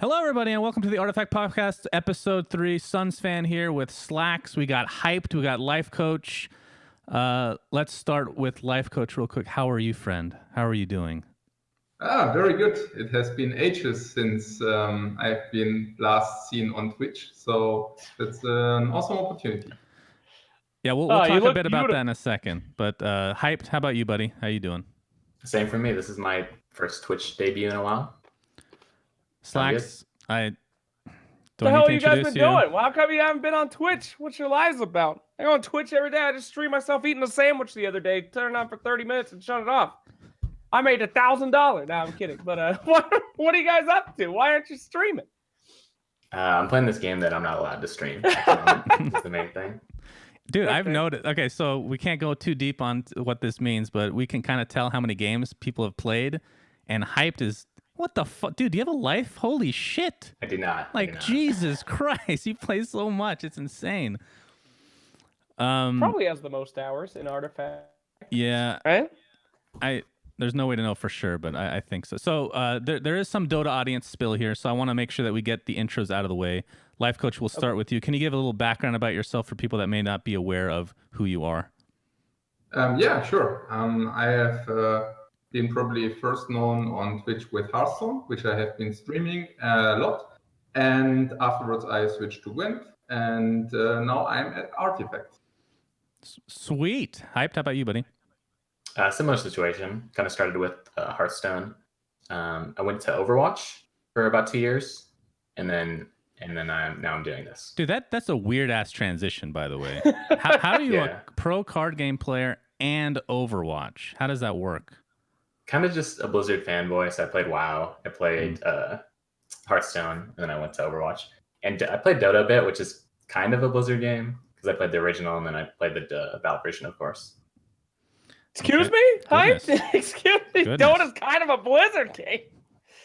Hello, everybody, and welcome to the Artifact Podcast, Episode 3. SUNSfan here with Slacks. We got Hyped. We got Lifecoach. Let's start with Lifecoach real quick. How are you, friend? How are you doing? Very good. It has been ages since I've been last seen on Twitch, so it's an awesome opportunity. Yeah, we'll talk a bit about that in a second. But Hyped, how about you, buddy? How you doing? Same for me. This is my first Twitch debut in a while. Slacks, What the hell have you guys been doing? Well, how come you haven't been on Twitch? What's your lives about? I go on Twitch every day. I just streamed myself eating a sandwich the other day, turned it on for 30 minutes and shut it off. I made $1,000. No, I'm kidding. But what are you guys up to? Why aren't you streaming? I'm playing this game that I'm not allowed to stream. That's the main thing. Dude, okay. I've noticed. Okay, so we can't go too deep on what this means, but we can kind of tell how many games people have played. And Hyped is... What the fuck? Dude, do you have a life? Holy shit. I do not. Like, Jesus Christ. You play so much. It's insane. Probably has the most hours in Artifact. Yeah. Right? There's no way to know for sure, but I think so. So there is some Dota audience spill here, so I want to make sure that we get the intros out of the way. Lifecoach, we'll start with you. Can you give a little background about yourself for people that may not be aware of who you are? Yeah, sure. I have... been probably first known on Twitch with Hearthstone, which I have been streaming a lot. And afterwards, I switched to Gwent, and now I'm at Artifact. Sweet. Hyped. How about you, buddy? Similar situation. Kind of started with Hearthstone. I went to Overwatch for about 2 years, and then I'm doing this. Dude, that's a weird ass transition, by the way. How are you a pro card game player and Overwatch? How does that work? Kind of just a Blizzard fanboy. So I played WoW, I played Hearthstone, and then I went to Overwatch. And I played Dota a bit, which is kind of a Blizzard game because I played the original and then I played the Valve version, of course. Excuse me? Hype? Excuse me? Dota's kind of a Blizzard game.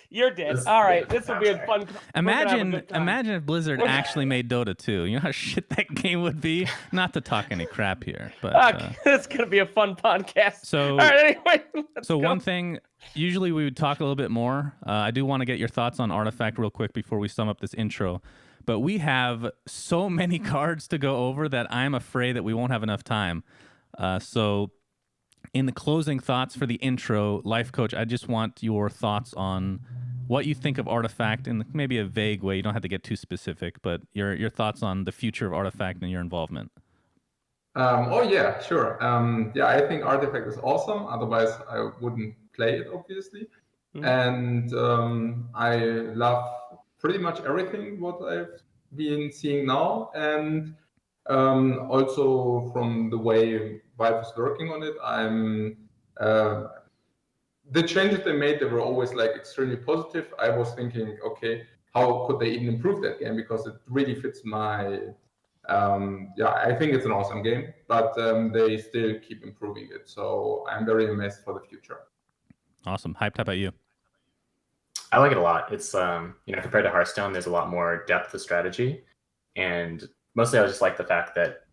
You're dead. All right, this will be a fun. Imagine if Blizzard actually made Dota 2. You know how shit that game would be? Not to talk any crap here, but it's gonna be a fun podcast. So, all right, anyway. One thing, usually we would talk a little bit more. I do want to get your thoughts on Artifact real quick before we sum up this intro. But we have so many cards to go over that I'm afraid that we won't have enough time. So, in the closing thoughts for the intro, Lifecoach, I just want your thoughts on what you think of Artifact in maybe a vague way. You don't have to get too specific, but your thoughts on the future of Artifact and your involvement. Yeah, sure. I think Artifact is awesome. Otherwise, I wouldn't play it, obviously. And I love pretty much everything what I've been seeing now. And also from the way Valve is working on it, the changes they made, they were always like extremely positive. I was thinking, okay, how could they even improve that game? Because it really fits my, I think it's an awesome game, but they still keep improving it. So I'm very amazed for the future. Awesome. Hyped. How about you? I like it a lot. It's, compared to Hearthstone, there's a lot more depth to strategy. And mostly I just like the fact that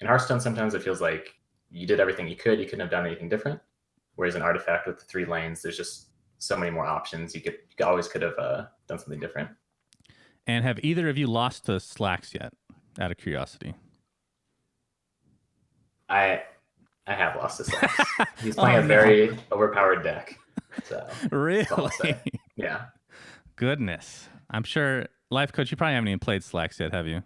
in Hearthstone, sometimes it feels like you did everything you could. You couldn't have done anything different. Whereas in Artifact with the 3 lanes, there's just so many more options. You always could have done something different. And have either of you lost to Slacks yet? Out of curiosity. I have lost to Slacks. He's playing a very overpowered deck. So really? Yeah. Goodness. I'm sure, Lifecoach, you probably haven't even played Slacks yet, have you?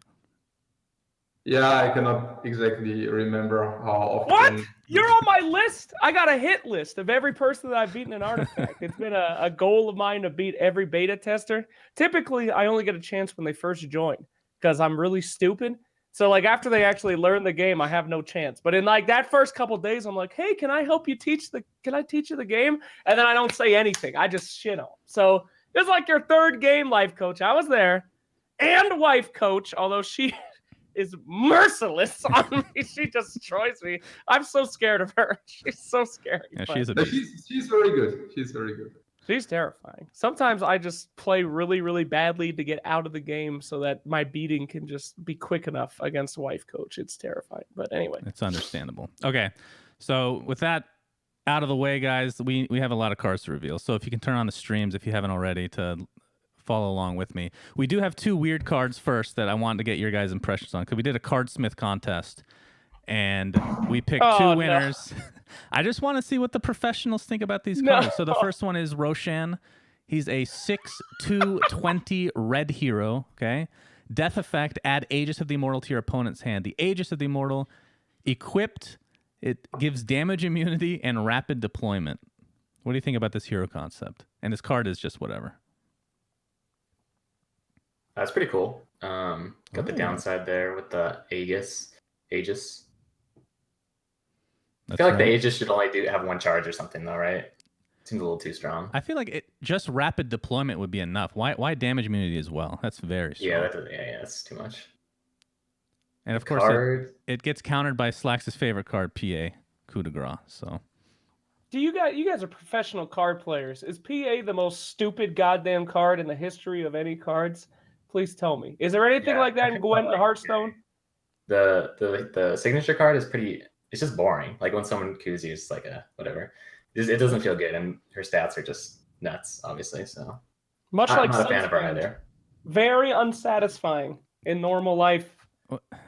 Yeah, I cannot exactly remember how often. What? You're on my list. I got a hit list of every person that I've beaten in Artifact. It's been a goal of mine to beat every beta tester. Typically, I only get a chance when they first join because I'm really stupid. So, like, after they actually learn the game, I have no chance. But in, like, that first couple of days, I'm like, hey, can I teach you the game? And then I don't say anything. I just shit on them. So, it's like your third game, Lifecoach. I was there. And Wifecoach, although she is merciless on me. She destroys me. I'm so scared of her. She's so scary. Yeah, she's very good. She's very good. She's terrifying. Sometimes I just play really, really badly to get out of the game so that my beating can just be quick enough against Wifecoach. It's terrifying. But anyway. It's understandable. Okay. So with that out of the way, guys, we have a lot of cards to reveal. So if you can turn on the streams, if you haven't already, to follow along with me. We do have 2 weird cards first that I wanted to get your guys' impressions on, because we did a Cardsmith contest, and we picked 2 winners. No. I just want to see what the professionals think about these cards. So the first one is Roshan. He's a 6/2/20 red hero, okay? Death effect, add Aegis of the Immortal to your opponent's hand. The Aegis of the Immortal, equipped, it gives damage immunity and rapid deployment. What do you think about this hero concept? And his card is just whatever. That's pretty cool. Got the downside there with the Aegis. I feel like the Aegis should only have 1 charge or something, though, right? Seems a little too strong. I feel like just rapid deployment would be enough. Why damage immunity as well? That's very strong. Yeah, that's too much. And of course, it gets countered by Slax's favorite card, PA, Coup de Grace. So, you guys are professional card players. Is PA the most stupid goddamn card in the history of any cards? Please tell me. Is there anything like that in Gwent or Hearthstone? The signature card is pretty. It's just boring. Like when someone coups you, it's like whatever. It doesn't feel good, and her stats are just nuts, obviously. So I'm not a fan of her either. Very unsatisfying in normal life.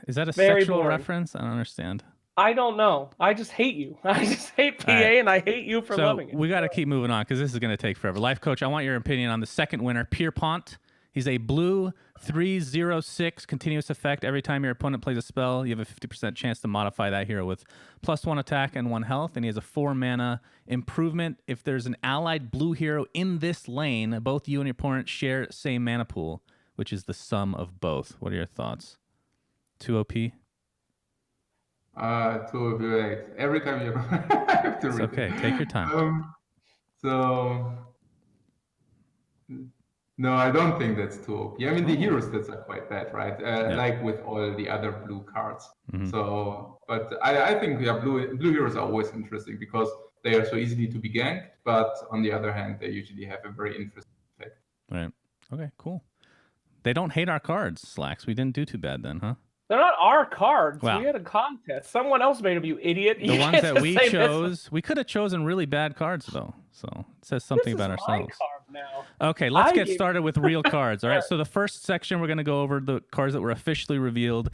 Is that a sexual reference? I don't understand. I don't know. I just hate you. I just hate PA, and I hate you for loving it. We got to keep moving on because this is going to take forever. Lifecoach, I want your opinion on the second winner, Pierpont. He's a blue 3/06 continuous effect. Every time your opponent plays a spell, you have a 50% chance to modify that hero with +1 attack and 1 health. And he has a 4 mana improvement. If there's an allied blue hero in this lane, both you and your opponent share same mana pool, which is the sum of both. What are your thoughts? 2 OP? 2 OP, right. Every time you have to read it. Okay, take your time. No, I don't think that's too OP. I mean, the hero stats are quite bad, right? Like with all the other blue cards. Mm-hmm. So, but I think blue heroes are always interesting because they are so easily to be ganked. But on the other hand, they usually have a very interesting effect. Right. Okay, cool. They don't hate our cards, Slacks. We didn't do too bad then, huh? They're not our cards. Wow. We had a contest. Someone else made them, you idiot. The ones that we chose, we could have chosen really bad cards, though. So it says something about ourselves. Now. Okay, let's get started with real cards. All right, so the first section, we're going to go over the cards that were officially revealed.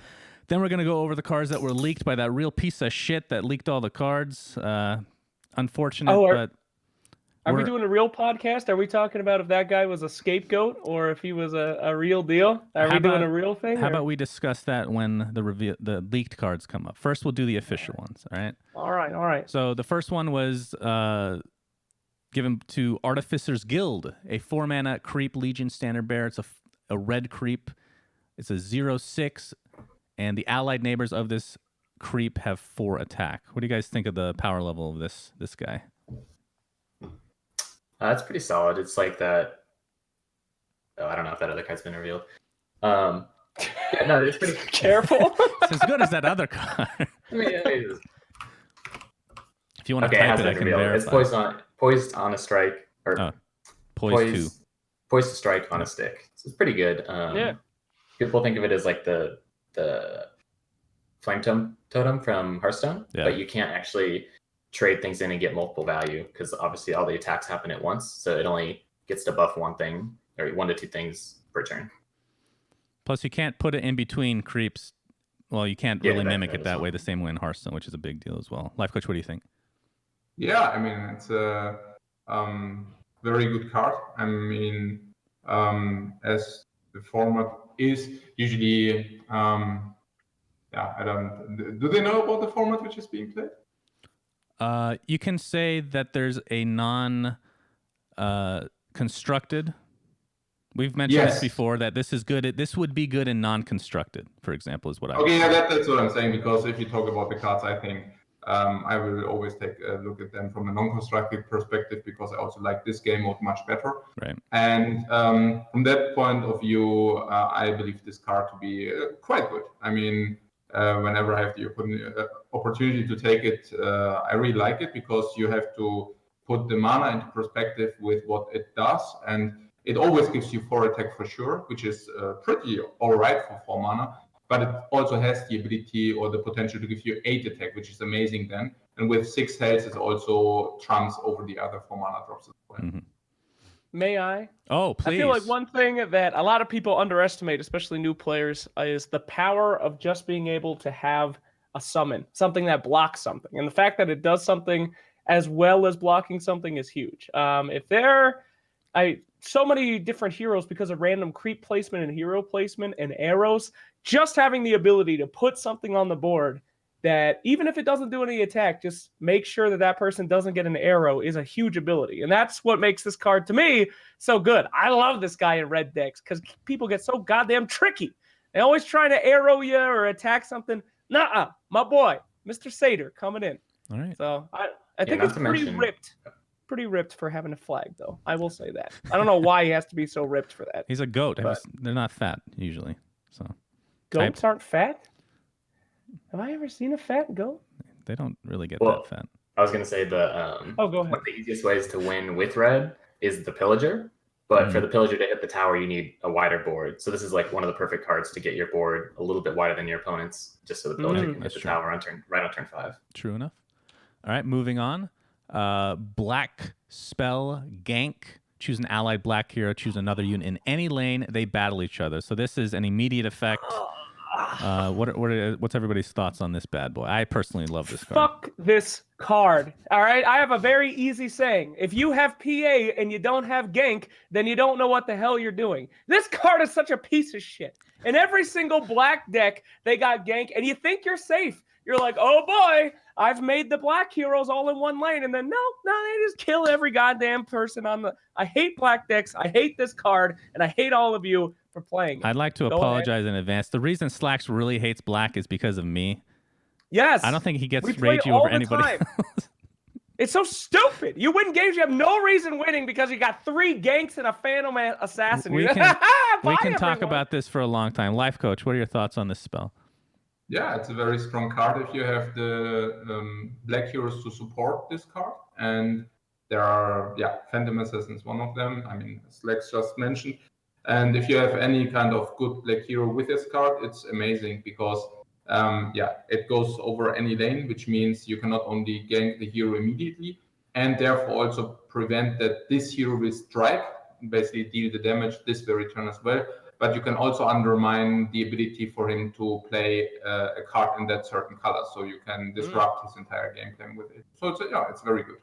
Then we're going to go over the cards that were leaked by that real piece of shit that leaked all the cards. Unfortunate, but... Are we doing a real podcast? Are we talking about if that guy was a scapegoat or if he was a real deal? Are we doing a real thing? How about we discuss that when the leaked cards come up? First, we'll do the official ones, all right? All right. So the first one was... given to Artificer's Guild, a 4-mana creep Legion standard bearer. It's a red creep. It's a 0/6, and the allied neighbors of this creep have 4 attack. What do you guys think of the power level of this guy? That's pretty solid. It's like that. Oh, I don't know if that other card's been revealed. No, it's pretty careful. It's as good as that other card. If you want to type it, I can verify. It's poised on a strike, or poised to strike on a stick. So it's pretty good. People think of it as like the flame totem from Hearthstone, but you can't actually trade things in and get multiple value because obviously all the attacks happen at once. So it only gets to buff 1 thing or 1 to 2 things per turn. Plus, you can't put it in between creeps. Well, you can't really mimic it that way the same way in Hearthstone, which is a big deal as well. Lifecoach, what do you think? Yeah, I mean, it's a very good card. I mean, as the format is usually, do they know about the format which is being played? You can say that there's a non-constructed. We've mentioned this before, that this is good. This would be good in non-constructed, for example, is what I would say. That's what I'm saying, because if you talk about the cards, I think I will always take a look at them from a non-constructive perspective because I also like this game mode much better. Right. And from that point of view, I believe this card to be quite good. I mean, whenever I have the opportunity to take it, I really like it because you have to put the mana into perspective with what it does. And it always gives you 4 attack for sure, which is pretty all right for 4 mana. But it also has the ability or the potential to give you 8 attack, which is amazing then. And with 6 health, it also trumps over the other 4 mana drops as well. Mm-hmm. May I? Oh, please. I feel like one thing that a lot of people underestimate, especially new players, is the power of just being able to have a summon, something that blocks something. And the fact that it does something as well as blocking something is huge. So many different heroes because of random creep placement and hero placement and arrows, just having the ability to put something on the board that even if it doesn't do any attack, just make sure that that person doesn't get an arrow is a huge ability. And that's what makes this card, to me, so good. I love this guy in red decks because people get so goddamn tricky. They always trying to arrow you or attack something. Nuh-uh, my boy, Mr. Satyr, coming in. All right. So I think it's pretty ripped. Pretty ripped for having a flag, though. I will say that. I don't know why he has to be so ripped for that. He's a goat. They're not fat usually. So goats aren't fat? Have I ever seen a fat goat? They don't really get that fat. I was going to say go ahead. One of the easiest ways to win with red is the Pillager. But for the Pillager to hit the tower, you need a wider board. So this is like one of the perfect cards to get your board a little bit wider than your opponent's, just so the Pillager can hit the tower right on turn 5. True enough. All right, moving on. Black spell gank. Choose an allied black hero. Choose another unit in any lane. They battle each other. So this is an immediate effect. What's everybody's thoughts on this bad boy? I personally love this card. Fuck this card. All right, I have a very easy saying. If you have PA and you don't have gank, then you don't know what the hell you're doing. This card is such a piece of shit. In every single black deck, they got gank, and you think you're safe. You're like, oh boy, I've made the black heroes all in one lane. And then, no, they just kill every goddamn person on the... I hate black decks. I hate this card. And I hate all of you for playing it. I'd like to apologize in advance. The reason Slacks really hates black is because of me. Yes. I don't think he gets ragey over anybody else. It's so stupid. You win games. You have no reason winning because you got 3 ganks and a Phantom Assassin. We can talk about this for a long time. Lifecoach, what are your thoughts on this spell? Yeah, it's a very strong card if you have the black heroes to support this card. And there are, Phantom Assassin is one of them. I mean, as Lex just mentioned. And if you have any kind of good black hero with this card, it's amazing because, it goes over any lane, which means you can not only gank the hero immediately and therefore also prevent that this hero will strike, basically deal the damage this very turn as well. But you can also undermine the ability for him to play a card in that certain color. So you can disrupt his entire gameplay with it. So it's very good.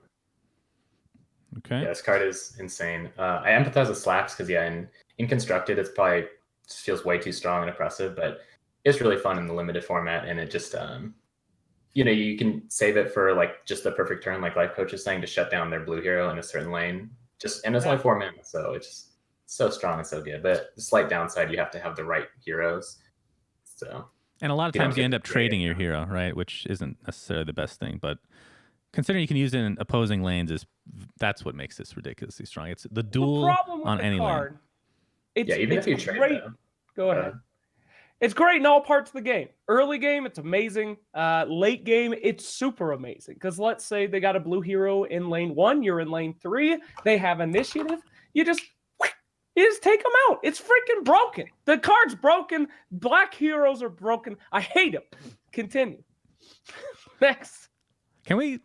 Okay. Yeah, this card is insane. I empathize with Slacks because, in Constructed, it's probably just feels way too strong and oppressive, but it's really fun in the limited format. And it just, you can save it for like just the perfect turn, like Lifecoach is saying, to shut down their blue hero in a certain lane. And it's only 4 mana, so it's just so strong and so good. But the slight downside, you have to have the right heroes. So, and a lot of times you end up trading your hero, right? Which isn't necessarily the best thing, but considering you can use it in opposing lanes, that's what makes this ridiculously strong. It's the duel on any lane. Even if you trade great. Go ahead. It's great in all parts of the game. Early game, it's amazing. Late game, it's super amazing. Because let's say they got a blue hero in lane 1, you're in lane 3, they have initiative. You just take them out. It's freaking broken. The card's broken. Black heroes are broken. I hate them. Continue. Next. Can we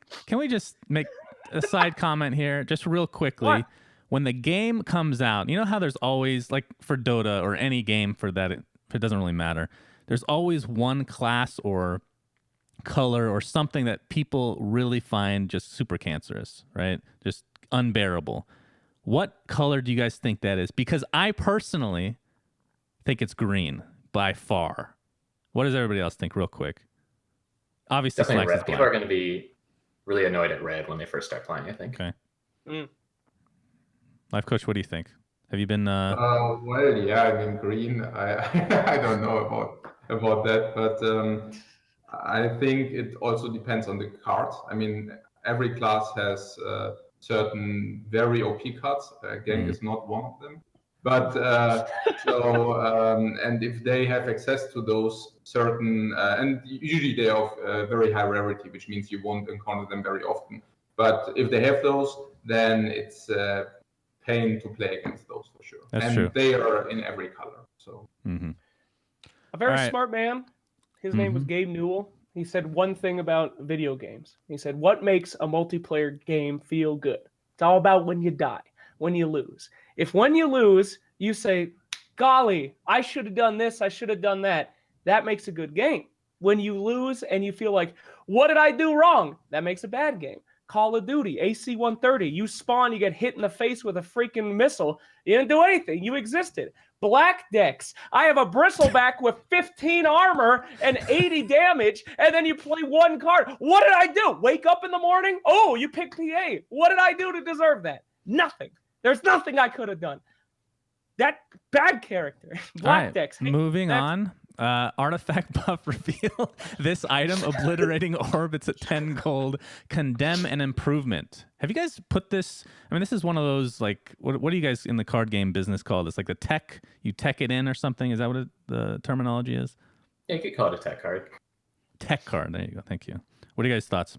just make a side comment here, just real quickly? What? When the game comes out, you know how there's always, like for Dota or any game for that, it doesn't really matter. There's always one class or color or something that people really find just super cancerous, right? Just unbearable. What color do you guys think that is? Because I personally think it's green by far. What does everybody else think real quick? Obviously, definitely red. Is black. People are going to be really annoyed at red when they first start playing, I think. Okay. Lifecoach, what do you think? Have you been... green. I don't know about that, but I think it also depends on the cards. I mean, every class has certain very OP cards. Gank is not one of them. But and if they have access to those certain, and usually they are of very high rarity, which means you won't encounter them very often. But if they have those, then it's pain to play against those for sure. That's true. They are in every color. So a very smart man. His name was Gabe Newell. He said one thing about video games. He said, "What makes a multiplayer game feel good? It's all about when you die. when you lose. If when you lose, you say, golly, I should have done this, I should have done that, that makes a good game. When you lose and you feel like, what did I do wrong? That makes a bad game. Call of Duty, AC-130, you spawn, you get hit in the face with a freaking missile. You didn't do anything, you existed. Black decks, I have a bristleback with 15 armor and 80 damage, and then you play one card. What did I do? Wake up in the morning? Oh, you picked PA. What did I do to deserve that? Nothing. There's nothing I could have done. That bad character. Black decks. Moving on. Artifact buff reveal. This item, obliterating orbits at 10 gold, condemn an improvement. Have you guys put this? I mean, this is one of those, like, what do you guys in the card game business call this? Like the tech, you tech it in or something? Is that what the terminology is? Yeah, you could call it a tech card. Tech card. There you go. Thank you. What are you guys' thoughts?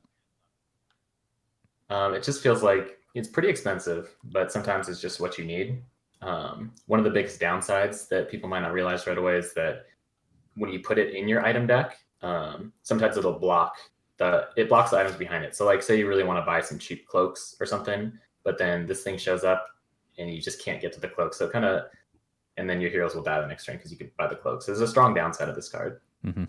It just feels like it's pretty expensive, but sometimes it's just what you need. One of the biggest downsides that people might not realize right away is that when you put it in your item deck, sometimes it'll block the items behind it. So like, say you really want to buy some cheap cloaks or something, but then this thing shows up and you just can't get to the cloak. So and then your heroes will die the next turn because you could buy the cloaks. So there's a strong downside of this card. Mm-hmm.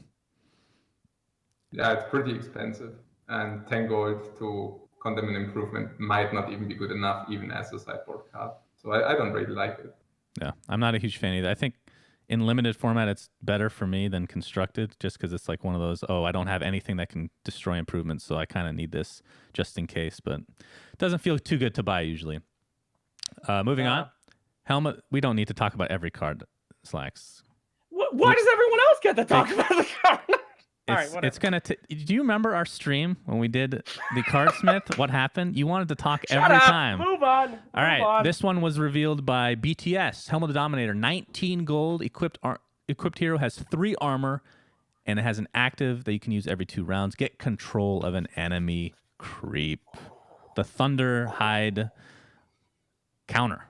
Yeah, it's pretty expensive. And 10 gold to condemn an improvement might not even be good enough, even as a sideboard card. So I don't really like it. Yeah, I'm not a huge fan either. I think in limited format, it's better for me than constructed, just because it's like one of those, oh, I don't have anything that can destroy improvements, so I kind of need this just in case, but it doesn't feel too good to buy usually. Moving on. Helmet, we don't need to talk about every card, Slacks. Why does everyone else get to talk about the card? All right, whatever. It's gonna. Do you remember our stream when we did the Cardsmith? What happened? You wanted to talk every time. Move on. All right. This one was revealed by BTS. Helm of the Dominator, 19 gold. Equipped hero has 3 armor, and it has an active that you can use every 2 rounds. Get control of an enemy creep. The Thunder Hide counter.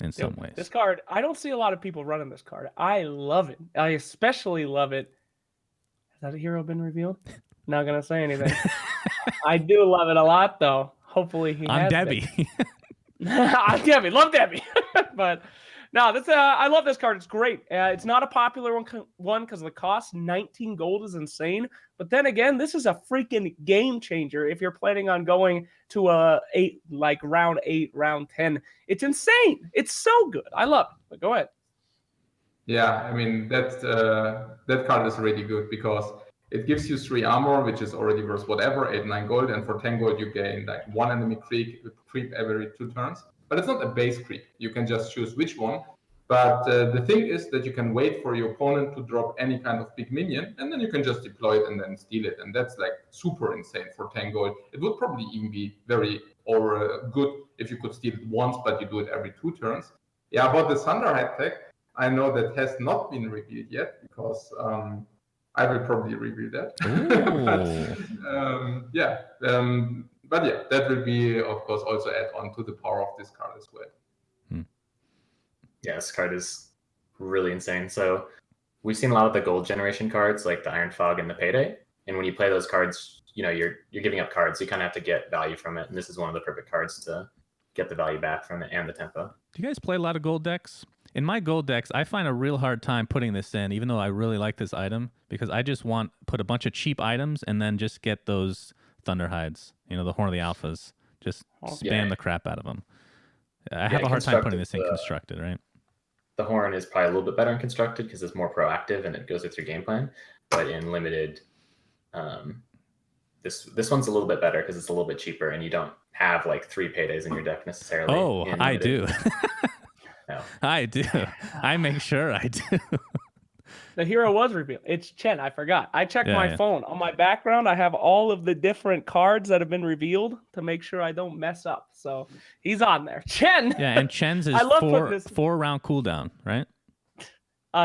In some ways. This card, I don't see a lot of people running this card. I love it. I especially love it. Has that hero been revealed? Not gonna say anything. I do love it a lot, though. Hopefully he has. Debbie. I'm Debbie. Love Debbie. But no, this I love this card. It's great. It's not a popular one because the cost. 19 gold is insane. But then again, this is a freaking game changer if you're planning on going to round 8, round 10. It's insane. It's so good. I love it. But go ahead. Yeah, I mean, that card is really good because it gives you 3 armor, which is already worth whatever, 8, 9 gold, and for 10 gold you gain like 1 enemy creep every 2 turns. But it's not a base creep. You can just choose which one. But the thing is that you can wait for your opponent to drop any kind of big minion, and then you can just deploy it and then steal it. And that's like super insane for 10 gold. It would probably even be very good if you could steal it once, but you do it every 2 turns. Yeah, about the Thunderhead tech, I know that has not been revealed yet because I will probably reveal that. But yeah, that will be, of course, also add on to the power of this card as well. Yeah, this card is really insane. So we've seen a lot of the gold generation cards like the Iron Fog and the Payday. And when you play those cards, you know, you're giving up cards. So you kind of have to get value from it. And this is one of the perfect cards to get the value back from it and the tempo. Do you guys play a lot of gold decks? In my gold decks, I find a real hard time putting this in, even though I really like this item, because I just put a bunch of cheap items and then just get those Thunder Hides, you know, the Horn of the Alphas. Just spam the crap out of them. I have a hard time putting this in constructed, right? The Horn is probably a little bit better in constructed because it's more proactive and it goes with your game plan. But in limited, this one's a little bit better because it's a little bit cheaper and you don't have like 3 Paydays in your deck necessarily. Oh, I do. No. I do. I make sure I do. The hero was revealed. It's Chen. I forgot. I checked my phone. On my background, I have all of the different cards that have been revealed to make sure I don't mess up. So he's on there. Chen. Yeah, and Chen's is 4 round cooldown, right?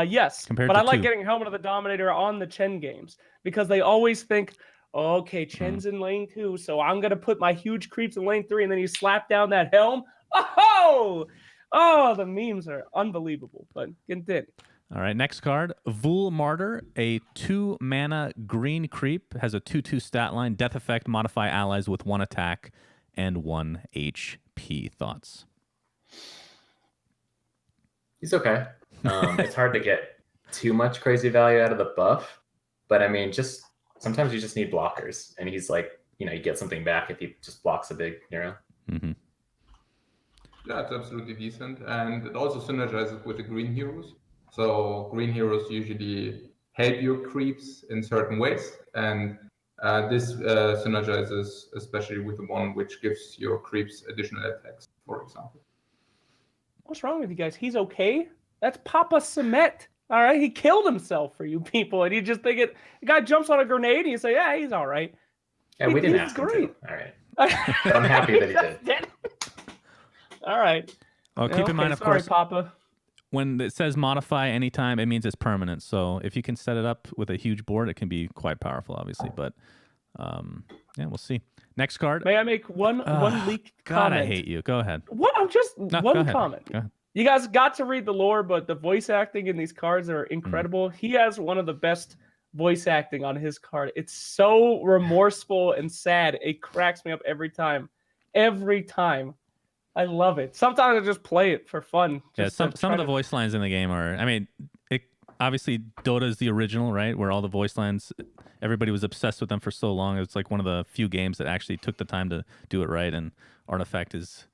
Yes. Compared but to I like 2. getting Helmet of the Dominator on the Chen games because they always think, okay, Chen's in lane 2, so I'm going to put my huge creeps in lane 3, and then you slap down that helm. Oh, the memes are unbelievable, but continue. All right, next card, Vul Martyr, a 2-mana green creep, has a 2/2 stat line, death effect, modify allies with 1 attack and 1 HP. Thoughts? He's okay. It's hard to get too much crazy value out of the buff, but I mean, just sometimes you just need blockers, and he's like, you get something back if he just blocks a big Nero. Mm-hmm. Yeah, it's absolutely decent, and it also synergizes with the green heroes. So green heroes usually help your creeps in certain ways, and this synergizes especially with the one which gives your creeps additional attacks, for example. What's wrong with you guys? He's okay. That's Papa Semet. All right, he killed himself for you people, and you just think it. The guy jumps on a grenade, and you say, "Yeah, he's all right." Yeah, we didn't he's ask him great. to. All right, but I'm happy that he did. All right. Well, keep in mind, of course, Papa. when it says modify anytime, it means it's permanent. So if you can set it up with a huge board, it can be quite powerful, obviously. But yeah, we'll see. Next card. May I make one leak God, comment? I hate you. Go ahead. What? I'm just No, one go ahead. comment. Go ahead. You guys got to read the lore, but the voice acting in these cards are incredible. He has one of the best voice acting on his card. It's so remorseful and sad. It cracks me up every time. Every time. I love it. Sometimes I just play it for fun. Yeah, some of the voice lines in the game are, I mean, obviously Dota is the original, right? Where all the voice lines, everybody was obsessed with them for so long. It's like one of the few games that actually took the time to do it right, and Artifact is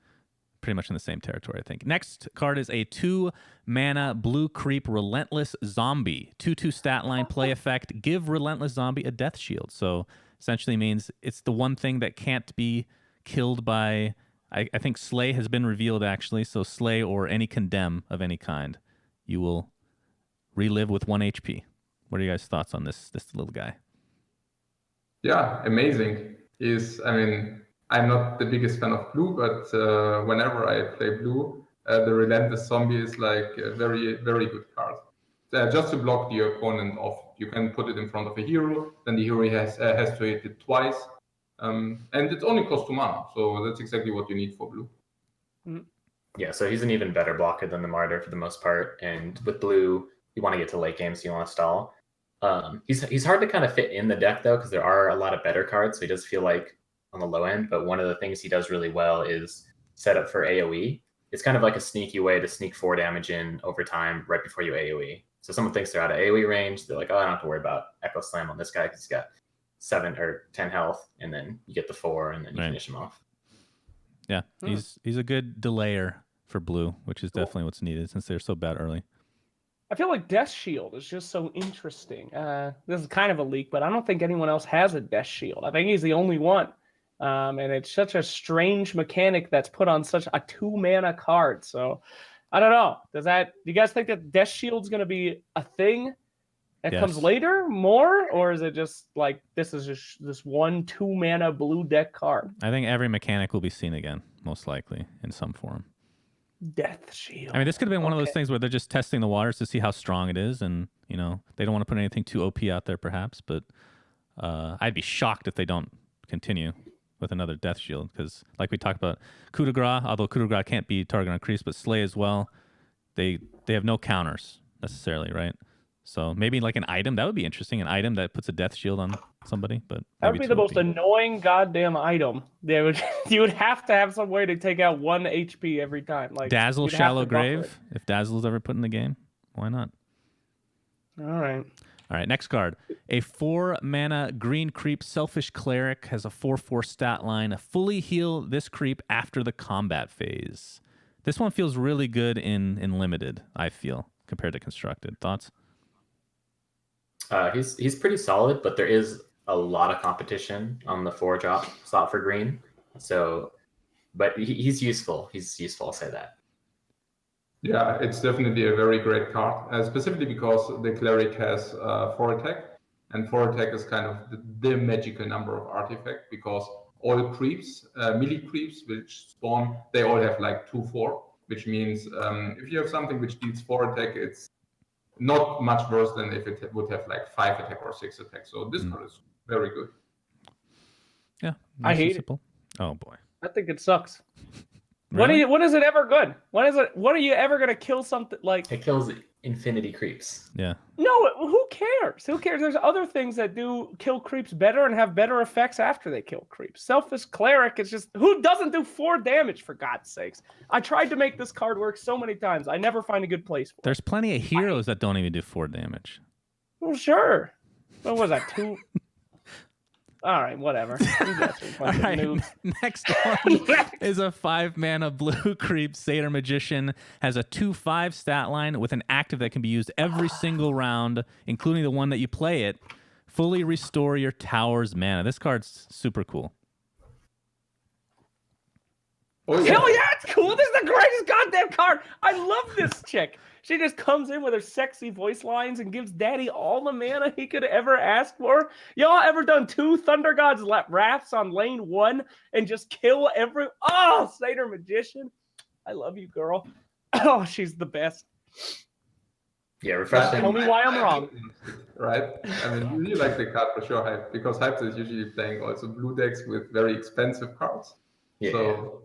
pretty much in the same territory, I think. Next card is a 2-mana blue creep Relentless Zombie. 2/2 stat line, play effect, give Relentless Zombie a death shield. So essentially means it's the one thing that can't be killed by, I think Slay has been revealed actually, so Slay or any Condemn of any kind. You will relive with 1 HP. What are you guys' thoughts on this little guy? Yeah, amazing. I'm not the biggest fan of blue, but whenever I play blue, the Relentless Zombie is like a very, very good card. Just to block the opponent off. You can put it in front of a hero, then the hero has to hit it twice. And it only costs 2 mana, so that's exactly what you need for blue. Yeah, so he's an even better blocker than the Martyr for the most part. And with blue, you want to get to late game, so you want to stall. He's hard to kind of fit in the deck, though, because there are a lot of better cards, so he does feel like on the low end. But one of the things he does really well is set up for AoE. It's kind of like a sneaky way to sneak 4 damage in over time right before you AoE. So someone thinks they're out of AoE range. They're like, oh, I don't have to worry about Echo Slam on this guy because he's got 7 or 10 health, and then you get the 4, and then you finish him off. Yeah, he's a good delayer for blue, which is definitely what's needed since they're so bad early. I feel like Death Shield is just so interesting. This is kind of a leak, but I don't think anyone else has a Death Shield. I think he's the only one. And it's such a strange mechanic that's put on such a 2-mana card. So I don't know. Do you guys think that Death Shield's going to be a thing that comes later more? Or is it just like this is just this 1 2-mana blue deck card? I think every mechanic will be seen again, most likely, in some form. Death Shield. I mean, this could have been one of those things where they're just testing the waters to see how strong it is, and they don't want to put anything too OP out there, perhaps. But I'd be shocked if they don't continue with another Death Shield, because like we talked about, Coup de Grace, although Coup de Grace can't be target on crease, but Slay as well, they have no counters necessarily, right? So maybe like an item, that would be interesting, an item that puts a Death Shield on somebody. But that would be the most annoying goddamn item. You would have to have some way to take out 1 HP every time. Like Dazzle Shallow Grave. If Dazzle's ever put in the game, why not? All right, next card. A 4-mana green creep Selfish Cleric has a 4/4 stat line. Fully heal this creep after the combat phase. This one feels really good in limited, I feel, compared to constructed. Thoughts? He's pretty solid, but there is a lot of competition on the 4-drop slot for green. So, but he's useful. He's useful, I'll say that. Yeah, it's definitely a very great card, specifically because the Cleric has 4 attack, and 4 attack is kind of the magical number of Artifact, because all creeps, melee creeps, which spawn, they all have like 2/4, which means if you have something which deals 4 attack, it's not much worse than if it would have like 5 attack or 6 attack. So this card is very good. Yeah, nice. I hate it. Oh boy, I think it sucks. Really? When is it ever good? When are you ever gonna kill something like? It kills infinity creeps. Yeah. No, who cares? Who cares? There's other things that do kill creeps better and have better effects after they kill creeps. Selfish Cleric is just, who doesn't do 4 damage, for God's sakes? I tried to make this card work so many times. I never find a good place for There's it. plenty of heroes that don't even do 4 damage. Well, sure. What was that, 2? All right, whatever. You guys are a All bunch of right, noobs. next one is a 5-mana blue creep Satyr Magician. Has a 2/5 stat line with an active that can be used every single round, including the one that you play it. Fully restore your tower's mana. This card's super cool. Oh yeah. Hell yeah, it's cool. This is the greatest goddamn card. I love this chick. She just comes in with her sexy voice lines and gives Daddy all the mana he could ever ask for. Y'all ever done 2 Thunder God's Wraths on lane 1 and just kill every... Oh, Satyr Magician. I love you, girl. Oh, she's the best. Yeah, refreshing. Tell me why I'm wrong. Right? I mean, you like the card for sure, Hype, because Hype is usually playing also blue decks with very expensive cards. Yeah. So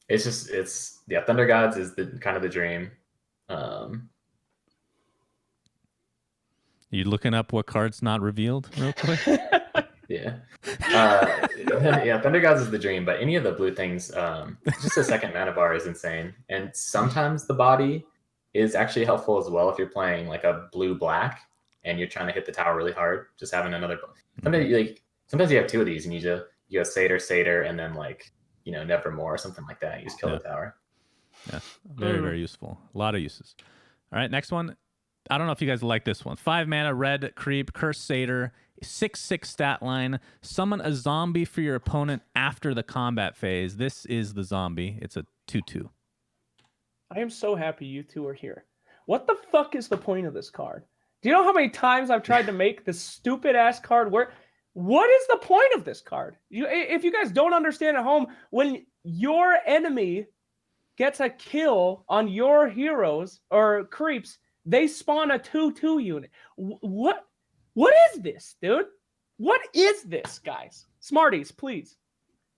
It's Thunder Gods is the kind of the dream. You looking up what card's not revealed real quick? Yeah. Yeah, Thunder Gods is the dream, but any of the blue things, just a second mana bar is insane. And sometimes the body is actually helpful as well if you're playing like a blue-black and you're trying to hit the tower really hard. Just having another... Sometimes you have 2 of these and you have Satyr, and then like, Nevermore or something like that. You just kill the tower. Yeah, very, very useful. A lot of uses. All right, next one. I don't know if you guys like this one. 5-mana red creep, Curse Satyr, 6/6 stat line. Summon a zombie for your opponent after the combat phase. This is the zombie. It's a 2/2. I am so happy you 2 are here. What the fuck is the point of this card? Do you know how many times I've tried to make this stupid-ass card work? What is the point of this card? If you guys don't understand at home, when your enemy gets a kill on your heroes or creeps, they spawn a 2/2 unit. What is this, dude? What is this, guys? Smarties, please.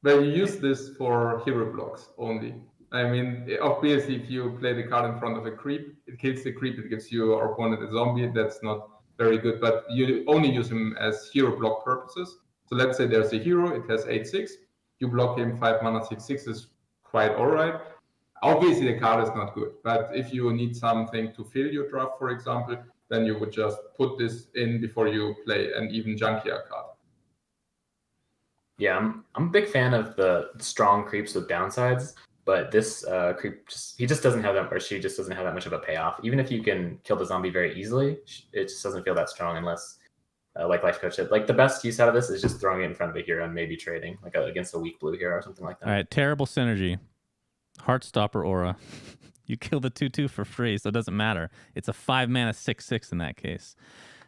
but you use this for hero blocks only. I mean, obviously, if you play the card in front of a creep, it kills the creep, it gives your opponent a zombie. That's not very good, but you only use him as hero block purposes. So let's say there's a hero, it has 8/6. You block him 5 mana, 6/6 is quite all right. Obviously, the card is not good, but if you need something to fill your draft, for example, then you would just put this in before you play an even junkier card. Yeah, I'm a big fan of the strong creeps with downsides, but this creep he just doesn't have that, or she just doesn't have that much of a payoff. Even if you can kill the zombie very easily, it just doesn't feel that strong unless, like Lifecoach said, like the best use out of this is just throwing it in front of a hero and maybe trading, like against a weak blue hero or something like that. All right, terrible synergy. Heartstopper Aura. You kill the 2/2 for free, so it doesn't matter. It's a 5-mana 6/6 in that case.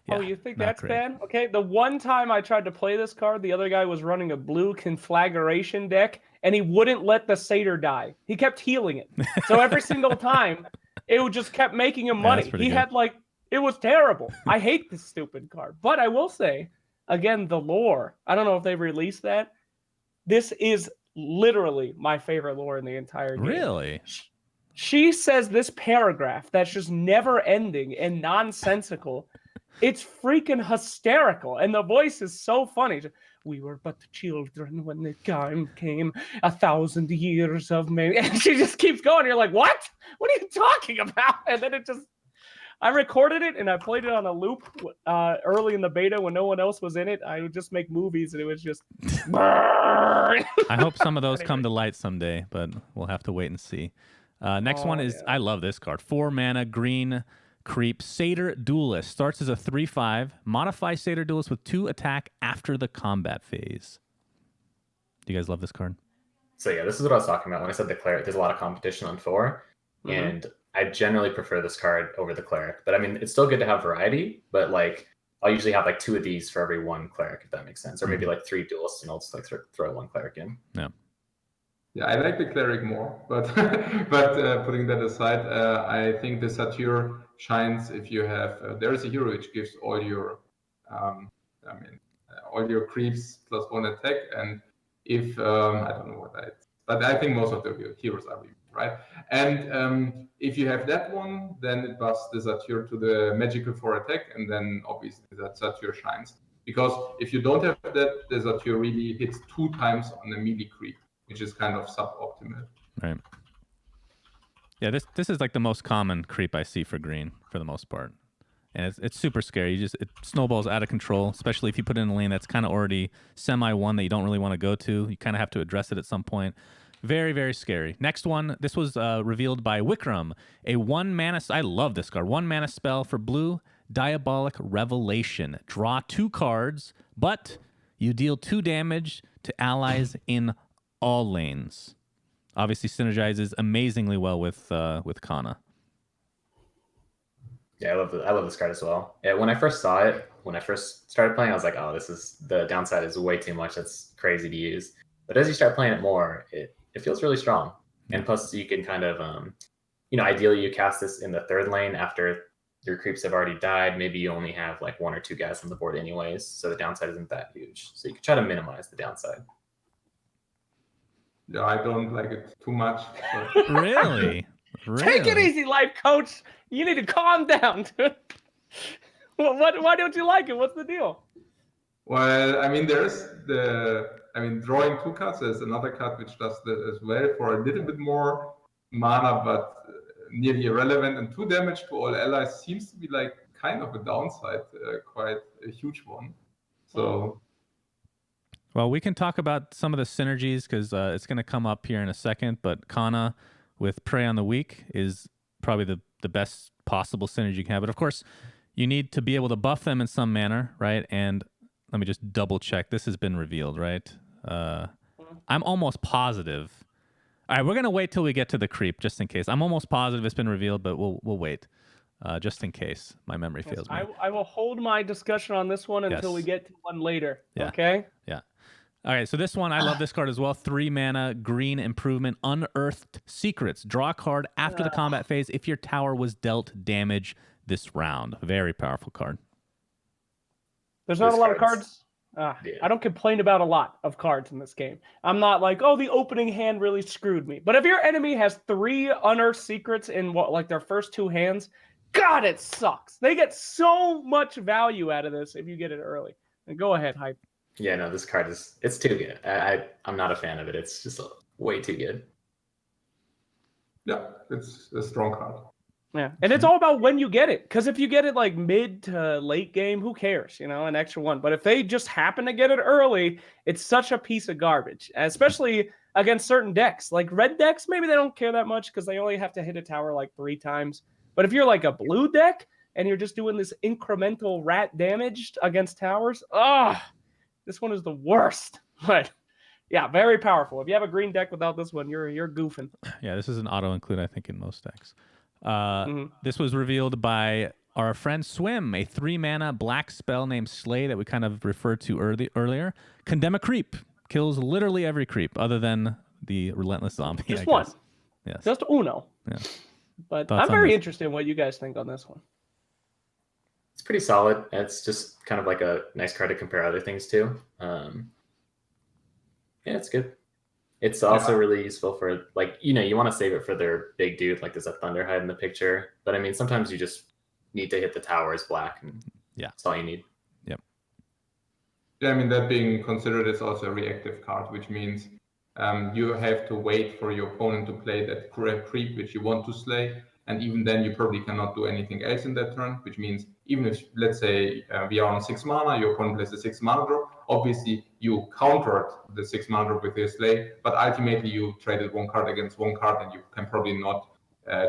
Yeah, you think not that's great. bad? Okay, the one time I tried to play this card, the other guy was running a blue conflagration deck, and he wouldn't let the Satyr die. He kept healing it. So every single time, it just kept making him money. pretty He good. had it was terrible. I hate this stupid card. But I will say, again, the lore. I don't know if they've released that. This is literally my favorite lore in the entire game. Really? She says this paragraph that's just never ending and nonsensical. It's freaking hysterical. And the voice is so funny. We were but children when the time came, 1,000 years of maybe. And she just keeps going. You're like, what? What are you talking about? And then I recorded it and I played it on a loop early in the beta when no one else was in it. I would just make movies and it was just... I hope some of those come to light someday, but we'll have to wait and see. Next one is, I love this card. 4-mana green creep Satyr Duelist. Starts as a 3/5. Modify Satyr Duelist with 2 attack after the combat phase. Do you guys love this card? So yeah, this is what I was talking about when I said the cleric. There's a lot of competition on 4, and I generally prefer this card over the cleric. But I mean, it's still good to have variety. But like, I'll usually have like 2 of these for every 1 cleric, if that makes sense, or maybe like 3 duelists, and I'll just like throw 1 cleric in. Yeah. Yeah, I like the cleric more, but putting that aside, I think the satyr shines if you have. There is a hero which gives all your, all your creeps +1 attack, and if I don't know what but I think most of the heroes are really right? And if you have that one, then it buffs the Satyr to the magical for attack, and then obviously that Satyr shines. Because if you don't have that, the Satyr really hits 2 times on a melee creep, which is kind of suboptimal. Right. Yeah, this is like the most common creep I see for green for the most part. And it's super scary. It snowballs out of control, especially if you put it in a lane that's kind of already semi-1 that you don't really want to go to. You kind of have to address it at some point. Very, very scary. Next one, this was revealed by Wikram. A 1 mana, I love this card. 1 mana spell for blue, Diabolic Revelation. Draw 2 cards, but you deal 2 damage to allies in all lanes. Obviously synergizes amazingly well with Kanna. Yeah, I love this card as well. Yeah, when I first saw it, when I first started playing, I was like, oh, the downside is way too much. That's crazy to use. But as you start playing it more, it feels really strong. And plus you can kind of, ideally you cast this in the 3rd lane after your creeps have already died. Maybe you only have like 1 or 2 guys on the board anyways. So the downside isn't that huge. So you can try to minimize the downside. Yeah, I don't like it too much. Really? Take it easy, Lifecoach. You need to calm down. Why don't you like it? What's the deal? Well, I mean, drawing 2 cards. There's another card which does that as well for a little bit more mana, but nearly irrelevant. And 2 damage to all allies seems to be like kind of a downside, quite a huge one. So. Well, we can talk about some of the synergies because it's going to come up here in a second. But Kanna with Prey on the Weak is probably the best possible synergy you can have. But of course, you need to be able to buff them in some manner, right? And let me just double check. This has been revealed, right? I'm almost positive. All right, we're going to wait till we get to the creep just in case. I'm almost positive it's been revealed, but we'll wait just in case my memory fails me. I will hold my discussion on this one until we get to one later. Yeah. Okay? Yeah. All right, so this one, I love this card as well. 3 mana, green improvement, Unearthed Secrets. Draw a card after the combat phase if your tower was dealt damage this round. Very powerful card. There's not a lot of cards. I don't complain about a lot of cards in this game. I'm not like, oh, the opening hand really screwed me. But if your enemy has 3 Unearthed Secrets in their first 2 hands, God, it sucks. They get so much value out of this if you get it early. And go ahead, Hype. Yeah, no, this card it's too good. I'm not a fan of it. It's just way too good. Yeah, it's a strong card. Yeah, and it's all about when you get it. Because if you get it like mid to late game, who cares? An extra 1. But if they just happen to get it early, it's such a piece of garbage. Especially against certain decks. Like red decks, maybe they don't care that much because they only have to hit a tower like 3 times. But if you're like a blue deck and you're just doing this incremental rat damage against towers, this one is the worst. But yeah, very powerful. If you have a green deck without this one, you're goofing. Yeah, this is an auto include, I think, in most decks. This was revealed by our friend Swim, a 3 mana black spell named Slay that we kind of referred to earlier. Condemn a creep. Kills literally every creep other than the relentless zombie. Just one. Yes. Just uno. Yeah. But Thoughts I'm on very this? interested in what you guys think on this one. It's pretty solid. It's just kind of like a nice card to compare other things to. Yeah, it's good. It's also really useful for you want to save it for their big dude. Like there's a Thunderhide in the picture, but I mean sometimes you just need to hit the towers black, and that's all you need. Yep. Yeah, I mean that being considered is also a reactive card, which means you have to wait for your opponent to play that creep which you want to slay, and even then you probably cannot do anything else in that turn. Which means even if let's say we are on 6 mana, your opponent plays a 6 mana drop. Obviously, you countered the 6 mana drop with your slay, but ultimately you traded 1 card against 1 card, and you can probably not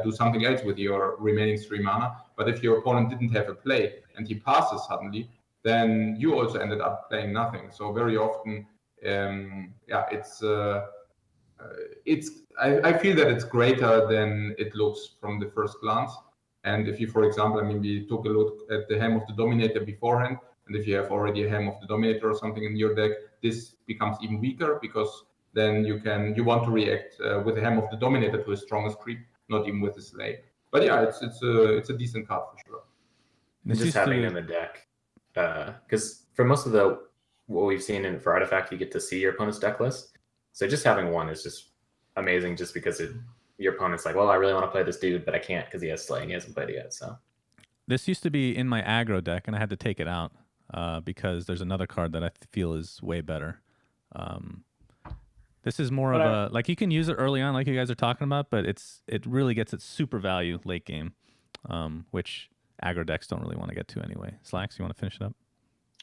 do something else with your remaining 3 mana. But if your opponent didn't have a play and he passes suddenly, then you also ended up playing nothing. So very often, I feel that it's greater than it looks from the first glance. And if you, for example, we took a look at the Helm of the Dominator beforehand, and if you have already a Helm of the Dominator or something in your deck, this becomes even weaker because then you want to react with the Helm of the Dominator to his strongest creep, not even with the Slay. But yeah, it's a decent card for sure. Just having in the deck, because for most of what we've seen for Artifact, you get to see your opponent's deck list. So just having one is just amazing, just because it your opponent's like, well, I really want to play this dude, but I can't because he has Slay and he hasn't played it yet. So This used to be in my aggro deck, and I had to take it out because there's another card that I feel is way better. This is more of a, like, you can use it early on like you guys are talking about, but it really gets its super value late game, which aggro decks don't really want to get to anyway. Slacks, you want to finish it up?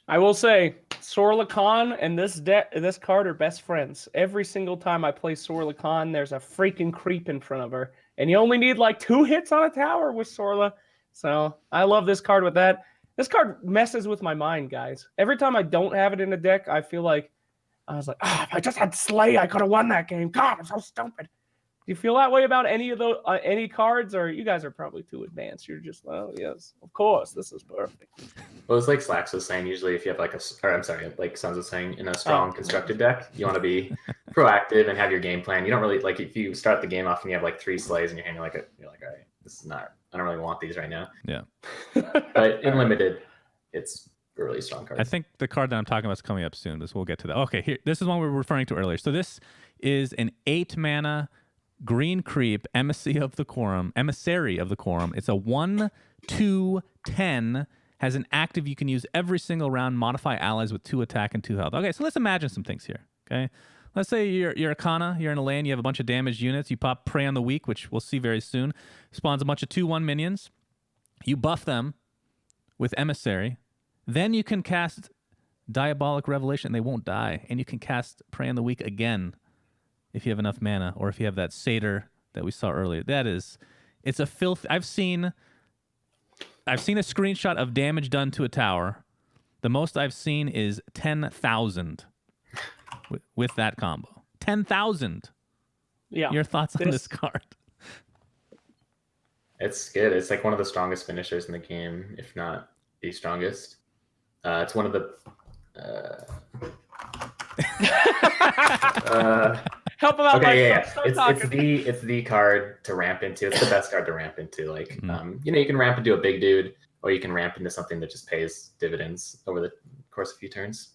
I will say, Sorlacan and this card are best friends. Every single time I play Sorlacan, there's a freaking creep in front of her. And you only need like 2 hits on a tower with Sorla. So I love this card with that. This card messes with my mind, guys. Every time I don't have it in a deck, I feel like, I was like, if I just had Slay, I could have won that game. God, I'm so stupid. Do you feel that way about any of those any cards, or you guys are probably too advanced? You're just, well, yes, of course, this is perfect. Well, it's like Slacks was saying. Usually, if you have like like Sons was saying, in a strong constructed deck, you want to be proactive and have your game plan. You don't really like if you start the game off and you have like 3 Slays in your hand, you're like, all right, this is not. I don't really want these right now. Yeah. But in limited, it's a really strong card. I think the card that I'm talking about is coming up soon. We'll get to that. Okay, here. This is one we were referring to earlier. So this is an 8-mana green creep, emissary of the quorum. It's a 1/2/10, has an active you can use every single round, modify allies with 2 attack and 2 health. Okay, so let's imagine some things here. Okay, let's say you're a Kanna, you're in a lane, you have a bunch of damaged units, you pop Prey on the Weak, which we'll see very soon, spawns a bunch of 2/1 minions, you buff them with Emissary, then you can cast Diabolic Revelation, they won't die, and you can cast Prey on the Weak again if you have enough mana, or if you have that Satyr that we saw earlier. It's a filth. I've seen a screenshot of damage done to a tower. The most I've seen is 10,000 with that combo. 10,000. Yeah. Your thoughts on this card? It's good. It's like one of the strongest finishers in the game, if not the strongest. It's one of the. Help him out. Okay, yeah. It's the card to ramp into. It's the best card to ramp into. Like, you can ramp into a big dude, or you can ramp into something that just pays dividends over the course of a few turns.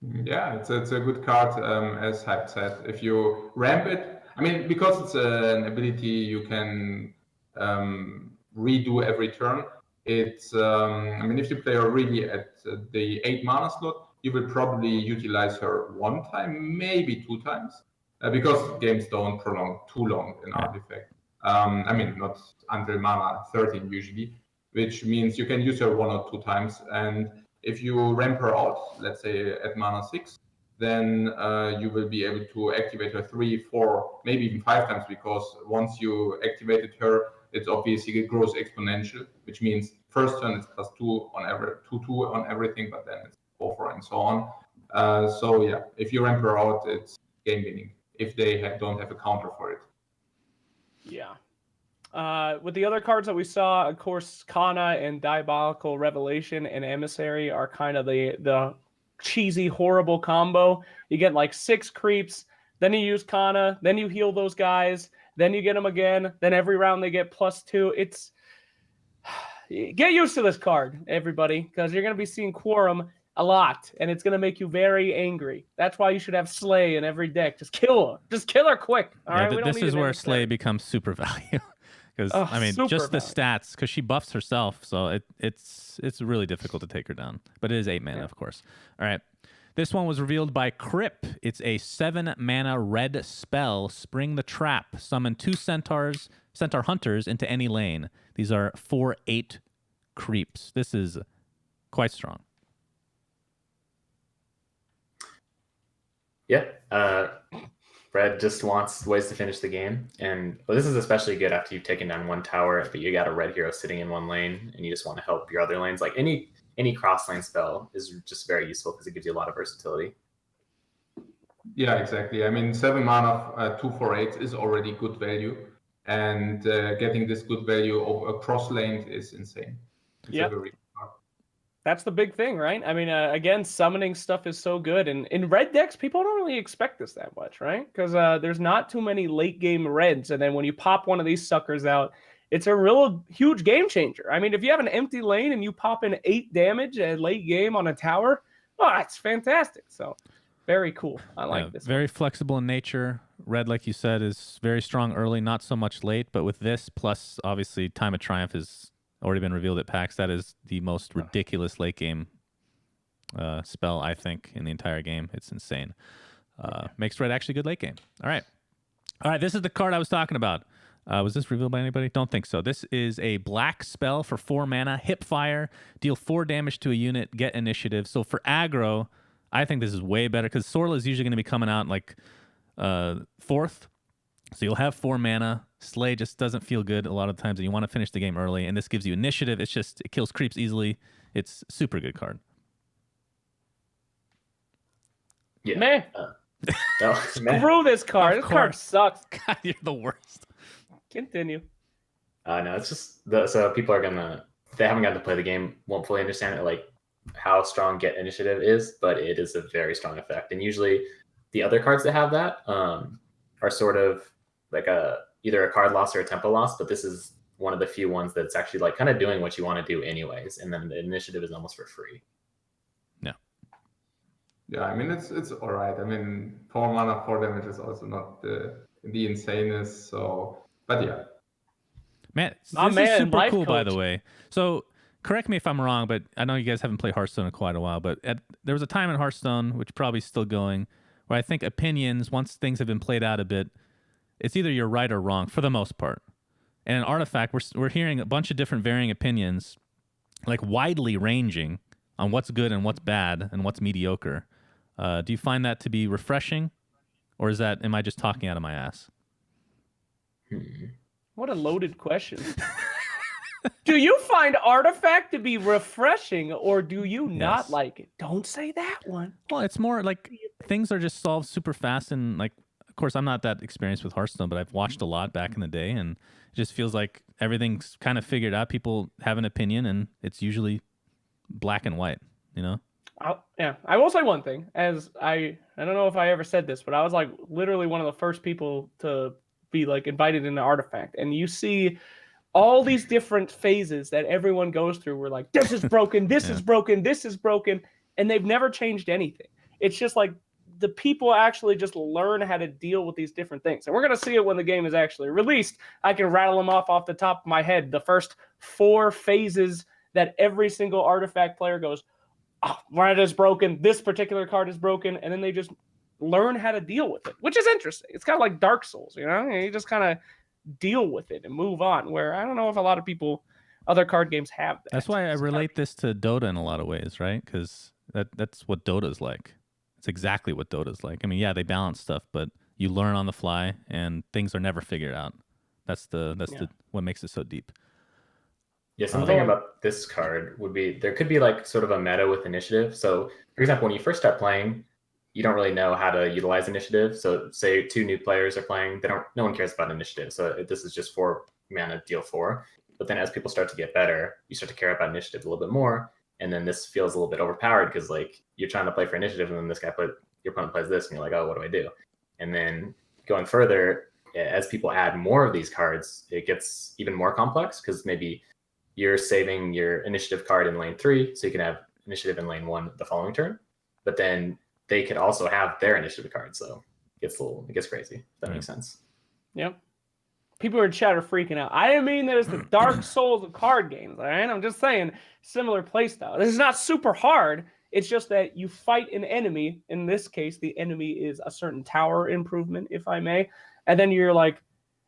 Yeah, it's a good card, as Hype said. If you ramp it, I mean, because it's an ability you can redo every turn. It's, I mean, if you play her really at the 8 mana slot, you will probably utilize her 1 time, maybe 2 times, because games don't prolong too long in Artifact. I mean, not until mana 13 usually, which means you can use her 1 or 2 times. And if you ramp her out, let's say at mana 6, then you will be able to activate her 3, 4, maybe even 5 times, because once you activated her, it's obviously it grows exponential, which means first turn it's +2 on every 2/2 on everything, but then it's 4/4 and so on. So yeah, if you ramp her out, it's game winning if they don't have a counter for it. Yeah. With the other cards that we saw, of course, Kanna and Diabolical Revelation and Emissary are kind of the cheesy, horrible combo. You get like 6 creeps, then you use Kanna, then you heal those guys, then you get them again, then every round they get +2. It's get used to this card, everybody, because you're going to be seeing Quorum a lot, and it's going to make you very angry. That's why you should have Slay in every deck. Just kill her. Just kill her quick. All right. This is where Slay becomes super value. Because I mean, just the stats, because she buffs herself, so it's really difficult to take her down. But it is 8 mana, of course. All right. This one was revealed by Crip. It's a 7-mana red spell. Spring the Trap. Summon 2 Centaur Hunters into any lane. These are 4/8 creeps. This is quite strong. Yeah. Fred just wants ways to finish the game. And this is especially good after you've taken down 1 tower, but you got a red hero sitting in 1 lane, and you just want to help your other lanes. Like any cross lane spell is just very useful because it gives you a lot of versatility. Yeah, exactly. I mean, 7 mana 2/4/8 is already good value, and getting this good value across lane is insane. Yeah. That's the big thing, right? I mean, again, summoning stuff is so good. And in red decks, people don't really expect this that much, right? Because there's not too many late game reds. And then when you pop one of these suckers out, it's a real huge game changer. I mean, if you have an empty lane and you pop in 8 damage at late game on a tower, oh, that's fantastic. So very cool. I like this. Very flexible in nature. Red, like you said, is very strong early, not so much late. But with this, plus obviously Time of Triumph has already been revealed at PAX. That is the most ridiculous late game spell, I think, in the entire game. It's insane. Makes Red actually good late game. All right. This is the card I was talking about. Was this revealed by anybody? Don't think so. This is a black spell for 4 mana, hip fire, deal 4 damage to a unit, get initiative. So for aggro, I think this is way better because Sorla is usually going to be coming out like 4th. So you'll have 4 mana. Slay just doesn't feel good a lot of times, and you want to finish the game early. And this gives you initiative. It kills creeps easily. It's a super good card. Yeah. Man. Screw this card. This card sucks. God, you're the worst. Continue. No, it's just so people are gonna, if they haven't gotten to play the game, won't fully understand it, like how strong get initiative is, but it is a very strong effect. And usually the other cards that have that are sort of like either a card loss or a tempo loss, but this is one of the few ones that's actually like kind of doing what you want to do anyways, and then the initiative is almost for free. Yeah, I mean it's all right. I mean 4 mana, 4 damage is also not the insanest. So, but yeah. Man, this is super cool, by the way. So correct me if I'm wrong, but I know you guys haven't played Hearthstone in quite a while. But there was a time in Hearthstone, which probably is still going, where I think opinions, once things have been played out a bit, it's either you're right or wrong for the most part. And in Artifact, we're hearing a bunch of different varying opinions, like widely ranging on what's good and what's bad and what's mediocre. Do you find that to be refreshing, or am I just talking out of my ass? What a loaded question. Do you find Artifact to be refreshing, or do you not like it? Don't say that one. Well, it's more like things are just solved super fast, and like, of course, I'm not that experienced with Hearthstone, but I've watched a lot back in the day, and it just feels like everything's kind of figured out. People have an opinion, and it's usually black and white, you know? I will say one thing. As I don't know if I ever said this, but I was like literally one of the first people to be like invited into Artifact, and you see all these different phases that everyone goes through. We're like, this is broken, this is broken, this is broken, and they've never changed anything. It's just like the people actually just learn how to deal with these different things, and we're gonna see it when the game is actually released. I can rattle them off the top of my head. The first 4 phases that every single Artifact player goes, oh, Red is broken, this particular card is broken, and then they just learn how to deal with it, which is interesting. It's kind of like Dark Souls, you know? You just kind of deal with it and move on, where I don't know if a lot of people, other card games have that. That's why I relate this to Dota in a lot of ways, right? Because that's what Dota's like. It's exactly what Dota's like. I mean, yeah, they balance stuff, but you learn on the fly, and things are never figured out. That's what makes it so deep. Yeah, something about this card would be there could be like sort of a meta with initiative. So, for example, when you first start playing, you don't really know how to utilize initiative. So, say 2 new players are playing, no one cares about initiative. So, this is just 4 mana, deal 4. But then as people start to get better, you start to care about initiative a little bit more, and then this feels a little bit overpowered because like you're trying to play for initiative, and then your opponent plays this, and you're like, oh, what do I do? And then going further, as people add more of these cards, it gets even more complex because maybe you're saving your initiative card in lane 3, so you can have initiative in lane 1 the following turn. But then they could also have their initiative card, so it gets crazy. If that makes sense. Yep. People in chat are freaking out. I didn't mean that it's the Dark Souls of card games, all right? I'm just saying similar playstyle. This is not super hard. It's just that you fight an enemy. In this case, the enemy is a certain tower improvement, if I may. And then you're like,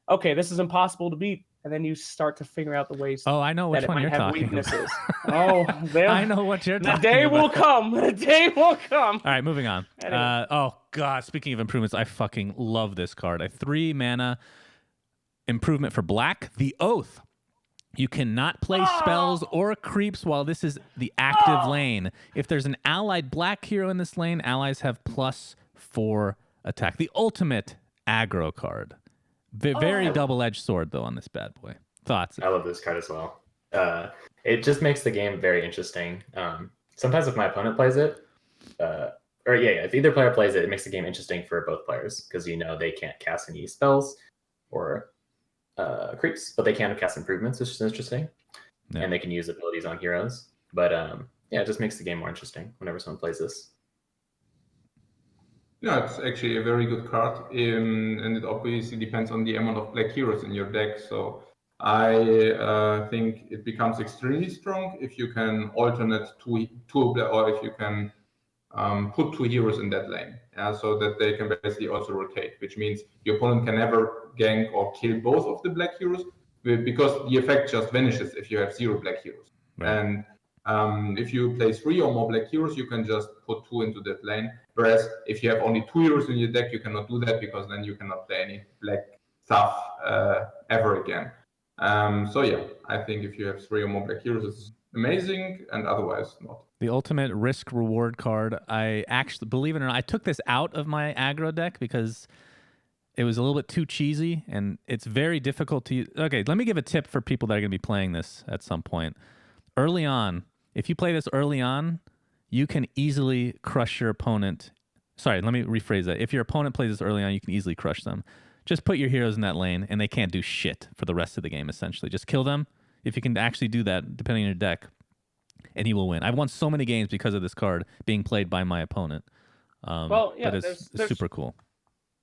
okay, this is impossible to beat. And then you start to figure out the ways. Oh, I know which one you're talking about. I know what you're talking about. The day will come. The day will come. All right, moving on. Anyway. Oh, God. Speaking of improvements, I fucking love this card. A 3 mana improvement for black. The Oath. You cannot play spells or creeps while this is the active lane. If there's an allied black hero in this lane, allies have +4 attack. The ultimate aggro card. Very double-edged sword, though, on this bad boy. Thoughts? I love this card as well. It just makes the game very interesting. Sometimes if my opponent plays it, if either player plays it, it makes the game interesting for both players because they can't cast any spells or creeps, but they can cast improvements, which is interesting. Yeah. And they can use abilities on heroes. But it just makes the game more interesting whenever someone plays this. Yeah, it's actually a very good card, and it obviously depends on the amount of black heroes in your deck. So I think it becomes extremely strong if you can alternate or if you can put 2 heroes in that lane, so that they can basically also rotate, which means your opponent can never gank or kill both of the black heroes because the effect just vanishes if you have 0 black heroes. Right. And if you play 3 or more black heroes, you can just put 2 into that lane. Whereas if you have only 2 heroes in your deck, you cannot do that because then you cannot play any black stuff ever again. So yeah, I think if you have 3 or more black heroes, it's amazing, and otherwise not. The ultimate risk reward card. I actually, believe it or not, I took this out of my aggro deck because it was a little bit too cheesy and it's very difficult to use. Okay, let me give a tip for people that are going to be playing this at some point. Early on, if you play this early on, you can easily crush your opponent. Sorry, let me rephrase that. If your opponent plays this early on, you can easily crush them. Just put your heroes in that lane and they can't do shit for the rest of the game, essentially. Just kill them. If you can actually do that, depending on your deck, and he will win. I've won so many games because of this card being played by my opponent. Well, yeah, but it's super cool.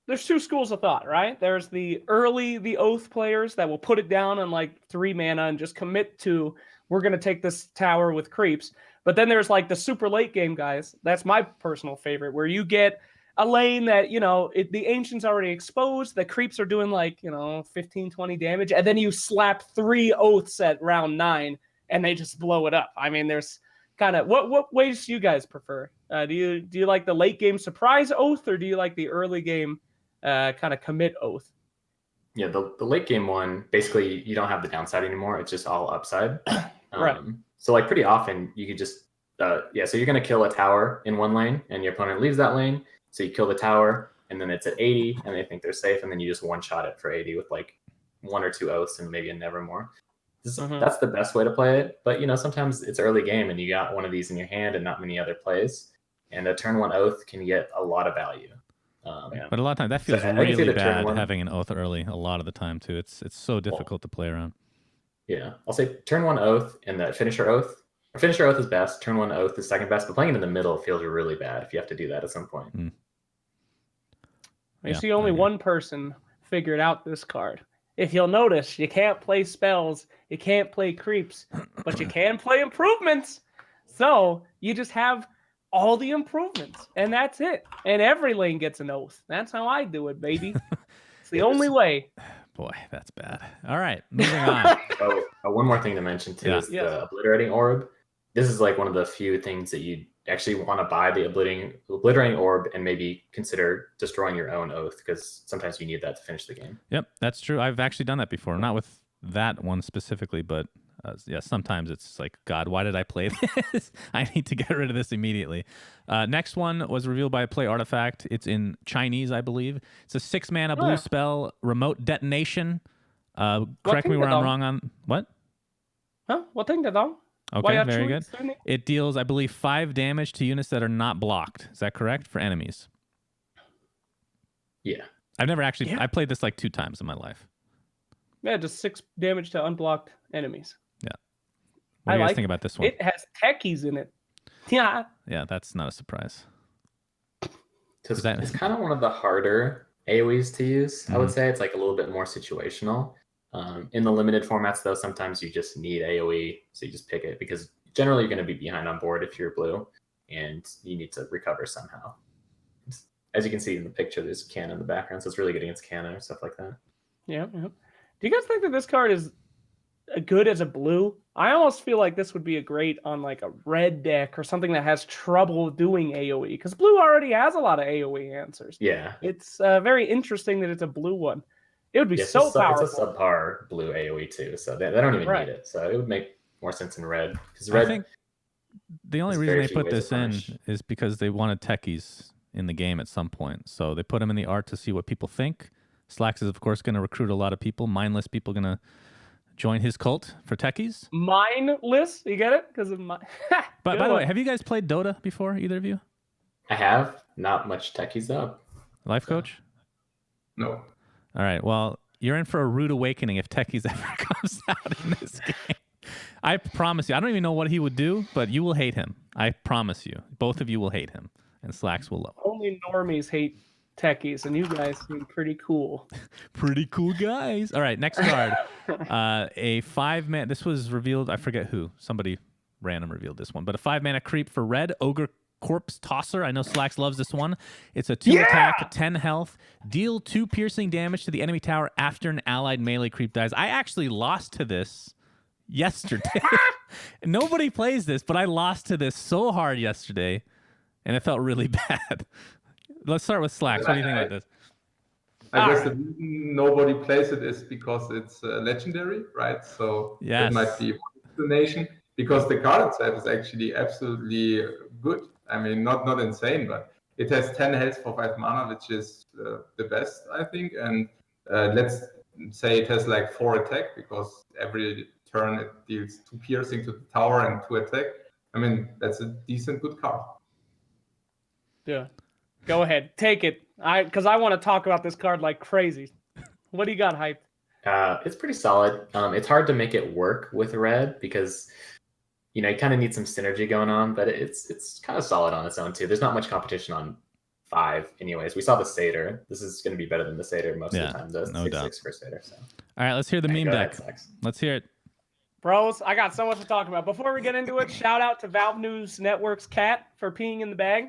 There's 2 schools of thought, right? There's the Oath players that will put it down on like 3 mana and just commit to, we're going to take this tower with creeps. But then there's like the super late game guys. That's my personal favorite, where you get a lane that, the Ancient's already exposed. The creeps are doing like, 15, 20 damage. And then you slap 3 Oaths at round 9 and they just blow it up. I mean, there's kind of, what ways do you guys prefer? Do you like the late game surprise Oath, or do you like the early game kind of commit Oath? Yeah, the late game one, basically you don't have the downside anymore. It's just all upside. Right. So like pretty often you could just, so you're going to kill a tower in one lane and your opponent leaves that lane. So you kill the tower and then it's at 80 and they think they're safe. And then you just one-shot it for 80 with like 1 or 2 Oaths and maybe a Nevermore. That's the best way to play it. But, sometimes it's early game and you got one of these in your hand and not many other plays. And a turn 1 Oath can get a lot of value. But a lot of times that feels really bad having an Oath early a lot of the time too. It's so difficult to play around. Yeah, I'll say turn 1 Oath and the Finisher Oath. Finisher Oath is best. Turn 1 Oath is second best. But playing it in the middle feels really bad if you have to do that at some point. I see only one person figured out this card. If you'll notice, you can't play spells, you can't play creeps, but you can play improvements. So you just have all the improvements, and that's it. And every lane gets an Oath. That's how I do it, baby. It's the only way. Boy, that's bad. All right, moving on. One more thing to mention too is the Obliterating Orb. This is like one of the few things that you actually want to buy, the Obliterating Orb, and maybe consider destroying your own Oath, because sometimes you need that to finish the game. Yep, that's true. I've actually done that before. Not with that one specifically, but sometimes it's like, God, why did I play this? I need to get rid of this immediately. Next one was revealed by Play Artifact. It's in Chinese, I believe. It's a 6-mana blue spell, Remote Detonation. Correct me where I'm wrong on what? Huh? What thing did I? Okay, very good. It deals, I believe, 5 damage to units that are not blocked. Is that correct? For enemies. Yeah. I've never actually... I played this like 2 times in my life. Yeah, just 6 damage to unblocked enemies. Yeah. What do you guys think about this one? It has techies in it. Yeah. Yeah, that's not a surprise. It's kind of one of the harder AoEs to use, I would say. It's like a little bit more situational. In the limited formats, though, sometimes you just need AoE, so you just pick it, because generally you're going to be behind on board if you're blue, and you need to recover somehow. As you can see in the picture, there's Kanna in the background, so it's really good against Kanna or stuff like that. Yeah. Do you guys think that this card is good as a blue? I almost feel like this would be a great on like a red deck or something that has trouble doing AoE, because blue already has a lot of AoE answers. Yeah. It's very interesting that it's a blue one. It would be so powerful. It's a subpar blue AoE too, so they don't even need it. So it would make more sense in red. Because red, I think the only reason they put this in is because they wanted techies in the game at some point. So they put them in the art to see what people think. Slacks is, of course, going to recruit a lot of people. Mindless people going to join his cult for techies. Mindless? You get it? Because of my... But by the way, have you guys played Dota before, either of you? I have. Not much techies up. Lifecoach? No. All right. Well, you're in for a rude awakening if techies ever comes out in this game. I promise you. I don't even know what he would do, but you will hate him. I promise you. Both of you will hate him. and Slacks will love. Only normies hate techies, and you guys seem pretty cool. Pretty cool guys. All right, next card. A 5-mana. This was revealed. I forget who. Somebody random revealed this one. But a 5-mana creep for red. Ogre Corpse Tosser. I know Slacks loves this one. It's a 2 attack, 10 health. Deal 2 piercing damage to the enemy tower after an allied melee creep dies. I actually lost to this yesterday. Nobody plays this, but I lost to this so hard yesterday, and it felt really bad. Let's start with Slacks. What do you think about this? I guess the reason nobody plays it is because it's legendary, right? So Yes. that might be one explanation. Because the card itself is actually absolutely good. I mean, not insane, but it has 10 health for 5 mana, which is the best, I think. And let's say it has like 4 attack, because every turn it deals 2 piercing to the tower and 2 attack. I mean, that's a decent, good card. Yeah. Go ahead. Take it. Because I want to talk about this card like crazy. What do you got, Hype? It's pretty solid. It's hard to make it work with red because, you kind of need some synergy going on, but it's kind of solid on its own too. There's not much competition on 5 anyways. We saw the Satyr. This is going to be better than the Satyr most of the time. The no 6/6 for Satyr. So. All right, let's hear the meme deck. Let's hear it. Bros, I got so much to talk about. Before we get into it, shout out to Valve News Network's cat for peeing in the bag.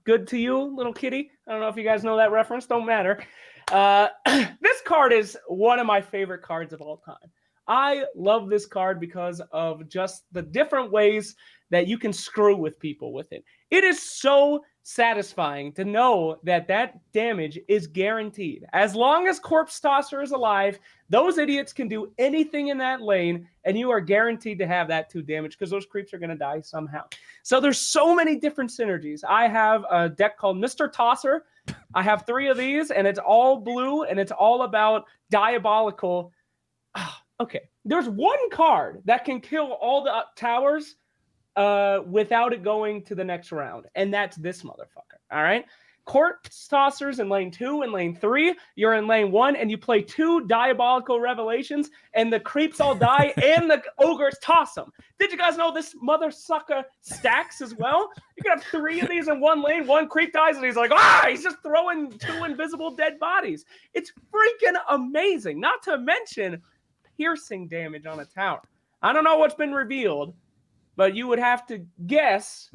Good to you, little kitty. I don't know if you guys know that reference. Don't matter. This card is one of my favorite cards of all time. I love this card because of just the different ways that you can screw with people with it. It is so satisfying to know that that damage is guaranteed. As long as Corpse Tosser is alive, those idiots can do anything in that lane, and you are guaranteed to have that 2 damage because those creeps are going to die somehow. So there's so many different synergies. I have a deck called Mr. Tosser. I have 3 of these, and it's all blue, and it's all about diabolical. Okay, there's one card that can kill all the towers without it going to the next round, and that's this motherfucker, all right? Corpse Tossers in lane 2 and lane 3, you're in lane 1, and you play 2 Diabolical Revelations, and the creeps all die, and the ogres toss them. Did you guys know this mother sucker stacks as well? You can have 3 of these in one lane, one creep dies, and he's like, he's just throwing 2 invisible dead bodies. It's freaking amazing, not to mention piercing damage on a tower. I don't know what's been revealed, but you would have to guess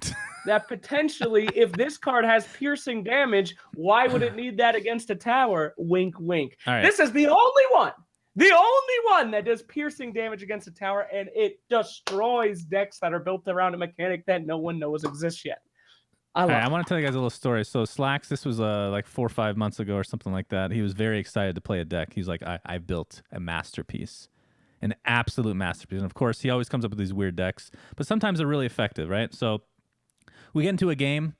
that potentially if this card has piercing damage, why would it need that against a tower? Wink, wink. Right. This is the only one that does piercing damage against a tower, and it destroys decks that are built around a mechanic that no one knows exists yet. I want to tell you guys a little story. So Slacks, this was like 4 or 5 months ago or something like that. He was very excited to play a deck. He's like, I built a masterpiece, an absolute masterpiece. And of course, he always comes up with these weird decks, but sometimes they're really effective, right? So we get into a game,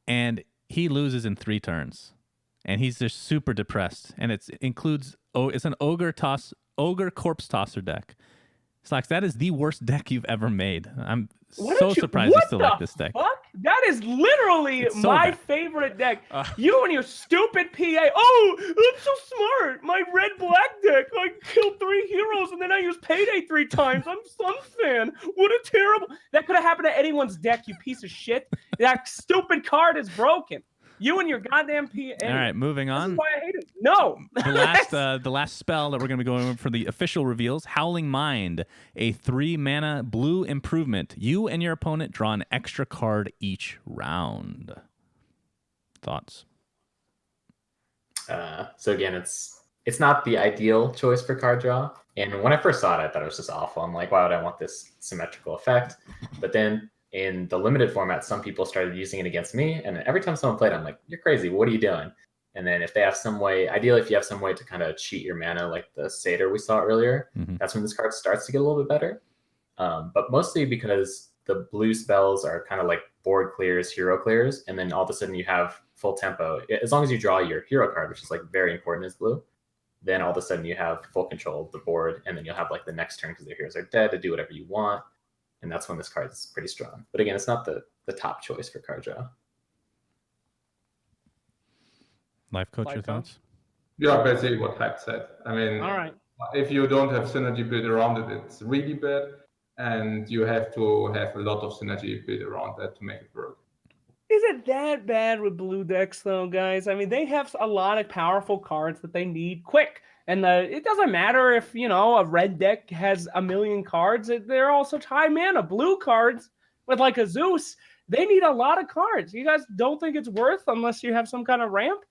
and he loses in 3 turns, and he's just super depressed. And it's an Ogre Corpse Tosser deck. Slacks, that is the worst deck you've ever made. I'm so surprised you still like this deck. Fuck? That is literally so my bad. favorite deck. You and your stupid PA. Oh, I'm so smart. My red-black deck. I killed 3 heroes, and then I used Payday 3 times. I'm SUNSfan. What a terrible... That could have happened to anyone's deck, you piece of shit. That stupid card is broken. You and your goddamn PA. All right, moving on. This is why I hate it. No. The last spell that we're going to be going over for the official reveals, Howling Mind, a 3-mana blue improvement. You and your opponent draw an extra card each round. Thoughts? So again, it's not the ideal choice for card draw. And when I first saw it, I thought it was just awful. I'm like, why would I want this symmetrical effect? But then in the limited format, some people started using it against me. And every time someone played, I'm like, you're crazy. What are you doing? And then if they have some way, ideally, if you have some way to kind of cheat your mana, like the Satyr we saw earlier, that's when this card starts to get a little bit better. But mostly because the blue spells are kind of like board clears, hero clears. And then all of a sudden you have full tempo. As long as you draw your hero card, which is like very important as blue, then all of a sudden you have full control of the board. And then you'll have like the next turn because the heroes are dead to do whatever you want. And that's when this card is pretty strong. But again, it's not the top choice for card draw. Lifecoach, your thoughts? Yeah, basically what Hype said. I mean, All right. If you don't have synergy built around it, it's really bad. And you have to have a lot of synergy built around that to make it work. Is it that bad with blue decks, though, guys? I mean, they have a lot of powerful cards that they need quick. And it doesn't matter if, a red deck has a million cards. They're all such high mana. Blue cards with like a Zeus, they need a lot of cards. You guys don't think it's worth unless you have some kind of ramp?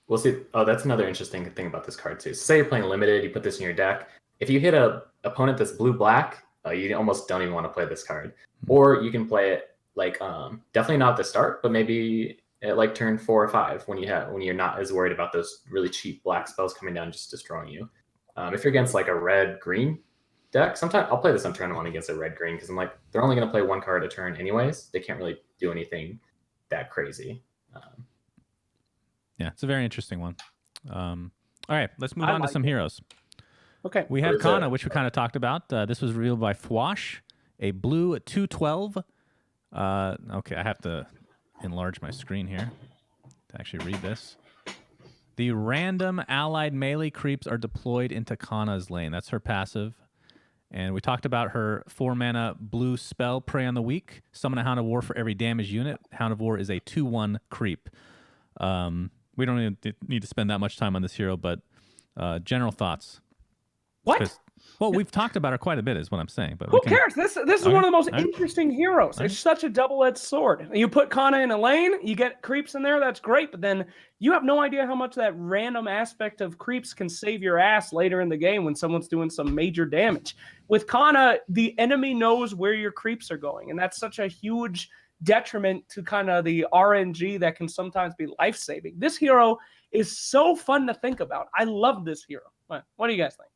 We'll see. Oh, that's another interesting thing about this card, too. So say you're playing limited, you put this in your deck. If you hit a opponent that's blue-black, you almost don't even want to play this card. Or you can play it definitely not at the start, but maybe at like turn 4 or 5 when you're not as worried about those really cheap black spells coming down just destroying you. If you're against like a red-green deck, sometimes I'll play this on turn 1 against a red-green because I'm like, they're only going to play one card a turn anyways. They can't really do anything that crazy. Yeah, it's a very interesting one. All right, let's move on to some heroes. Okay. We have Kanna, which we kind of talked about. This was revealed by Fwash, a blue 2/12. Okay, I have to enlarge my screen here to actually read this. The random allied melee creeps are deployed into Kanna's lane. That's her passive. And we talked about her 4-mana blue spell, Prey on the Weak. Summon a Hound of War for every damage unit. Hound of War is a 2/1 creep. We don't even need to spend that much time on this hero, but general thoughts. What? Well, we've talked about her quite a bit, is what I'm saying. But who cares? This is one of the most interesting heroes. It's such a double-edged sword. You put Kanna in a lane, you get creeps in there, that's great, but then you have no idea how much that random aspect of creeps can save your ass later in the game when someone's doing some major damage. With Kanna, the enemy knows where your creeps are going, and that's such a huge detriment to kind of the RNG that can sometimes be life-saving. This hero is so fun to think about. I love this hero. What do you guys think?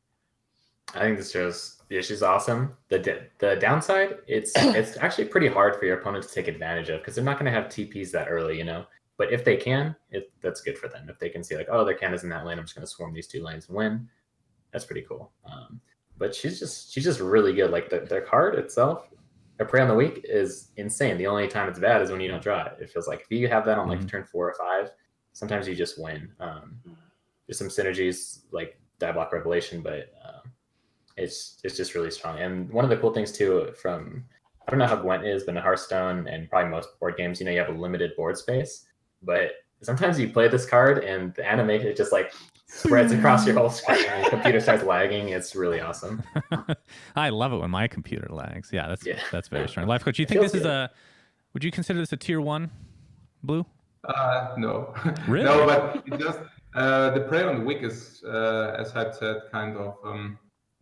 I think this show's she's awesome. The downside, it's actually pretty hard for your opponent to take advantage of because they're not going to have TPs that early, But if they can, that's good for them. If they can see like, oh, their Kanna's in that lane, I'm just going to swarm these 2 lanes and win. That's pretty cool. But she's just really good. Like the card itself, a Prey on the Weak is insane. The only time it's bad is when you don't draw it. It feels like if you have that on like turn 4 or 5, sometimes you just win. There's some synergies like Die Block Revelation, but it's just really strong. And one of the cool things too, I don't know how Gwent is, but in Hearthstone and probably most board games, you have a limited board space. But sometimes you play this card and the animation it just like spreads across your whole screen and your computer starts lagging. It's really awesome. I love it when my computer lags. Yeah, that's very strong. Lifecoach, do you think this is would you consider this a tier 1 blue? No. Really? No, but it just the Prey on the Weak is, as I said, kind of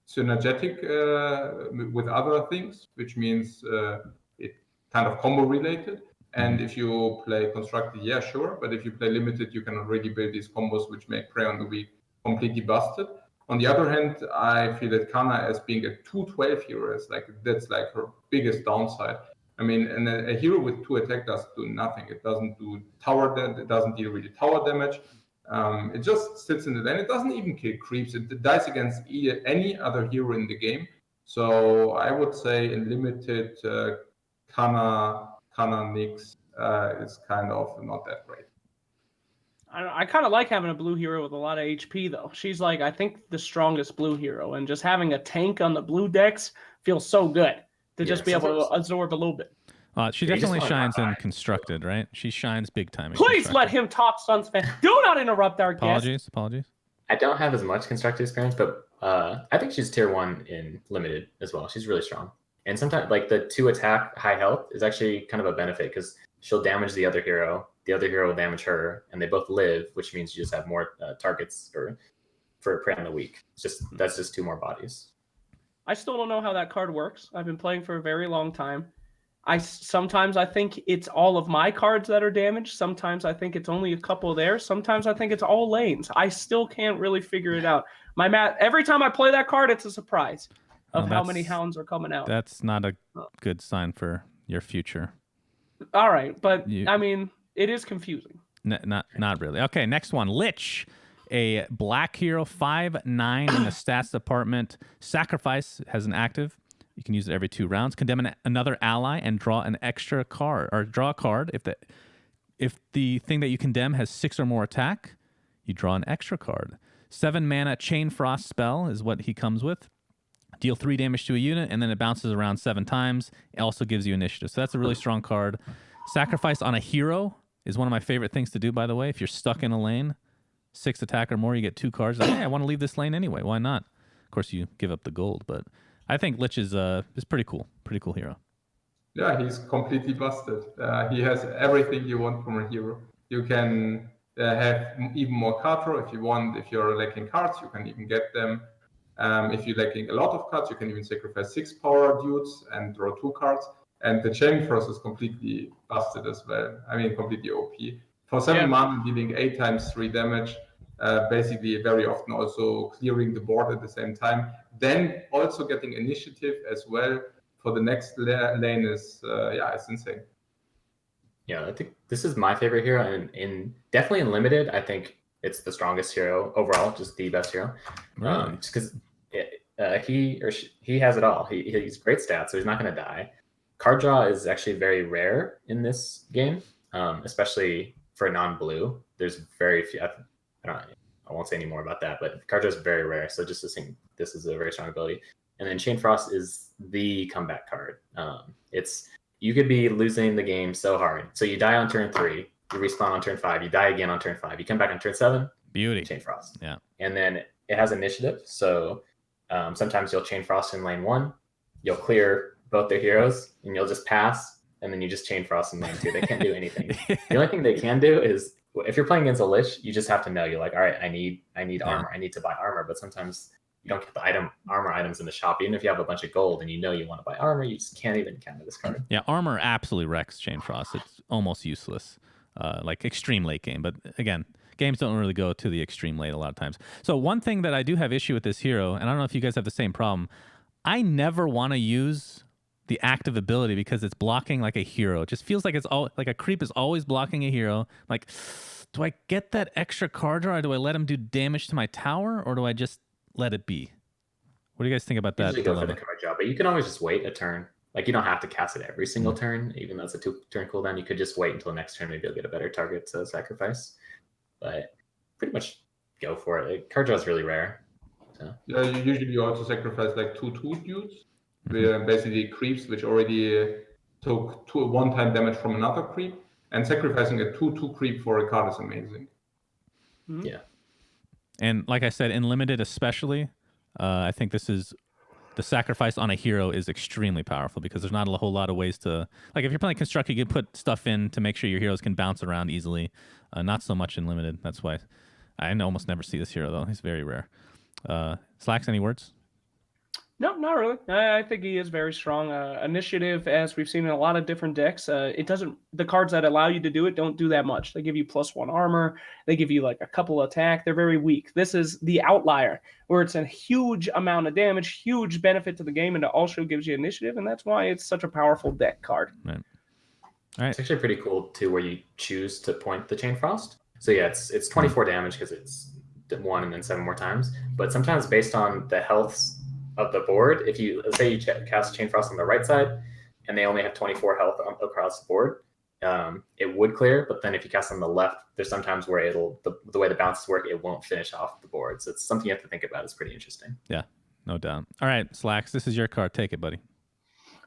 synergetic with other things, which means it kind of combo related. And if you play constructed, yeah, sure. But if you play limited, you can already build these combos which make Prey on the Weak completely busted. On the other hand, I feel that Kanna as being a 2/12 hero that's like her biggest downside. I mean, and a hero with 2 attack does do nothing. It doesn't do tower damage. It doesn't deal really tower damage. It just sits in the lane. It doesn't even kill creeps. It dies against any other hero in the game. So I would say in limited, Kanna Nyx is kind of not that great. I kind of like having a blue hero with a lot of HP, though. She's like, I think, the strongest blue hero. And just having a tank on the blue decks feels so good to just be able to absorb a little bit. She definitely shines in constructed, right? She shines big time. Please let him talk, SUNSfan. Do not interrupt our guest. Apologies. I don't have as much constructed experience, but I think she's tier 1 in limited as well. She's really strong. And sometimes like the 2 attack high health is actually kind of a benefit because she'll damage the other hero. The other hero will damage her, and they both live, which means you just have more targets for Prey on the Weak. That's just 2 more bodies. I still don't know how that card works. I've been playing for a very long time. Sometimes I think it's all of my cards that are damaged. Sometimes I think it's only a couple there. Sometimes I think it's all lanes. I still can't really figure it out. My math, every time I play that card, it's a surprise of how many hounds are coming out. That's not a good sign for your future. All right, but I mean, it is confusing. Not really. Okay, next one. Lich, a black hero, 5/9 in the stats department. Sacrifice has an active. You can use it every 2 rounds. Condemn another ally and draw an extra card, or draw a card. If the thing that you condemn has 6 or more attack, you draw an extra card. 7 mana Chain Frost spell is what he comes with. Deal 3 damage to a unit, and then it bounces around 7 times. It also gives you initiative. So that's a really strong card. Sacrifice on a hero is one of my favorite things to do, by the way. If you're stuck in a lane, 6 attack or more, you get 2 cards. Like, hey, I want to leave this lane anyway. Why not? Of course, you give up the gold, but I think Lich is pretty cool. Pretty cool hero. Yeah, he's completely busted. He has everything you want from a hero. You can have even more card draw if you want. If you're lacking cards, you can even get them. If you're lacking a lot of cards, you can even sacrifice 6 power dudes and draw 2 cards. And the Chain Frost is completely busted as well. I mean, completely OP. For 7 mana, dealing 8 times 3 damage, basically very often also clearing the board at the same time. Then also getting initiative as well for the next lane is, it's insane. Yeah, I think this is my favorite hero, and definitely in limited, I think it's the strongest hero overall, just the best hero. Really? Just because he has it all. He's great stats, so he's not going to die. Card draw is actually very rare in this game, especially for non-blue. There's very few. I won't say any more about that, but card draw is very rare. So just to think, this is a very strong ability. And then Chain Frost is the comeback card. You could be losing the game so hard. So you die on turn 3, you respawn on turn 5, you die again on turn 5, you come back on turn 7. Beauty. Chain Frost. Yeah. And then it has initiative. So sometimes you'll Chain Frost in lane 1, you'll clear both their heroes, and you'll just pass, and then you just Chain Frost in lane 2. They can't do anything. The only thing they can do is, if you're playing against a Lich, you just have to know, you're like, all right, I need armor. I need to buy armor. But sometimes you don't get the armor items in the shop. Even if you have a bunch of gold and you know you want to buy armor, you just can't even counter this card. Yeah, armor absolutely wrecks Chain Frost. It's almost useless, like extreme late game. But again, games don't really go to the extreme late a lot of times. So one thing that I do have issue with this hero, and I don't know if you guys have the same problem, I never want to use the active ability because it's blocking like a hero. It just feels like it's all like a creep is always blocking a hero. Like, do I get that extra card draw, or do I let him do damage to my tower, or do I just let it be? What do you guys think about that? Usually go for the card draw, but you can always just wait a turn. Like, you don't have to cast it every single turn, even though it's a 2-turn cooldown. You could just wait until next turn. Maybe you'll get a better target to sacrifice. But pretty much go for it. Like, card draw is really rare. So. Yeah, you usually also sacrifice like 2 dudes. Basically creeps which already took 2 one-time damage from another creep, and sacrificing a 2/2 creep for a card is amazing. Yeah. And like I said, in limited especially, I think this is the sacrifice on a hero is extremely powerful because there's not a whole lot of ways to, like if you're playing construct, you can put stuff in to make sure your heroes can bounce around easily. Not so much in limited. That's why I almost never see this hero though. He's very rare. Slacks, any words? No, not really. I think he is very strong. Initiative, as we've seen in a lot of different decks, the cards that allow you to do it don't do that much. They give you +1 armor. They give you like a couple attack. They're very weak. This is the outlier where it's a huge amount of damage, huge benefit to the game, and it also gives you initiative, and that's why it's such a powerful deck card. Right. All right. It's actually pretty cool too, where you choose to point the Chain Frost. So yeah, it's 24 damage because it's 1 and then 7 more times. But sometimes based on the healths of the board, if you let's say you cast Chain Frost on the right side and they only have 24 health across the board, it would clear. But then if you cast on the left, there's sometimes where the way the bounces work, it won't finish off the board. So it's something you have to think about. It's pretty interesting. Yeah, no doubt. All right, Slacks, this is your card. Take it, buddy.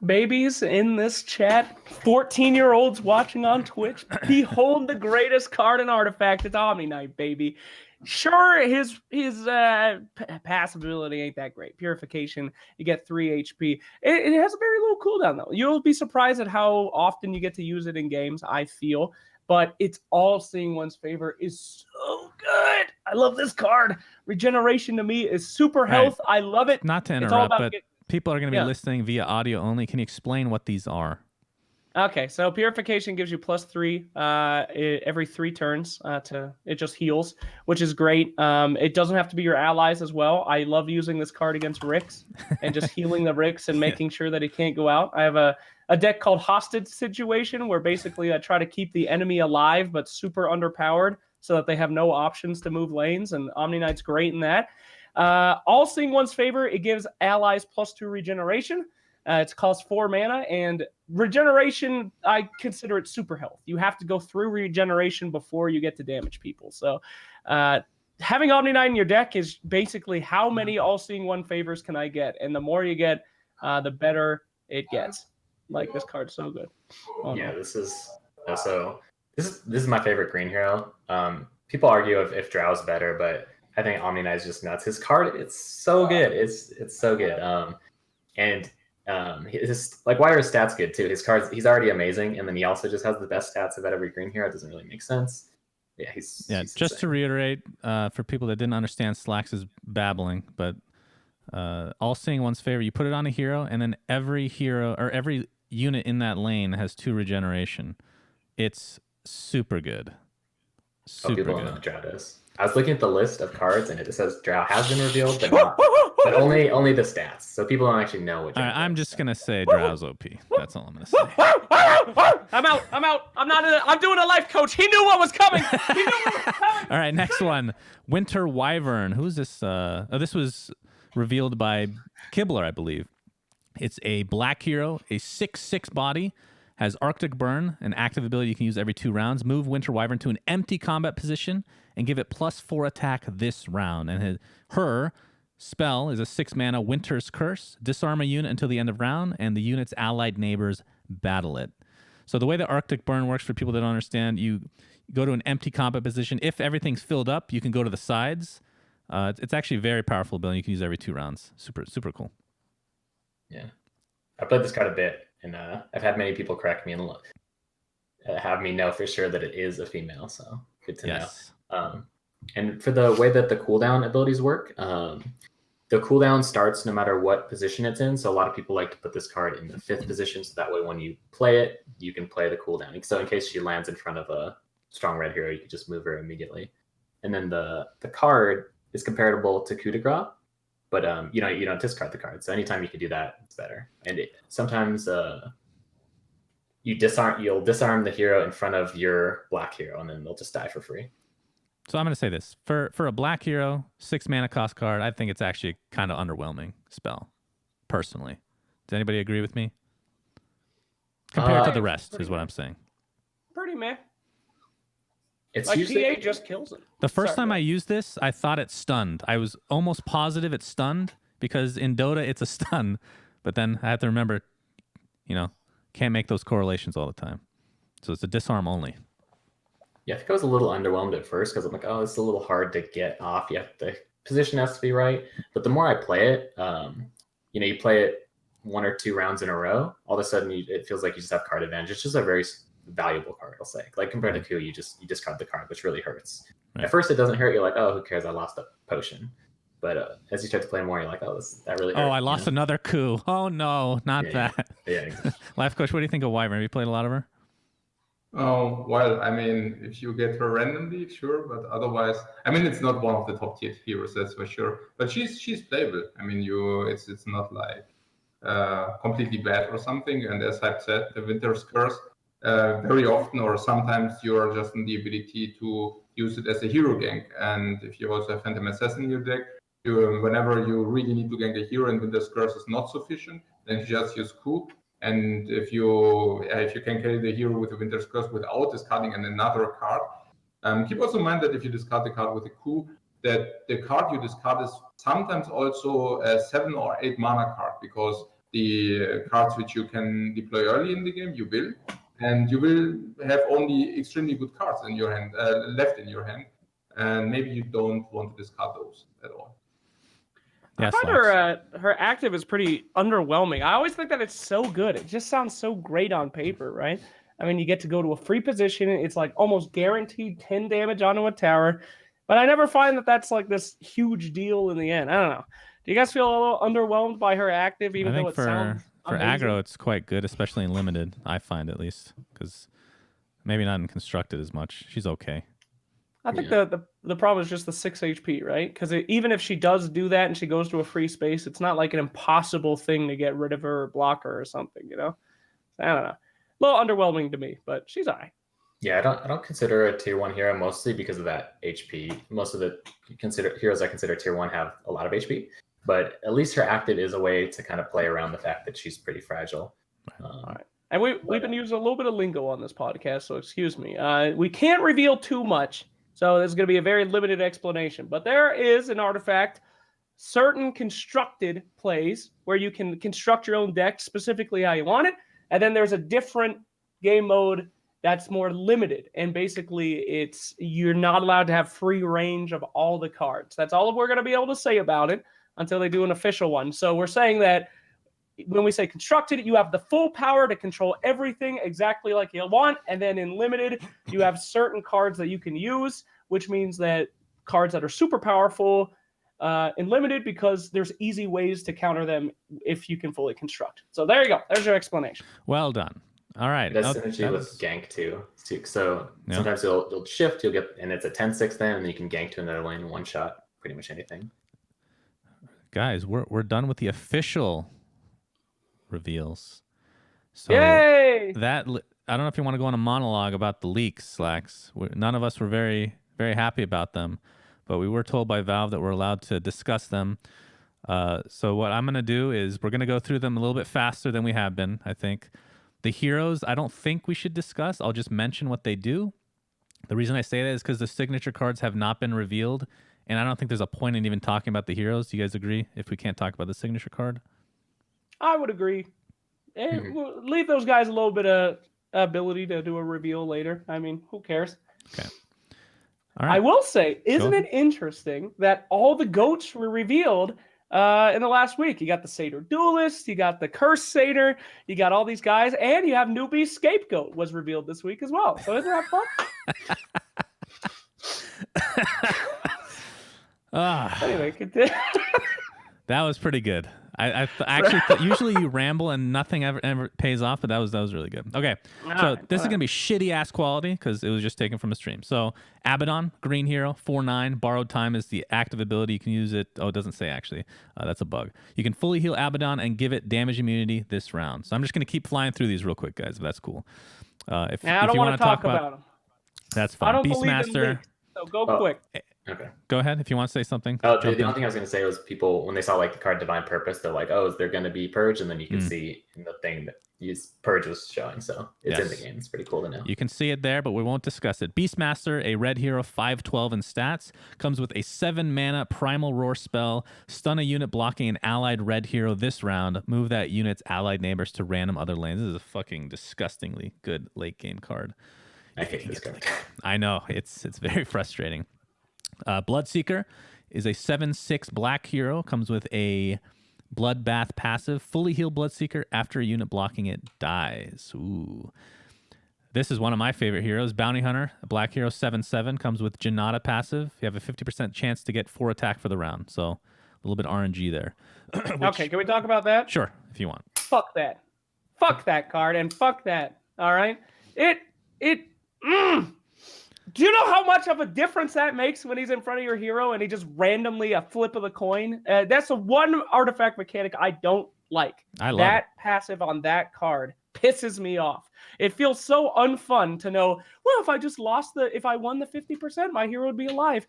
Babies in this chat, 14-year-olds watching on Twitch, behold the greatest card in Artifact. It's Omni Knight, baby. Sure, his pass ability ain't that great. Purification, you get 3 HP. It has a very low cooldown, though. You'll be surprised at how often you get to use it in games, I feel. But it's all seeing one's favor is so good. I love this card. Regeneration to me is super health. Right. I love it. Not to interrupt, but people are going to be listening via audio only. Can you explain what these are? Okay, so Purification gives you +3 every 3 turns. It just heals, which is great. It doesn't have to be your allies as well. I love using this card against Ricks and just healing the Ricks and making sure that he can't go out. I have a deck called Hostage Situation where basically I try to keep the enemy alive but super underpowered so that they have no options to move lanes, and Omni Knight's great in that. All seeing one's favor, it gives allies +2 regeneration. It costs 4 mana, and regeneration, I consider it super health. You have to go through regeneration before you get to damage people. So having Omni Knight in your deck is basically how many all-seeing one favors can I get? And the more you get, the better it gets. Like, this card's so good. Yeah, this is So this is my favorite green hero. People argue if Drow's better, but I think Omni Knight is just nuts. His card, it's so good. It's so good. And his why are his stats good too? His cards, he's already amazing, and then he also just has the best stats of every green hero. It doesn't really make sense. Yeah, he's just insane. to reiterate, for people that didn't understand Slax's babbling, but all seeing one's favor, you put it on a hero, and then every hero or every unit in that lane has 2 regeneration. It's super good. Super people good. don't know what Drow does. I was looking at the list of cards, and it says Drow has been revealed, but not, but only the stats. So people don't actually know what Drow does. I'm just gonna say Drow's OP. That's all I'm gonna say. I'm out. I'm doing a life coach. He knew what was coming. All right, next one. Winter Wyvern. Who's this? This was revealed by Kibler, I believe. It's a black hero, a 6/6 body, has Arctic Burn, an active ability you can use every 2 rounds. Move Winter Wyvern to an empty combat position and give it +4 attack this round. And her spell is a 6-mana Winter's Curse. Disarm a unit until the end of round, and the unit's allied neighbors battle it. So the way the Arctic Burn works, for people that don't understand, you go to an empty combat position. If everything's filled up, you can go to the sides. It's actually a very powerful ability. You can use every 2 rounds. Super cool. Yeah. I played this card a bit, and I've had many people correct me and have me know for sure that it is a female, so good to know. And for the way that the cooldown abilities work, the cooldown starts no matter what position it's in, so a lot of people like to put this card in the 5th position, so that way when you play it, you can play the cooldown. So in case she lands in front of a strong red hero, you can just move her immediately. And then the card is comparable to coup de grace, but you don't discard the card. So anytime you can do that, it's better. And sometimes you'll disarm the hero in front of your black hero, and then they'll just die for free. So I'm going to say this. For a black hero, 6 mana cost card, I think it's actually kind of underwhelming spell, personally. Does anybody agree with me? Compared to the rest, is what I'm saying. Pretty meh. It's like usually TA just kills it. The first time I used this, I thought it stunned. I was almost positive it stunned, because in Dota, it's a stun. But then I have to remember, can't make those correlations all the time. So it's a disarm only. Yeah, I think I was a little underwhelmed at first, because I'm like, oh, it's a little hard to get off. The position has to be right. But the more I play it, you play it 1 or 2 rounds in a row, all of a sudden it feels like you just have card advantage. It's just a very valuable card, I'll say. Like compared to coup, you discard the card, which really hurts. Right. At first it doesn't hurt. You're like, oh, who cares? I lost a potion. But as you start to play more, you're like, oh, that really hurt. Oh, I lost another coup. Oh no, not that. Yeah, exactly. Lifecoach, what do you think of Wyvern? Have you played a lot of her? Oh, well, I mean, if you get her randomly, sure, but otherwise, I mean, it's not one of the top tier heroes, that's for sure. But she's playable. I mean, it's not like completely bad or something. And as I've said, the Winter's Curse, very often or sometimes you're just in the ability to use it as a hero gank. And if you also have Phantom Assassin in your deck, whenever you really need to gank a hero and Winter's Curse is not sufficient, then you just use Coup. And if you can carry the hero with the Winter's Curse without discarding another card, keep also in mind that if you discard the card with a coup, that the card you discard is sometimes also a 7 or 8 mana card, because the cards which you can deploy early in the game, you will, and you will have only extremely good cards in your hand, left in your hand, and maybe you don't want to discard those at all. I find her active is pretty underwhelming. I always think that it's so good. It just sounds so great on paper, right? I mean, you get to go to a free position. It's like almost guaranteed 10 damage onto a tower. But I never find that that's like this huge deal in the end. I don't know. Do you guys feel a little underwhelmed by her active, even though it sounds amazing? For aggro, it's quite good, especially in limited, I find at least. Because maybe not in constructed as much. She's okay. I think the problem is just the 6 HP, right? Because even if she does do that and she goes to a free space, it's not like an impossible thing to get rid of her or block her or something, I don't know. A little underwhelming to me, but she's all right. Yeah, I don't consider her a tier 1 hero mostly because of that HP. Most of the heroes I consider tier 1 have a lot of HP, but at least her active is a way to kind of play around the fact that she's pretty fragile. All right. And we've been using a little bit of lingo on this podcast, so excuse me. We can't reveal too much. So there's going to be a very limited explanation. But there is an artifact, certain constructed plays where you can construct your own deck specifically how you want it. And then there's a different game mode that's more limited. And basically, you're not allowed to have free range of all the cards. That's all we're going to be able to say about it until they do an official one. So we're saying that when we say constructed, you have the full power to control everything exactly like you want. And then in limited, you have certain cards that you can use, which means that cards that are super powerful in limited, because there's easy ways to counter them if you can fully construct. So there you go. There's your explanation. Well done. All right. It has synergy with gank too. So sometimes you'll shift, you'll get, and it's a 10-6 then, and then you can gank to another lane in one shot, pretty much anything. Guys, we're done with the official reveals. So Yay! that, I don't know if you want to go on a monologue about the leaks, Slacks. None of us were very, very happy about them, but we were told by Valve that we're allowed to discuss them. So what I'm going to do is we're going to go through them a little bit faster than we have been, I think. The heroes, I don't think we should discuss. I'll just mention what they do. The reason I say that is because the signature cards have not been revealed, and I don't think there's a point in even talking about the heroes. Do you guys agree if we can't talk about the signature card? I would agree. We'll leave those guys a little bit of ability to do a reveal later. I mean, who cares? Okay. All right. I will say, isn't it interesting that all the goats were revealed in the last week? You got the Satyr Duelist, you got the Cursed Satyr, you got all these guys, and you have Newbie Scapegoat was revealed this week as well. So isn't that fun? Anyway, continue. That was pretty good. I actually thought usually you ramble and nothing ever pays off, but that was really good. Okay, this is gonna be shitty ass quality because it was just taken from a stream. So Abaddon, green hero, 4/9, borrowed time is the active ability. You can use it. Oh, it doesn't say actually. That's a bug. You can fully heal Abaddon and give it damage immunity this round. So I'm just gonna keep flying through these real quick, guys. If that's cool. If I don't you want to talk about them. That's fine. I don't believe in Beastmaster. leaks, so go quick. Okay. Go ahead if you want to say something. The only thing I was going to say was people, when they saw like the card Divine Purpose, they're like, oh, is there going to be Purge? And then you can see in the thing that Purge was showing. So it's in the game. It's pretty cool to know. You can see it there, but we won't discuss it. Beastmaster, a red hero, 5/12 in stats, comes with a 7 mana Primal Roar spell. Stun a unit blocking an allied red hero this round. Move that unit's allied neighbors to random other lanes. This is a fucking disgustingly good late game card. I hate this card. I know. It's very frustrating. Bloodseeker is a 7/6 black hero. Comes with a Bloodbath passive. Fully heal Bloodseeker after a unit blocking it dies. Ooh. This is one of my favorite heroes. Bounty Hunter, a black hero, 7/7. Comes with Janata passive. You have a 50% chance to get 4 attack for the round. So a little bit RNG there. Okay, can we talk about that? Sure, if you want. Fuck that. Fuck that card and fuck that. All right? Do you know how much of a difference that makes when he's in front of your hero and he just randomly a flip of the coin? That's the one artifact mechanic I don't like. I love that it. passive on that card pisses me off. It feels so unfun to know, well, if I won the 50%, my hero would be alive.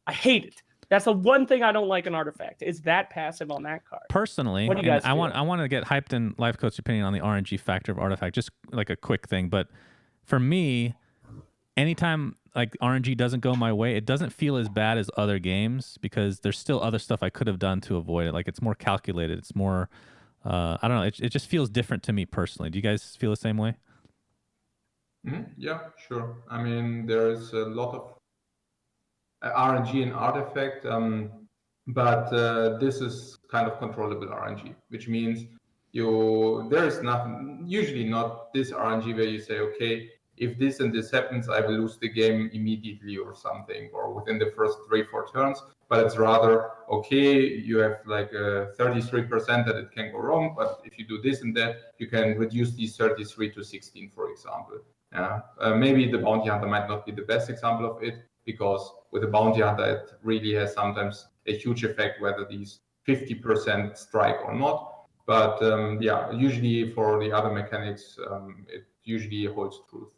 I hate it. That's the one thing I don't like in Artifact, is that passive on that card. Personally, what do you guys I want to get hyped in Lifecoach's opinion on the RNG factor of Artifact, just like a quick thing. But for me, anytime like RNG doesn't go my way, it doesn't feel as bad as other games because there's still other stuff I could have done to avoid it. Like it's more calculated. It's more, I don't know. It just feels different to me personally. Do you guys feel the same way? Yeah, sure. I mean, there's a lot of RNG in Artifact, but this is kind of controllable RNG, which means there is nothing, usually not this RNG where you say, okay, if this and this happens, I will lose the game immediately or something, or within the first 3-4 turns. But it's rather, okay, you have like a 33% that it can go wrong, but if you do this and that, you can reduce these 33 to 16, for example. Maybe the Bounty Hunter might not be the best example of it, because with the Bounty Hunter, it really has sometimes a huge effect whether these 50% strike or not. But usually for the other mechanics, it usually holds truth.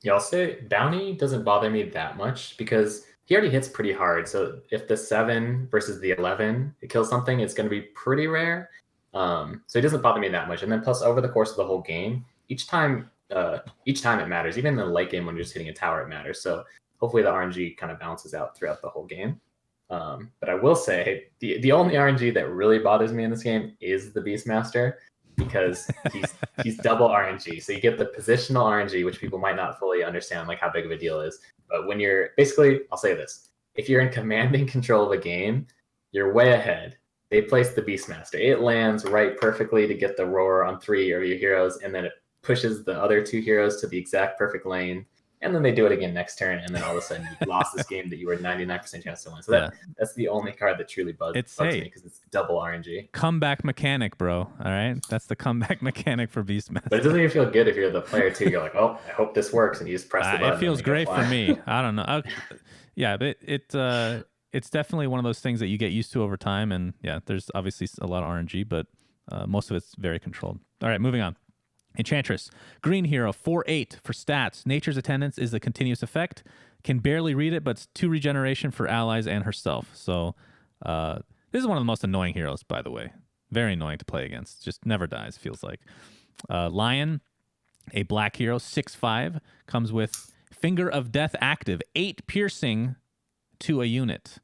Yeah, I'll say Bounty doesn't bother me that much because he already hits pretty hard. So if the 7 versus the 11 it kills something, it's going to be pretty rare. So it doesn't bother me that much. And then plus over the course of the whole game, each time it matters. Even in the late game when you're just hitting a tower, it matters. So hopefully the RNG kind of balances out throughout the whole game. But I will say the only RNG that really bothers me in this game is the Beastmaster, because he's double RNG. So you get the positional RNG, which people might not fully understand like how big of a deal is. But when you're basically, I'll say this: if you're in commanding control of a game, you're way ahead. They place the Beastmaster. It lands right perfectly to get the roar on 3 of your heroes, and then it pushes the other 2 heroes to the exact perfect lane. And then they do it again next turn, and then all of a sudden you lost this game that you were 99% chance to win. So that's the only card that truly bugs me because it's double RNG. Comeback mechanic, bro. All right, that's the comeback mechanic for Beastmaster. But it doesn't even feel good if you're the player too. You're like, oh, I hope this works, and you just press the button. It feels great for me. I don't know. Yeah, but it's definitely one of those things that you get used to over time, and yeah, there's obviously a lot of RNG, but most of it's very controlled. All right, moving on. Enchantress, green hero, 4/8 for stats. Nature's Attendance is a continuous effect. Can barely read it, but it's 2 regeneration for allies and herself. So this is one of the most annoying heroes, by the way. Very annoying to play against. Just never dies, feels like. Lion, a black hero, 6/5, comes with Finger of Death active, 8 piercing to a unit.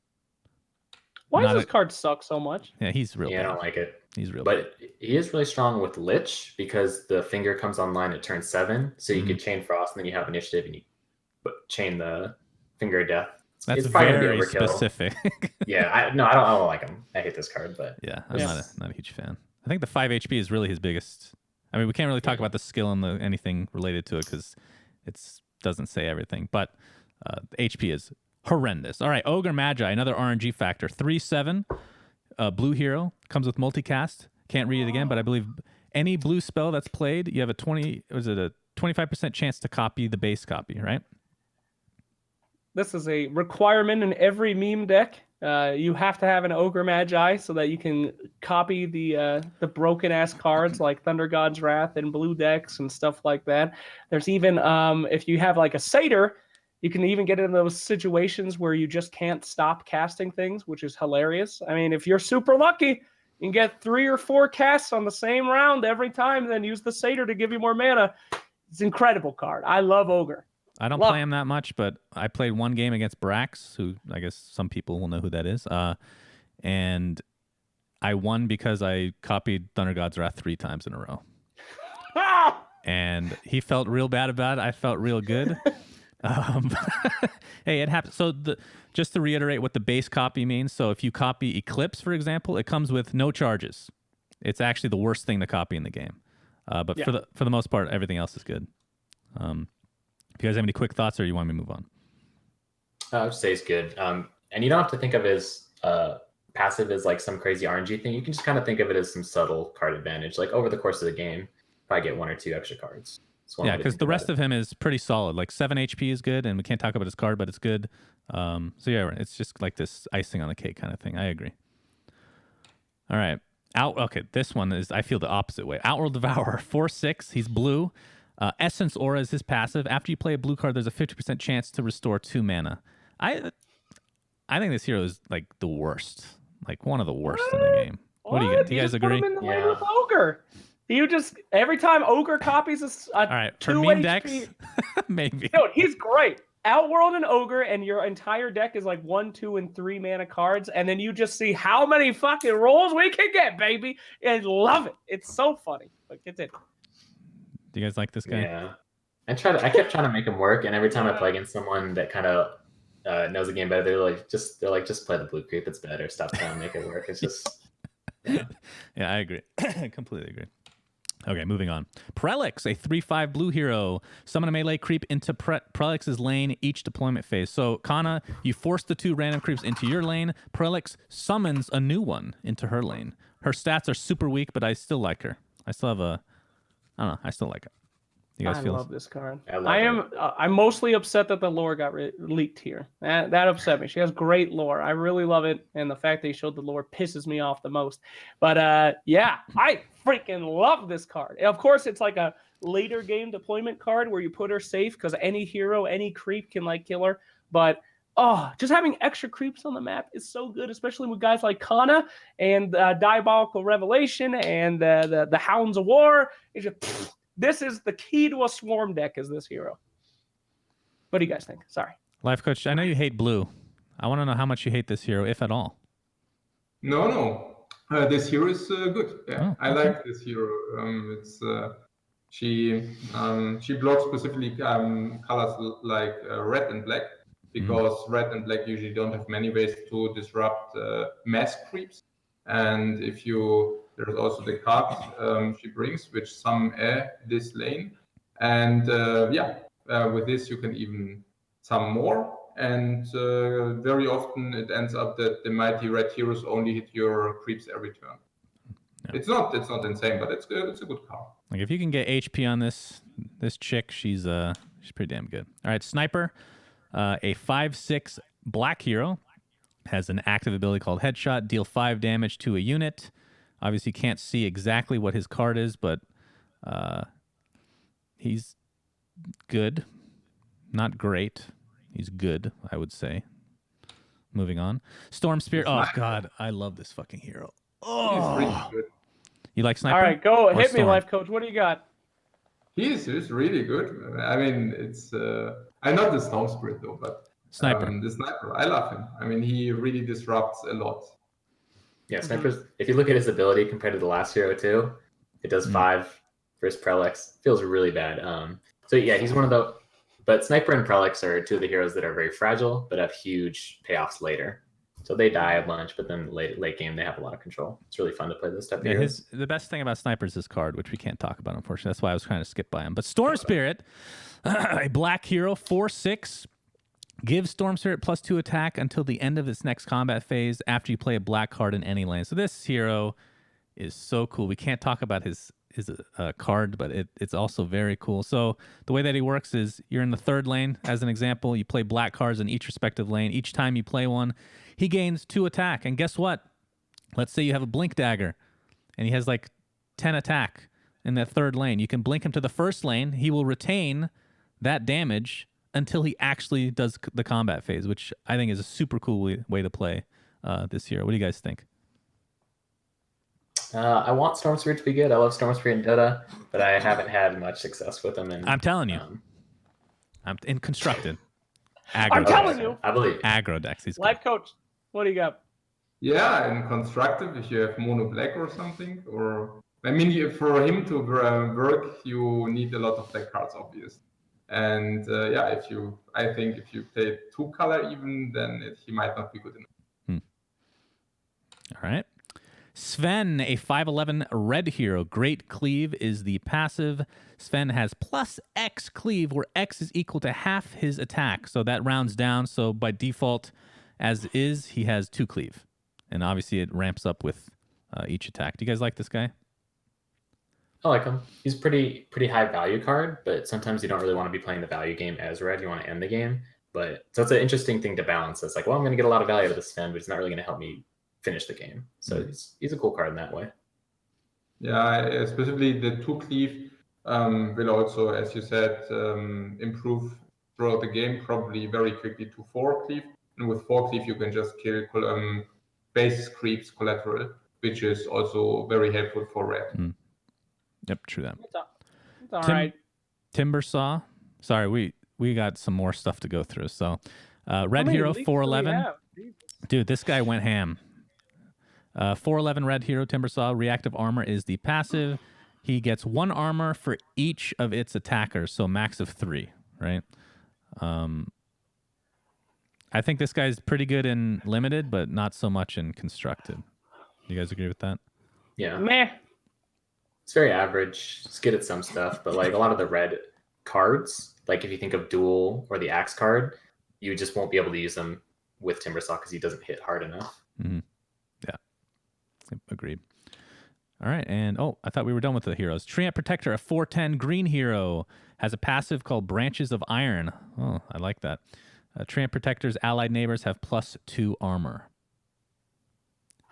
Why does this card suck so much? Yeah, he's real bad. I don't like it. He's real bad. But he is really strong with Lich because the finger comes online at turn 7. So you could chain Frost, and then you have initiative, and you chain the Finger of Death. That's very specific. Yeah, I don't like him. I hate this card, but yeah, I'm not a huge fan. I think the 5 HP is really his biggest. I mean, we can't really talk about the skill and anything related to it because it doesn't say everything. But HP is horrendous. All right, Ogre Magi, another RNG factor. 3/7, blue hero, comes with multicast. Can't read it again, but I believe any blue spell that's played, you have a 25% chance to copy the base copy, right? This is a requirement in every meme deck. You have to have an Ogre Magi so that you can copy the broken ass cards like Thunder God's Wrath and blue decks and stuff like that. There's even if you have like a Satyr, you can even get in those situations where you just can't stop casting things, which is hilarious. I mean, if you're super lucky, you can get 3 or 4 casts on the same round every time, then use the Satyr to give you more mana. It's an incredible card. I love Ogre. I don't play him that much, but I played one game against Brax, who I guess some people will know who that is. And I won because I copied Thunder God's Wrath 3 times in a row. And he felt real bad about it. I felt real good. Hey, it happens. So just to reiterate what the base copy means. So if you copy Eclipse, for example, it comes with no charges. It's actually the worst thing to copy in the game. But for the most part, everything else is good. If you guys have any quick thoughts, or you want me to move on? I would say it's good. And you don't have to think of it as passive as like some crazy RNG thing. You can just kind of think of it as some subtle card advantage. Like over the course of the game, probably get 1 or 2 extra cards. Yeah, because the rest of him is pretty solid. Like 7 HP is good, and we can't talk about his card, but it's good. So yeah, it's just like this icing on the cake kind of thing. I agree. All right. Okay, this one is, I feel the opposite way. Outworld Devourer, 4/6. He's blue. Essence Aura is his passive. After you play a blue card, there's a 50% chance to restore 2 mana. I think this hero is like the worst. Like one of the worst in the game. What do you get? Do you guys agree? Put him in the lane with Ogre. You just, every time Ogre copies a all right, 2 for meme HP, decks, maybe. Dude, he's great. Outworld and Ogre, and your entire deck is like 1, 2, and 3 mana cards, and then you just see how many fucking rolls we can get, baby, and love it. It's so funny. But continue. Do you guys like this guy? Yeah, I kept trying to make him work, and every time I play against someone that kind of knows the game better, they're like, just play the blue creep. It's better. Stop trying to make it work. It's just yeah, I agree. I completely agree. Okay, moving on. Prelix, a 3/5 blue hero. Summon a melee creep into Prelix's lane each deployment phase. So, Kanna, you force the 2 random creeps into your lane. Prelix summons a new one into her lane. Her stats are super weak, but I still like her. I still have I still like it. You guys feel? I love this card. I'm mostly upset that the lore got leaked here. That upset me. She has great lore. I really love it, and the fact they showed the lore pisses me off the most. But yeah, I freaking love this card. Of course, it's like a later game deployment card where you put her safe because any hero, any creep can like kill her. But just having extra creeps on the map is so good, especially with guys like Kanna and Diabolical Revelation and the Hounds of War. It's just, this is the key to a swarm deck, is this hero. What do you guys think? Sorry. Lifecoach, I know you hate blue. I want to know how much you hate this hero, if at all. No. This hero is good. Yeah, I like this hero. It's she blocks specifically colors like red and black, because red and black usually don't have many ways to disrupt mass creeps. And if you, there's also the card she brings, which some air this lane. And with this you can even some more. And very often it ends up that the mighty red heroes only hit your creeps every turn. Yeah. It's not insane, but it's good. It's a good card. Like if you can get HP on this chick, she's pretty damn good. All right, Sniper, a 5/6 black hero, has an active ability called Headshot. Deal 5 damage to a unit. Obviously, can't see exactly what his card is, but he's good, not great. He's good, I would say. Moving on, Storm Spirit. Oh God, I love this fucking hero. Oh, he's really good. You like Sniper? All right, go hit Storm? me, Lifecoach. What do you got? He's really good. I mean, it's I'm not the Storm Spirit though, but Sniper. The Sniper, I love him. I mean, he really disrupts a lot. Yeah, Sniper's. If you look at his ability compared to the last hero too, it does 5 versus Prelix. Feels really bad. So yeah, he's one of the. But Sniper and Prelix are two of the heroes that are very fragile, but have huge payoffs later. So they die a bunch, but then late game they have a lot of control. It's really fun to play this type of heroes. The best thing about Sniper is his card, which we can't talk about, unfortunately. That's why I was trying to skip by him. But Storm Spirit, a black hero, 4/6, gives Storm Spirit +2 attack until the end of its next combat phase after you play a black card in any lane. So this hero is so cool. We can't talk about his card, but it's also very cool. So the way that he works is you're in the 3rd lane, as an example. You play black cards in each respective lane. Each time you play one, he gains 2 attack. And guess what? Let's say you have a Blink Dagger, and he has like 10 attack in that 3rd lane. You can blink him to the 1st lane. He will retain that damage until he actually does the combat phase, which I think is a super cool way to play this hero. What do you guys think? I want Storm Spirit to be good. I love Storm Spirit in Dota, but I haven't had much success with him. I'm telling you. I'm in constructed. Aggro I'm telling you. I believe. Aggro decks. He's Lifecoach, what do you got? Yeah, in constructive, if you have mono black or something, or I mean, for him to work, you need a lot of black cards, obviously. And I think if you play 2 color even, then he might not be good enough. All right. Sven, a 5/11 red hero. Great Cleave is the passive. Sven has +X Cleave, where X is equal to half his attack. So that rounds down. So by default, as is, he has 2 Cleave. And obviously it ramps up with each attack. Do you guys like this guy? I like him. He's pretty high value card, but sometimes you don't really want to be playing the value game as red. You want to end the game. But so it's an interesting thing to balance. It's like, well, I'm going to get a lot of value out of this Sven, but it's not really going to help me finish the game. So he's a cool card in that way. Yeah, especially the 2 Cleave will also, as you said, improve throughout the game, probably very quickly to 4 Cleave. And with 4 Cleave, you can just kill base creeps collateral, which is also very helpful for red. Yep, true that. It's all right. Timbersaw. Sorry, we got some more stuff to go through. So red hero, 4/11. Dude, this guy went ham. 4/11 red hero, Timbersaw. Reactive armor is the passive. He gets 1 armor for each of its attackers, so max of 3, right? I think this guy's pretty good in limited, but not so much in constructed. You guys agree with that? Yeah. Meh. It's very average. It's good at some stuff, but like a lot of the red cards, like if you think of Duel or the Axe card, you just won't be able to use them with Timbersaw because he doesn't hit hard enough. Mm-hmm. Yeah. Agreed. All right, and I thought we were done with the heroes. Treant Protector, a 4/10 green hero, has a passive called Branches of Iron. Oh, I like that. Treant Protector's allied neighbors have +2 armor.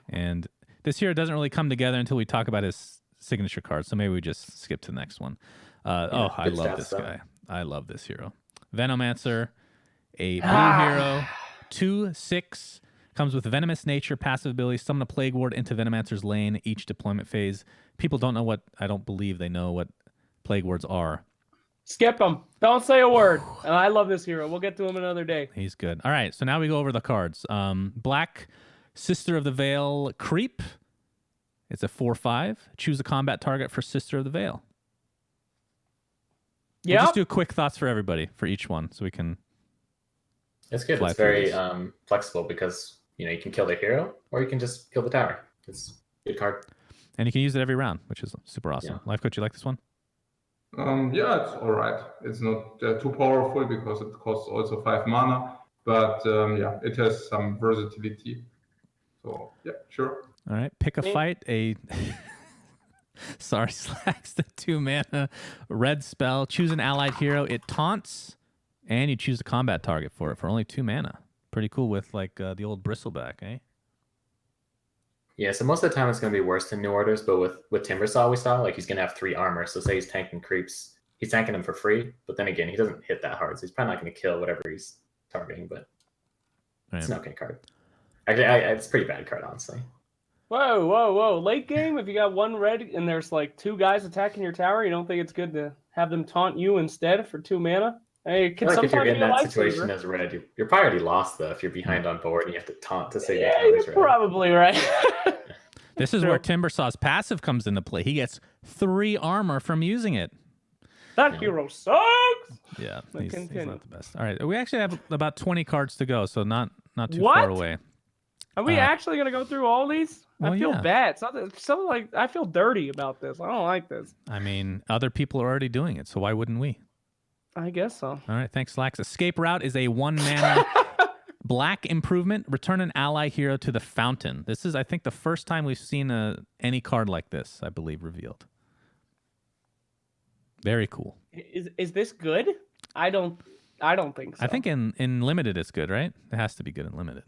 And this hero doesn't really come together until we talk about his signature card, so maybe we just skip to the next one. I love this guy. I love this hero. Venomancer, a blue hero, 2/6. Comes with Venomous Nature, passive ability, summon a Plague Ward into Venomancer's lane each deployment phase. People don't know I don't believe they know what Plague Wards are. Skip them. Don't say a word. And I love this hero. We'll get to him another day. He's good. All right, so now we go over the cards. Black Sister of the Veil Creep. It's a 4/5. Choose a combat target for Sister of the Veil. We'll Yeah. just do quick thoughts for everybody for each one, so we can. It's good. Fly It's through very this. flexible because you can kill the hero or you can just kill the tower. It's a good card. And you can use it every round, which is super awesome. Yeah. Lifecoach, you like this one? Yeah, it's all right. It's not too powerful because it costs also 5 mana, but yeah, it has some versatility. So yeah, sure. All right, pick a fight. Sorry, Slacks, the 2 mana red spell. Choose an allied hero. It taunts, and you choose a combat target for it for only 2 mana. Pretty cool with like the old bristleback, eh? Yeah, so most of the time it's going to be worse than New Orders, but with Timbersaw we saw, like he's going to have 3 armor. So say he's tanking creeps, he's tanking them for free, but then again, he doesn't hit that hard, so he's probably not going to kill whatever he's targeting, but it's an okay card. Actually, it's a pretty bad card, honestly. Whoa. Late game, if you got 1 red and there's like 2 guys attacking your tower, you don't think it's good to have them taunt you instead for 2 mana? Hey, I feel like if you're in that situation as red, you're probably already lost, though, if you're behind on board and you have to taunt to save your tower's red. Probably right. This is where Timbersaw's passive comes into play. He gets 3 armor from using it. That hero sucks. Yeah, he's not the best. All right, we actually have about 20 cards to go, so not too What? far away. Are we actually gonna go through all these? Well, I feel yeah. bad. It's something like I feel dirty about this. I don't like this. I mean, other people are already doing it, so why wouldn't we? I guess so. All right, thanks, Slacks. Escape Route is a 1 mana black improvement. Return an ally hero to the fountain. This is, I think, the first time we've seen any card like this, I believe, revealed. Very cool. Is this good? I don't think so. I think in limited it's good, right? It has to be good in limited.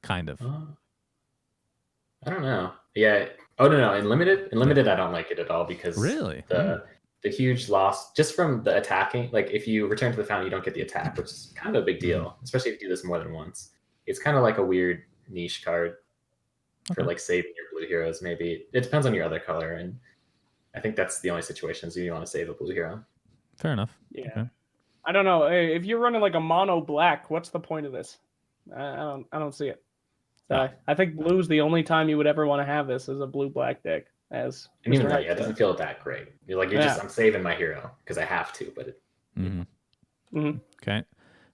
Kind of. I don't know. Yeah. Oh no. In limited, I don't like it at all because Really? The huge loss just from the attacking. Like if you return to the fountain, you don't get the attack, which is kind of a big deal, especially if you do this more than once. It's kind of like a weird niche card for like saving your blue heroes. Maybe it depends on your other color, and I think that's the only situations you want to save a blue hero. Fair enough. Yeah. Okay. I don't know. If you're running like a mono black, what's the point of this? I don't see it. I think blue's the only time you would ever want to have this as a blue black deck. And even that, it doesn't feel that great. I'm saving my hero because I have to, but Okay.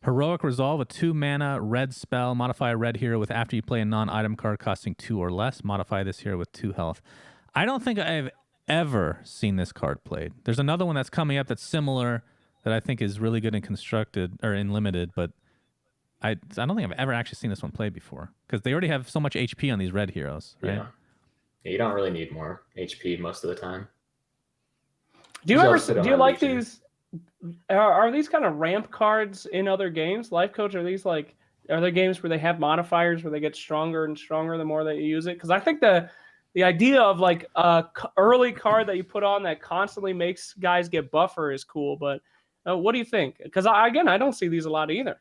Heroic Resolve, a 2 mana red spell. Modify a red hero with after you play a non-item card costing 2 or less. Modify this hero with 2 health. I don't think I've ever seen this card played. There's another one that's coming up that's similar that I think is really good in constructed or in limited, but I don't think I've ever actually seen this one played before because they already have so much HP on these red heroes, right? yeah, you don't really need more HP most of the time. Do you like these? Are these kind of ramp cards in other games? Lifecoach, are there games where they have modifiers where they get stronger and stronger the more that you use it? Because I think the idea of like a early card that you put on that constantly makes guys get buffer is cool. But what do you think? Because I don't see these a lot either.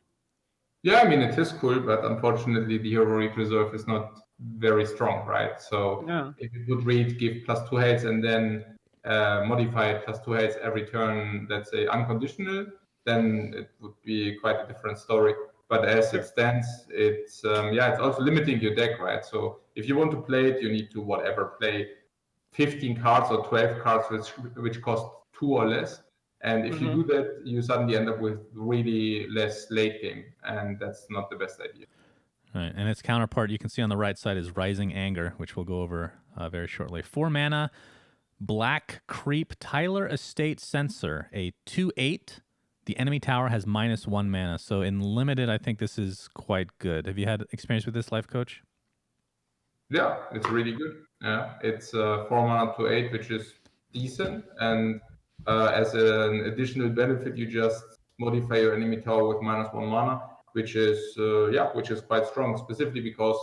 Yeah, I mean, it is cool, but unfortunately the Heroic Reserve is not very strong, right? So if you would read give +2 heads and then modify it +2 heads every turn, let's say unconditional, then it would be quite a different story. But as it stands, it's also limiting your deck, right? So if you want to play it, you need to play 15 cards or 12 cards which cost 2 or less. And if you do that, you suddenly end up with really less late game, and that's not the best idea. All right, and its counterpart you can see on the right side is Rising Anger, which we'll go over very shortly. 4 mana, Black Creep, Tyler Estate Censor, a 2/8. The enemy tower has -1 mana, so in limited, I think this is quite good. Have you had experience with this, Lifecoach? Yeah, it's really good. Yeah, it's 4 mana 2/8, which is decent, and as an additional benefit, you just modify your enemy tower with -1 mana, which is quite strong, specifically because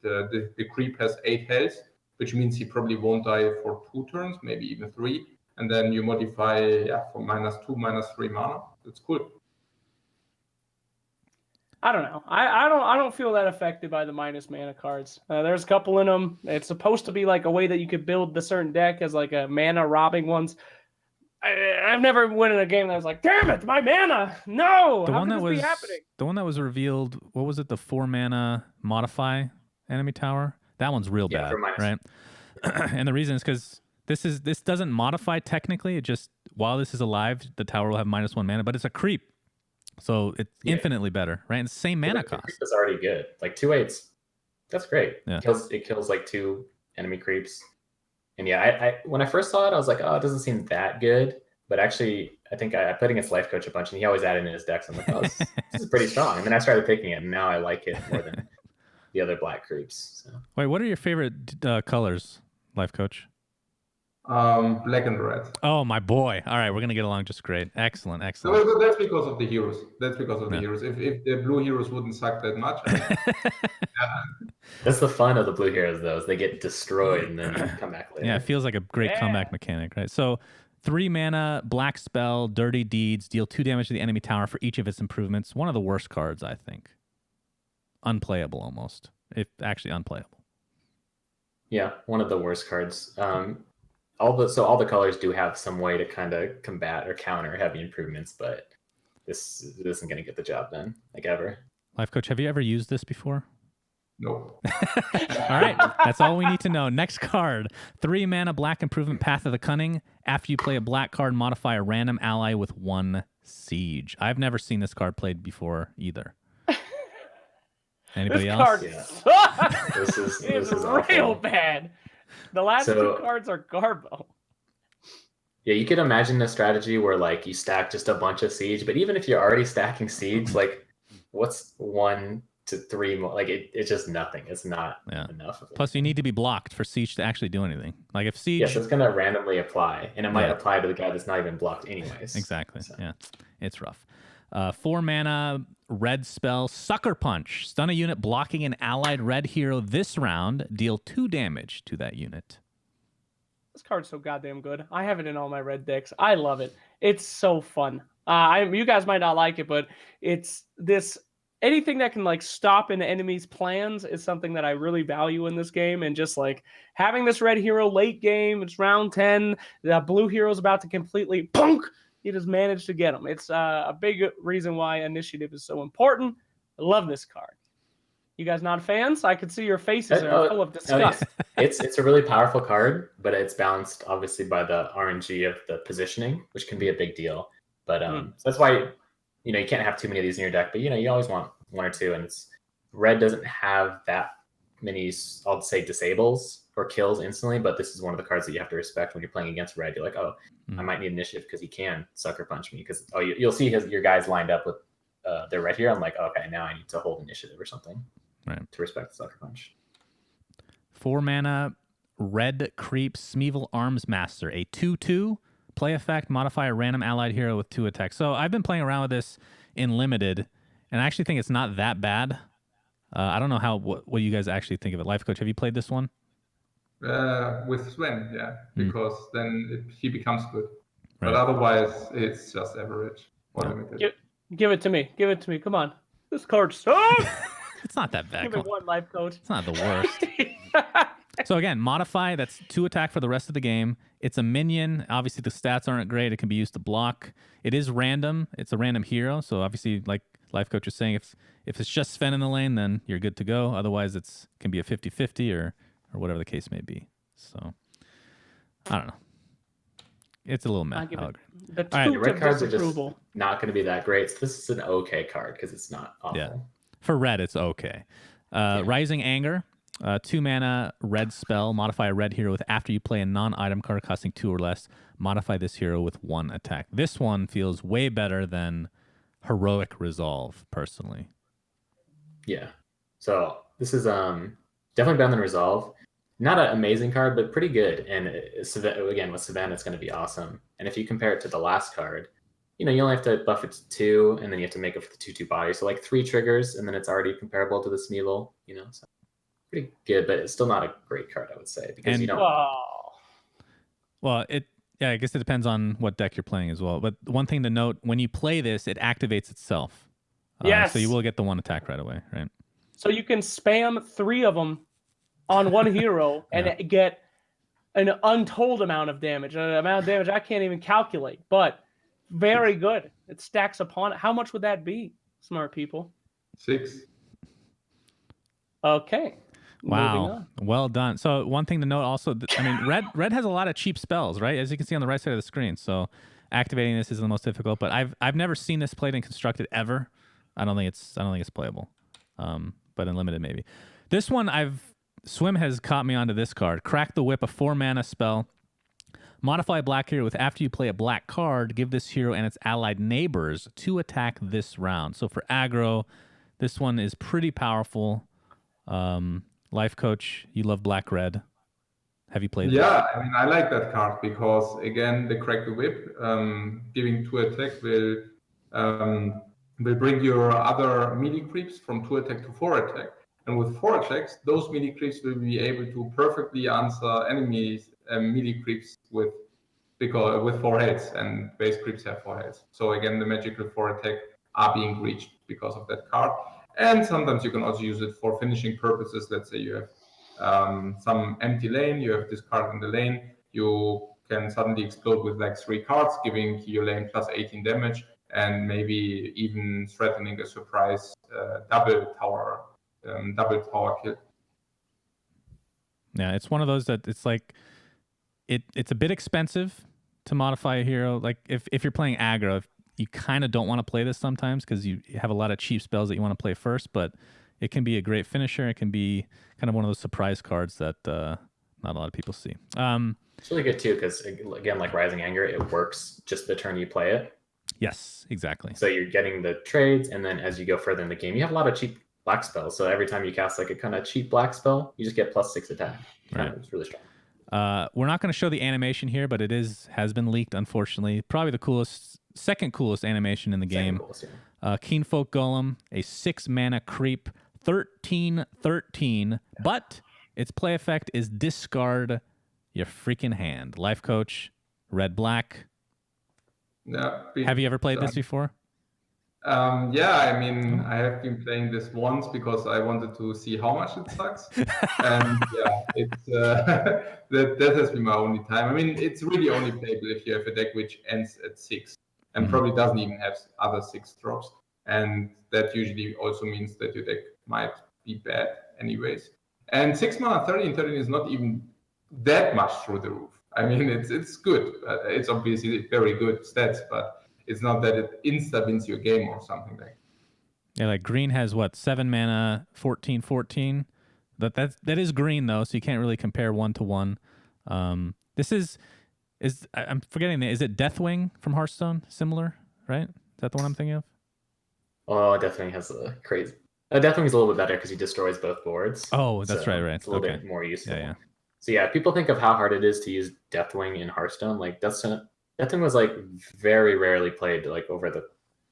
the creep has 8 health, which means he probably won't die for 2 turns, maybe even 3, and then you modify for -2, -3 mana. That's cool. I don't know. I don't feel that affected by the minus mana cards. There's a couple in them. It's supposed to be like a way that you could build the certain deck as like a mana robbing ones. I've never won in a game that was like, damn it, my mana! No, the how one could that this was be happening? The one that was revealed. What was it? The 4 mana modify enemy tower. That one's real bad, right? And the reason is because this doesn't modify technically. It just, while this is alive, the tower will have -1 mana, but it's a creep. So it's infinitely better, right? And it's the same mana cost. Creep is already good. Like 2/8, that's great. Yeah. It kills like 2 enemy creeps. And yeah, I when I first saw it, I was like, oh, it doesn't seem that good. But actually, I think I played against Lifecoach a bunch, and he always added in his decks. I'm like, oh, this is pretty strong. And then I started picking it, and now I like it more than the other black creeps. So. Wait, what are your favorite colors, Lifecoach? Black and red. Oh, my boy. All right, we're going to get along just great. Excellent. So that's because of the heroes. That's because of the heroes. If the blue heroes wouldn't suck that much. That's the fun of the blue heroes, though, is they get destroyed and then come back later. Yeah, it feels like a great comeback mechanic, right? So 3 mana, black spell, Dirty Deeds, deal 2 damage to the enemy tower for each of its improvements. One of the worst cards, I think. Unplayable almost. If actually unplayable. Yeah, one of the worst cards. All the colors do have some way to kind of combat or counter heavy improvements, but this isn't going to get the job done, like ever. Lifecoach, have you ever used this before? No. All right, that's all we need to know. Next card, 3 mana, black improvement, Path of the Cunning. After you play a black card, modify a random ally with 1 siege. I've never seen this card played before either. Anybody else? This is real awful. bad. The last 2 cards are garbo. Yeah, you could imagine a strategy where like you stack just a bunch of siege, but even if you're already stacking siege, like what's 1 to 3 more? Like it's just nothing. It's not enough of it. Plus, you need to be blocked for siege to actually do anything. Like if siege, yes, it's gonna randomly apply, and it might apply to the guy that's not even blocked anyways. Exactly. So. Yeah, it's rough. 4 mana, red spell, Sucker Punch. Stun a unit blocking an allied red hero this round. Deal 2 damage to that unit. This card's so goddamn good. I have it in all my red decks. I love it. It's so fun. You guys might not like it, but it's this. Anything that can like stop an enemy's plans is something that I really value in this game. And just like having this red hero late game, it's round 10. The blue hero's about to completely punk. You just managed to get them. It's a big reason why initiative is so important. I love this card. You guys not fans? I can see your faces are full of disgust. It's a really powerful card, but it's balanced obviously by the RNG of the positioning, which can be a big deal. But so that's why you can't have too many of these in your deck. But you always want 1 or 2, and it's red doesn't have that many. I'll say disables or kills instantly, but this is one of the cards that you have to respect when you're playing against red. You're like, oh, I might need initiative because he can sucker punch me. Because you'll see your guys lined up with their red here. I'm like, okay, now I need to hold initiative or something. Right. To respect the sucker punch. 4 mana, red creep, Smeevil Arms Master, a 2/2. Play effect, modify a random allied hero with 2 attacks. So I've been playing around with this in limited, and I actually think it's not that bad. I don't know what you guys actually think of it. Lifecoach, have you played this one? With Sven, yeah, because then he becomes good. Right. But otherwise, it's just average or limited. Give it to me. Give it to me. Come on. This card sucks. It's not that bad. Give me 1, Lifecoach. It's not the worst. So again, modify, that's 2 attack for the rest of the game. It's a minion. Obviously, the stats aren't great. It can be used to block. It is random. It's a random hero. So obviously, like Lifecoach was saying, if it's just Sven in the lane, then you're good to go. Otherwise, it can be a 50-50 or whatever the case may be. So, I don't know. It's a little meh. The red cards are just not going to be that great. So this is an okay card because it's not awful. Yeah. For red, it's okay. Rising Anger, 2 mana, red spell. Modify a red hero with after you play a non-item card costing 2 or less. Modify this hero with 1 attack. This one feels way better than Heroic Resolve, personally. Yeah. So this is definitely better than Resolve. Not an amazing card, but pretty good. And again, with Savannah, it's going to be awesome. And if you compare it to the last card, you only have to buff it to 2, and then you have to make it for the 2/2 body. So like 3 triggers, and then it's already comparable to the Smeevil. So pretty good, but it's still not a great card, I would say, because you don't. Well, I guess it depends on what deck you're playing as well. But one thing to note: when you play this, it activates itself. Yes. So you will get the 1 attack right away, right? So you can spam 3 of them on 1 hero and get an untold amount of damage. An amount of damage I can't even calculate, but very good. It stacks upon it. How much would that be, smart people? 6. Okay. Moving Wow, on. well done. So one thing to note also, I mean, red has a lot of cheap spells, right? As you can see on the right side of the screen. So activating this is the most difficult. But I've never seen this played in constructed ever. I don't think it's playable, but in limited maybe. This one Swim has caught me onto this card. Crack the Whip, a 4-mana spell. Modify a black hero with after you play a black card, give this hero and its allied neighbors 2 attack this round. So for aggro, this one is pretty powerful. Lifecoach, you love black-red. Have you played this? Yeah, I mean, I like that card because, again, the Crack the Whip, giving 2 attack will bring your other melee creeps from 2 attack to 4 attack. And with 4 attacks, those melee creeps will be able to perfectly answer enemies' melee creeps with 4 heads, and base creeps have 4 heads. So again, the magical 4 attack are being reached because of that card. And sometimes you can also use it for finishing purposes. Let's say you have some empty lane, you have this card in the lane, you can suddenly explode with like 3 cards, giving your lane plus 18 damage, and maybe even threatening a surprise double tower kill. Yeah, it's one of those that it's like it's a bit expensive to modify a hero. Like if you're playing aggro, you kind of don't want to play this sometimes because you have a lot of cheap spells that you want to play first, but it can be a great finisher. It can be kind of one of those surprise cards that not a lot of people see. It's really good too because, again, like Rising Anger, it works just the turn you play it. Yes, exactly. So you're getting the trades, and then as you go further in the game, you have a lot of cheap black spells. So every time you cast like a kind of cheap black spell, you just get +6 attack. Right. It's really strong. We're not going to show the animation here, but it has been leaked, unfortunately. Probably the second coolest animation in the game. Coolest, yeah. Keenfolk Golem, a 6-mana creep, 13/13, but its play effect is discard your freaking hand. Lifecoach, red-black. Yeah, Have you ever played this before? Yeah, I mean, I have been playing this once because I wanted to see how much it sucks. And yeah, it's that has been my only time. I mean, it's really only playable if you have a deck which ends at 6 and probably doesn't even have other 6 drops. And that usually also means that your deck might be bad anyways. And 6 mana 13/13 is not even that much through the roof. I mean, it's good. It's obviously very good stats, but it's not that it insta wins your game or something like that. Yeah, like green has what, 7 mana, 14/14. That is green though, so you can't really compare 1-to-1. This is I'm forgetting is it Deathwing from Hearthstone? Similar, right? Is that the one I'm thinking of? Oh, Deathwing has a crazy. Deathwing's a little bit better because he destroys both boards. Oh, that's right. It's a little bit more useful. Yeah. So yeah, people think of how hard it is to use Deathwing in Hearthstone. Like Deathwing was like very rarely played like over the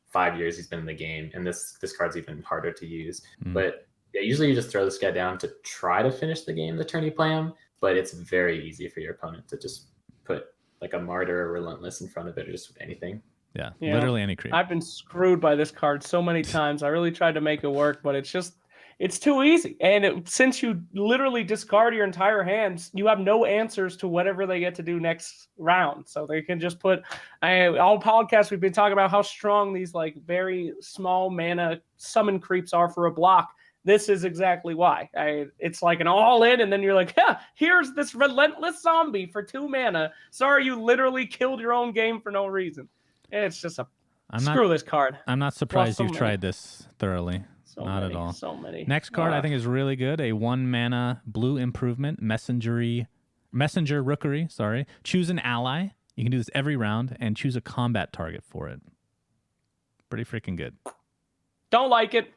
5 years he's been in the game, and this card's even harder to use. But yeah, usually you just throw this guy down to try to finish the game the turn you play him, but it's very easy for your opponent to just put like a Martyr or Relentless in front of it or just anything. Yeah, literally any creep. I've been screwed by this card so many times. I really tried to make it work, but it's too easy. And since you literally discard your entire hands, you have no answers to whatever they get to do next round. So they can just put all podcasts we've been talking about how strong these like very small mana summon creeps are for a block. This is exactly why. It's like an all in, and then you're like, yeah, here's this relentless zombie for 2 mana. Sorry, you literally killed your own game for no reason. It's just screw this card. I'm not surprised you've tried this thoroughly. Not at all. So many. Next card I think is really good. A 1-mana blue improvement, Messenger Rookery. Sorry. Choose an ally. You can do this every round and choose a combat target for it. Pretty freaking good. Don't like it.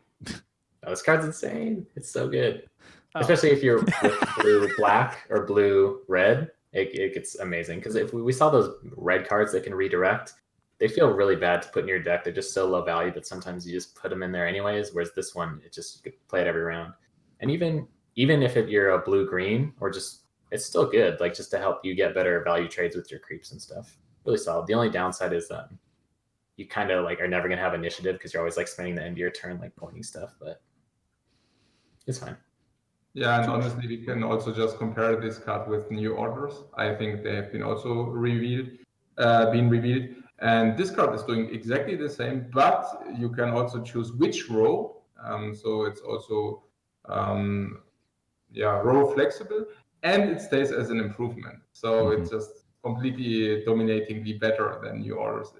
Oh, this card's insane. It's so good. Especially if you're with blue black or blue red, it gets amazing. Because if we saw those red cards that can redirect, they feel really bad to put in your deck. They're just so low value, but sometimes you just put them in there anyways. Whereas this one, you could play it every round. And even if you're a blue-green or just, it's still good. Like just to help you get better value trades with your creeps and stuff. Really solid. The only downside is you kind of like are never gonna have initiative because you're always like spending the end of your turn like pointing stuff. But it's fine. Yeah, and honestly, we can also just compare this card with new orders. I think they have been also revealed. And this card is doing exactly the same, but you can also choose which row. So it's also row flexible, and it stays as an improvement. So it's just completely dominatingly better than new orders.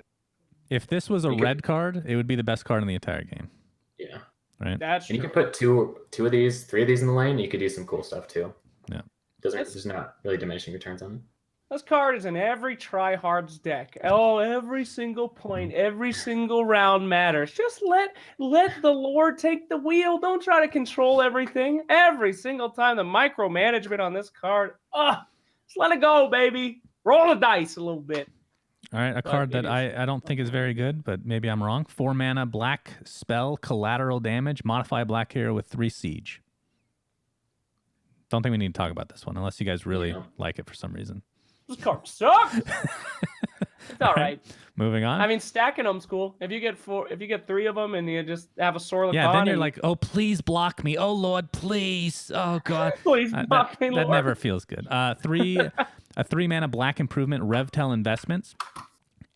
If this was a red card, it would be the best card in the entire game. Yeah. Right. That's true. And you can put two of these, 3 of these in the lane. You could do some cool stuff too. Yeah. There's not really diminishing returns on it. This card is in every tryhard's deck. Oh, every single point, every single round matters. Just let the Lord take the wheel. Don't try to control everything. Every single time, the micromanagement on this card. Just let it go, baby. Roll the dice a little bit. All right, a card that I don't think is very good, but maybe I'm wrong. 4 mana, black spell, collateral damage, modify a black hero with 3 siege. Don't think we need to talk about this one unless you guys really like it for some reason. This card sucks. It's all right. Moving on. I mean, stacking them's cool. If you get 3 of them and you just have a Sorla yeah, then you're like, oh, please block me. Oh, Lord, please. Oh, God. Please block me, Lord. That never feels good. A 3 mana black improvement, Revtel Investments.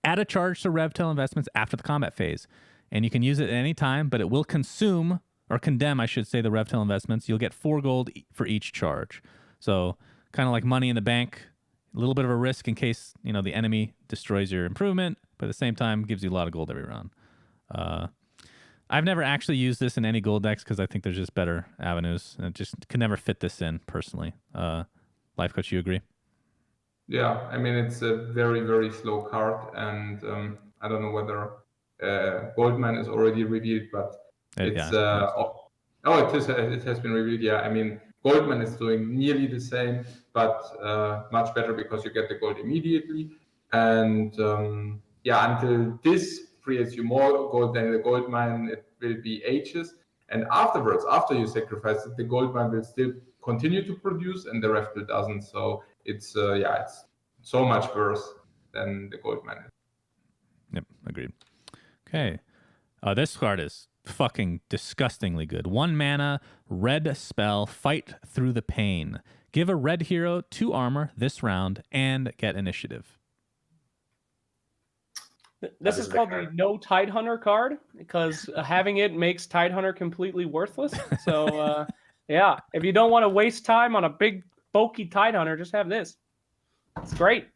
Add a charge to Revtel Investments after the combat phase. And you can use it at any time, but it will consume, or condemn, I should say, the Revtel Investments. You'll get 4 gold for each charge. So kind of like money in the bank. A little bit of a risk in case, the enemy destroys your improvement, but at the same time gives you a lot of gold every round. I've never actually used this in any gold decks because I think there's just better avenues. And it just can never fit this in personally. Lifecoach, you agree? Yeah, I mean, it's a very, very slow card, and I don't know whether Goldman is already revealed, but it's it has been revealed. Yeah, I mean, Goldman is doing nearly the same, but much better because you get the gold immediately. And until this creates you more gold than the gold mine, it will be ages. And afterwards, after you sacrifice it, the gold mine will still continue to produce, and the Reftel doesn't. So it's it's so much worse than the gold mine. Yep, agreed. Okay, this card is fucking disgustingly good. 1 mana, red spell, Fight Through the Pain. Give a red hero 2 armor this round and get initiative. This is called the No Tidehunter card because having it makes Tidehunter completely worthless. So, if you don't want to waste time on a big, bulky Tidehunter, just have this. It's great.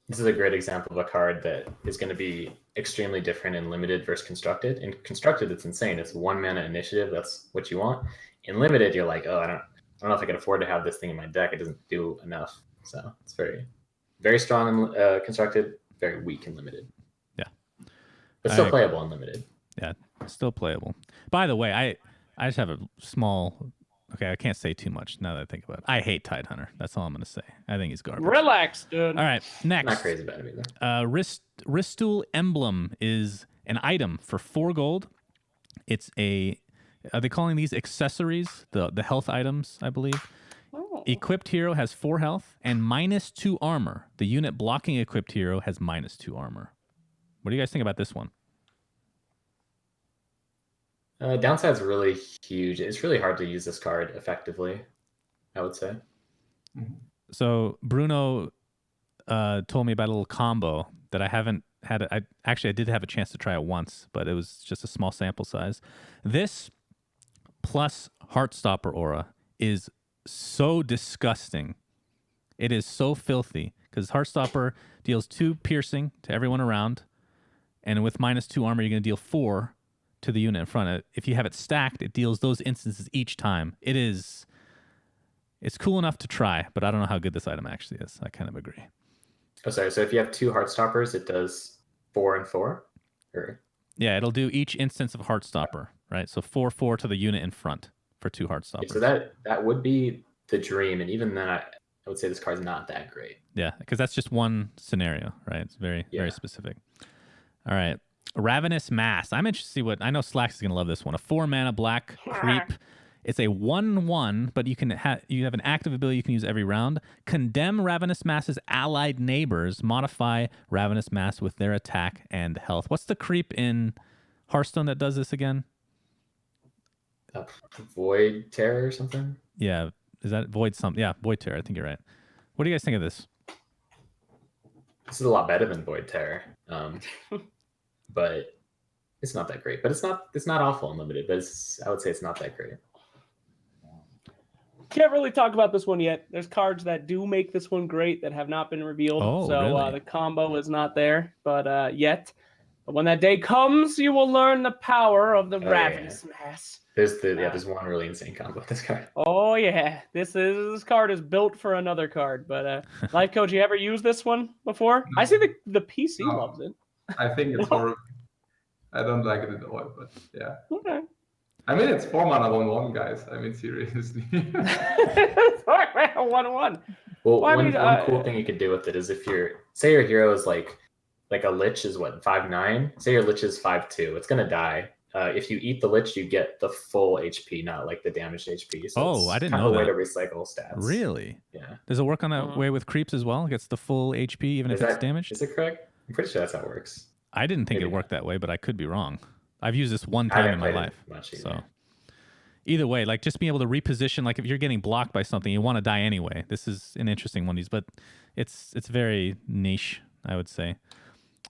This is a great example of a card that is going to be extremely different in limited versus constructed. In constructed, it's insane. It's 1 mana initiative. That's what you want. In limited, you're like, oh, I don't know if I can afford to have this thing in my deck. It doesn't do enough. So it's very, very strong in constructed, very weak in limited. Yeah, but still playable in limited. Yeah, still playable. By the way, I just have a small. Okay, I can't say too much now that I think about it. I hate Tidehunter. That's all I'm going to say. I think he's garbage. Relax, dude. All right, next. Not crazy about him either. Ristul Emblem is an item for 4 gold. It's are they calling these accessories? The health items, I believe. Oh. Equipped hero has 4 health and -2 armor. The unit blocking equipped hero has -2 armor. What do you guys think about this one? Downside's really huge. It's really hard to use this card effectively, I would say. So Bruno told me about a little combo that I haven't had. I did have a chance to try it once, but it was just a small sample size. This plus Heartstopper Aura is so disgusting. It is so filthy because Heartstopper deals 2 piercing to everyone around, and with -2 armor, you're going to deal 4 to the unit in front. If you have it stacked, it deals those instances each time. It's cool enough to try, but I don't know how good this item actually is. I kind of agree. Oh, sorry. So if you have 2 Heartstoppers, it does 4 and 4? Or... Yeah, it'll do each instance of Heartstopper, right? So 4/4 to the unit in front for 2 Heartstoppers. So that would be the dream, and even then, I would say this card's not that great. Yeah, because that's just one scenario, right? It's very specific. All right. Ravenous Mass. I'm interested to see what... I know Slacks is going to love this one. A 4 mana black creep. It's a 1/1, but you have an active ability you can use every round. Condemn Ravenous Mass's allied neighbors. Modify Ravenous Mass with their attack and health. What's the creep in Hearthstone that does this again? Void Terror or something? Yeah. Is that Void something? Yeah, Void Terror. I think you're right. What do you guys think of this? This is a lot better than Void Terror. But it's not that great. But it's not awful in limited, but I would say it's not that great. Can't really talk about this one yet. There's cards that do make this one great that have not been revealed. Oh, so really? the combo is not there, but yet. But when that day comes, you will learn the power of the Ravenous Mass. There's one really insane combo with this card. Oh yeah, this card is built for another card. But Lifecoach, you ever used this one before? No. I see the PC loves it. I think it's horrible. I don't like it at all, but yeah. Okay. I mean, it's 4 mana 1/1, guys. I mean, seriously. 1/1. Well, Well, I one mean, cool thing you could do with it is if say your hero is like a Lich is what, 5/9? Say your Lich is 5/2. It's gonna die. If you eat the Lich, you get the full HP, not like the damaged HP. So I didn't kind know of a way that. to recycle stats. Really? Yeah. Does it work on that way with creeps as well? It gets the full HP even if it's damaged? Is it correct? I'm pretty sure that's how it works. I didn't think it worked that way, but I could be wrong. I've used this one time in my life. So either way, like just being able to reposition, like if you're getting blocked by something, you want to die anyway. This is an interesting one of these, but it's very niche, I would say.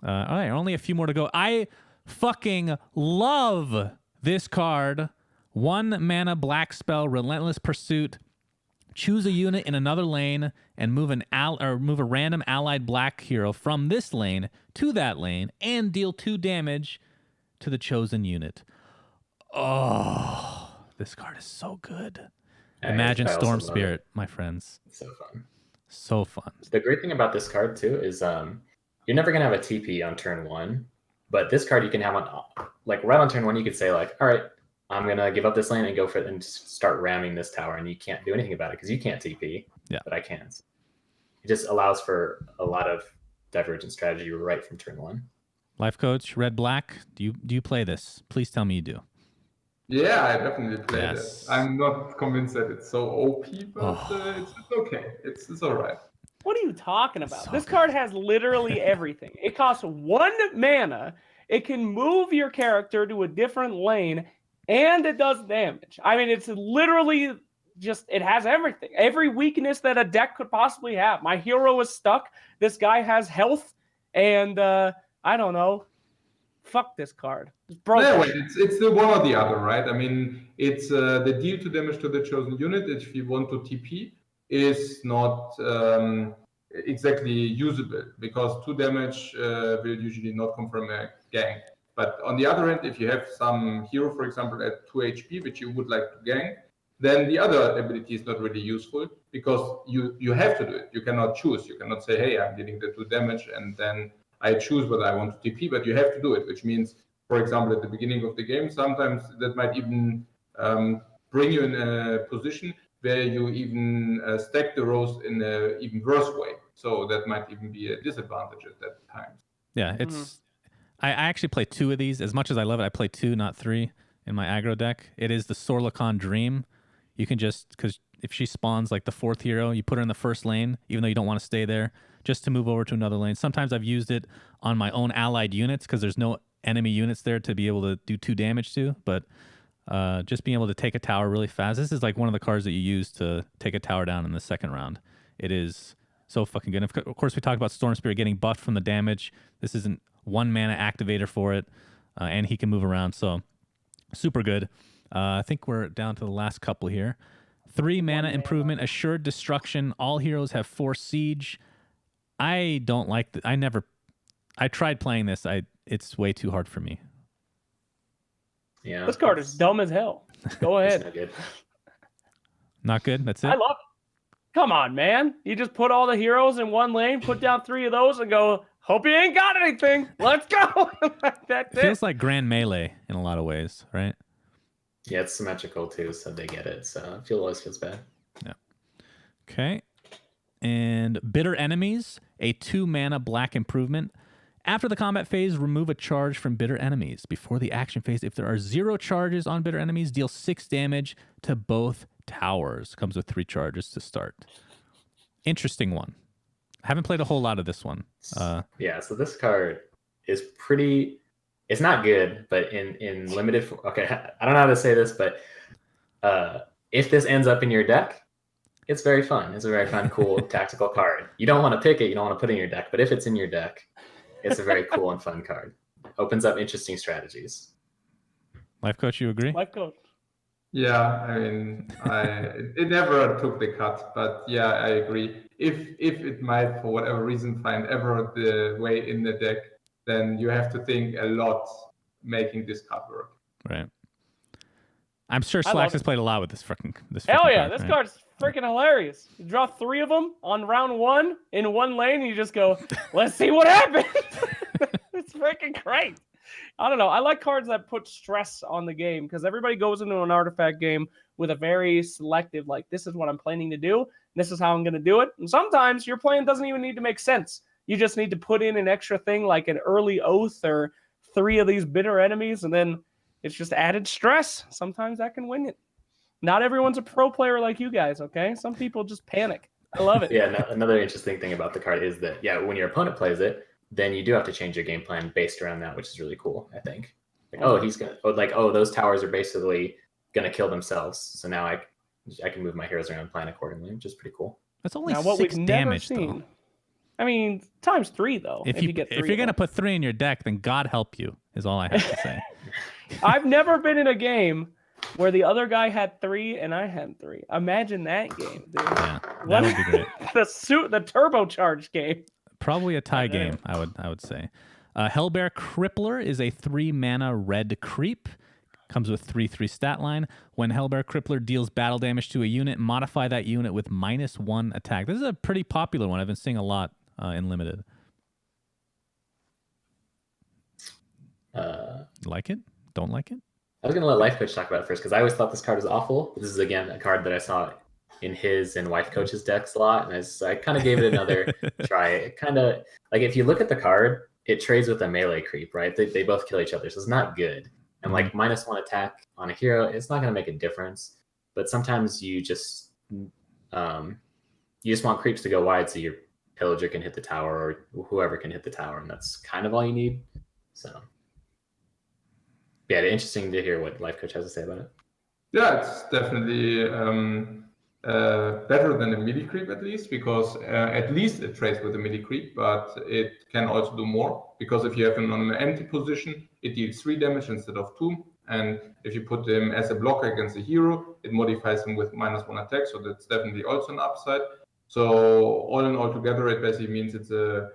All right, only a few more to go. I fucking love this card. 1 mana black spell, Relentless Pursuit. Choose a unit in another lane and move a random allied black hero from this lane to that lane and deal 2 damage to the chosen unit. Oh, this card is so good. Imagine Storm Spirit, my friends. It's so fun. So fun. The great thing about this card too is you're never gonna have a TP on turn 1, but this card you can have on like right on turn 1. You could say like, all right, I'm gonna give up this lane and go for it and just start ramming this tower, and you can't do anything about it because you can't TP. Yeah, but I can. It just allows for a lot of divergent strategy right from turn 1. Lifecoach, red black. Do you play this? Please tell me you do. Yeah, I definitely play it. I'm not convinced that it's so OP, but it's okay. It's all right. What are you talking about? This card has literally everything. It costs 1 mana. It can move your character to a different lane, and it does damage. I mean, it's literally just, it has everything. Every weakness that a deck could possibly have. My hero is stuck. This guy has health, and I don't know. Fuck this card. It's broken. No, wait, it's the one or the other, right? I mean, it's the deal to damage to the chosen unit if you want to TP is not exactly usable because 2 damage will usually not confirm a gank. But on the other end, if you have some hero, for example, at 2 HP, which you would like to gank, then the other ability is not really useful because you have to do it. You cannot choose. You cannot say, hey, I'm dealing the 2 damage and then I choose whether I want to TP, but you have to do it, which means, for example, at the beginning of the game, sometimes that might even bring you in a position where you even stack the rows in an even worse way. So that might even be a disadvantage at that time. Yeah, it's. I actually play 2 of these. As much as I love it, I play 2, not 3 in my aggro deck. It is the Sorlakan Dream. You can just, because if she spawns like the 4th hero, you put her in the first lane, even though you don't want to stay there, just to move over to another lane. Sometimes I've used it on my own allied units because there's no enemy units there to be able to do 2 damage to, but just being able to take a tower really fast. This is like one of the cards that you use to take a tower down in the second round. It is so fucking good. Of course, we talked about Storm Spirit getting buffed from the damage. This isn't 1 mana activator for it, and he can move around, so super good. I think we're down to the last couple here. 3 mana improvement, Assured Destruction. All heroes have Force Siege. I don't like I tried playing this. It's way too hard for me. Yeah. This card is dumb as hell. Go ahead. Not good. Not good? That's it? I love it. Come on, man. You just put all the heroes in 1 lane, put down 3 of those, and go, hope you ain't got anything. Let's go. That's it. Feels like Grand Melee in a lot of ways, right? Yeah, it's symmetrical too, so they get it. So it always feels bad. Yeah. Okay. And Bitter Enemies, a 2 mana black improvement. After the combat phase, remove a charge from Bitter Enemies. Before the action phase, if there are 0 charges on Bitter Enemies, deal 6 damage to both towers. Comes with 3 charges to start. Interesting one. I haven't played a whole lot of this one. Yeah, so this card is pretty... It's not good, but in limited... Okay, I don't know how to say this, but if this ends up in your deck, it's very fun. It's a very fun, cool tactical card. You don't want to pick it. You don't want to put it in your deck. But if it's in your deck, it's a very cool and fun card. Opens up interesting strategies. Lifecoach, you agree? Lifecoach. Yeah, I mean, it never took the cut, but yeah, I agree. If it might, for whatever reason, find ever the way in the deck, then you have to think a lot making this cut work. Right. I'm sure I Slacks love has it. played a lot with this freaking Hell yeah, card, this right? card's freaking hilarious. You draw 3 of them on round 1 in one lane, and you just go, let's see what happens. It's freaking great. I don't know. I like cards that put stress on the game because everybody goes into an artifact game with a very selective, like, this is what I'm planning to do, and this is how I'm going to do it. And sometimes your plan doesn't even need to make sense. You just need to put in an extra thing like an early oath or 3 of these bitter enemies, and then it's just added stress. Sometimes that can win it. Not everyone's a pro player like you guys, okay? Some people just panic. I love it. Yeah, another interesting thing about the card is that, yeah, when your opponent plays it, then you do have to change your game plan based around that, which is really cool, I think. Like, he's going to, those towers are basically going to kill themselves. So now I can move my heroes around and plan accordingly, which is pretty cool. That's only Now, what 6 we've damage, never seen. though. I mean, times 3, though. If you get 3 if you're going to put 3 in your deck, then God help you, is all I have to say. I've never been in a game where the other guy had 3 and I had 3. Imagine that game, dude. Yeah, that would be great. The turbocharged game. Probably a tie game, I would say. Hellbear Crippler is a 3-mana red creep. Comes with 3/3 stat line. When Hellbear Crippler deals battle damage to a unit, modify that unit with -1 attack. This is a pretty popular one. I've been seeing a lot in Limited. Like it? Don't like it? I was going to let Lifecoach talk about it first because I always thought this card was awful. This is, again, a card that I saw in his and Lifecoach's decks a lot, and I kind of gave it another try. It kind of, like, if you look at the card, it trades with a melee creep, right? They both kill each other, so it's not good. And, like, -1 attack on a hero, it's not going to make a difference. But sometimes you just want creeps to go wide so your pillager can hit the tower or whoever can hit the tower, and that's kind of all you need. So... yeah, interesting to hear what Lifecoach has to say about it. Yeah, it's definitely better than a midi creep at least, because at least it trades with a midi creep, but it can also do more, because if you have him on an empty position, it deals 3 damage instead of 2, and if you put him as a blocker against a hero, it modifies him with -1 attack, so that's definitely also an upside. So all in all together, it basically means it's a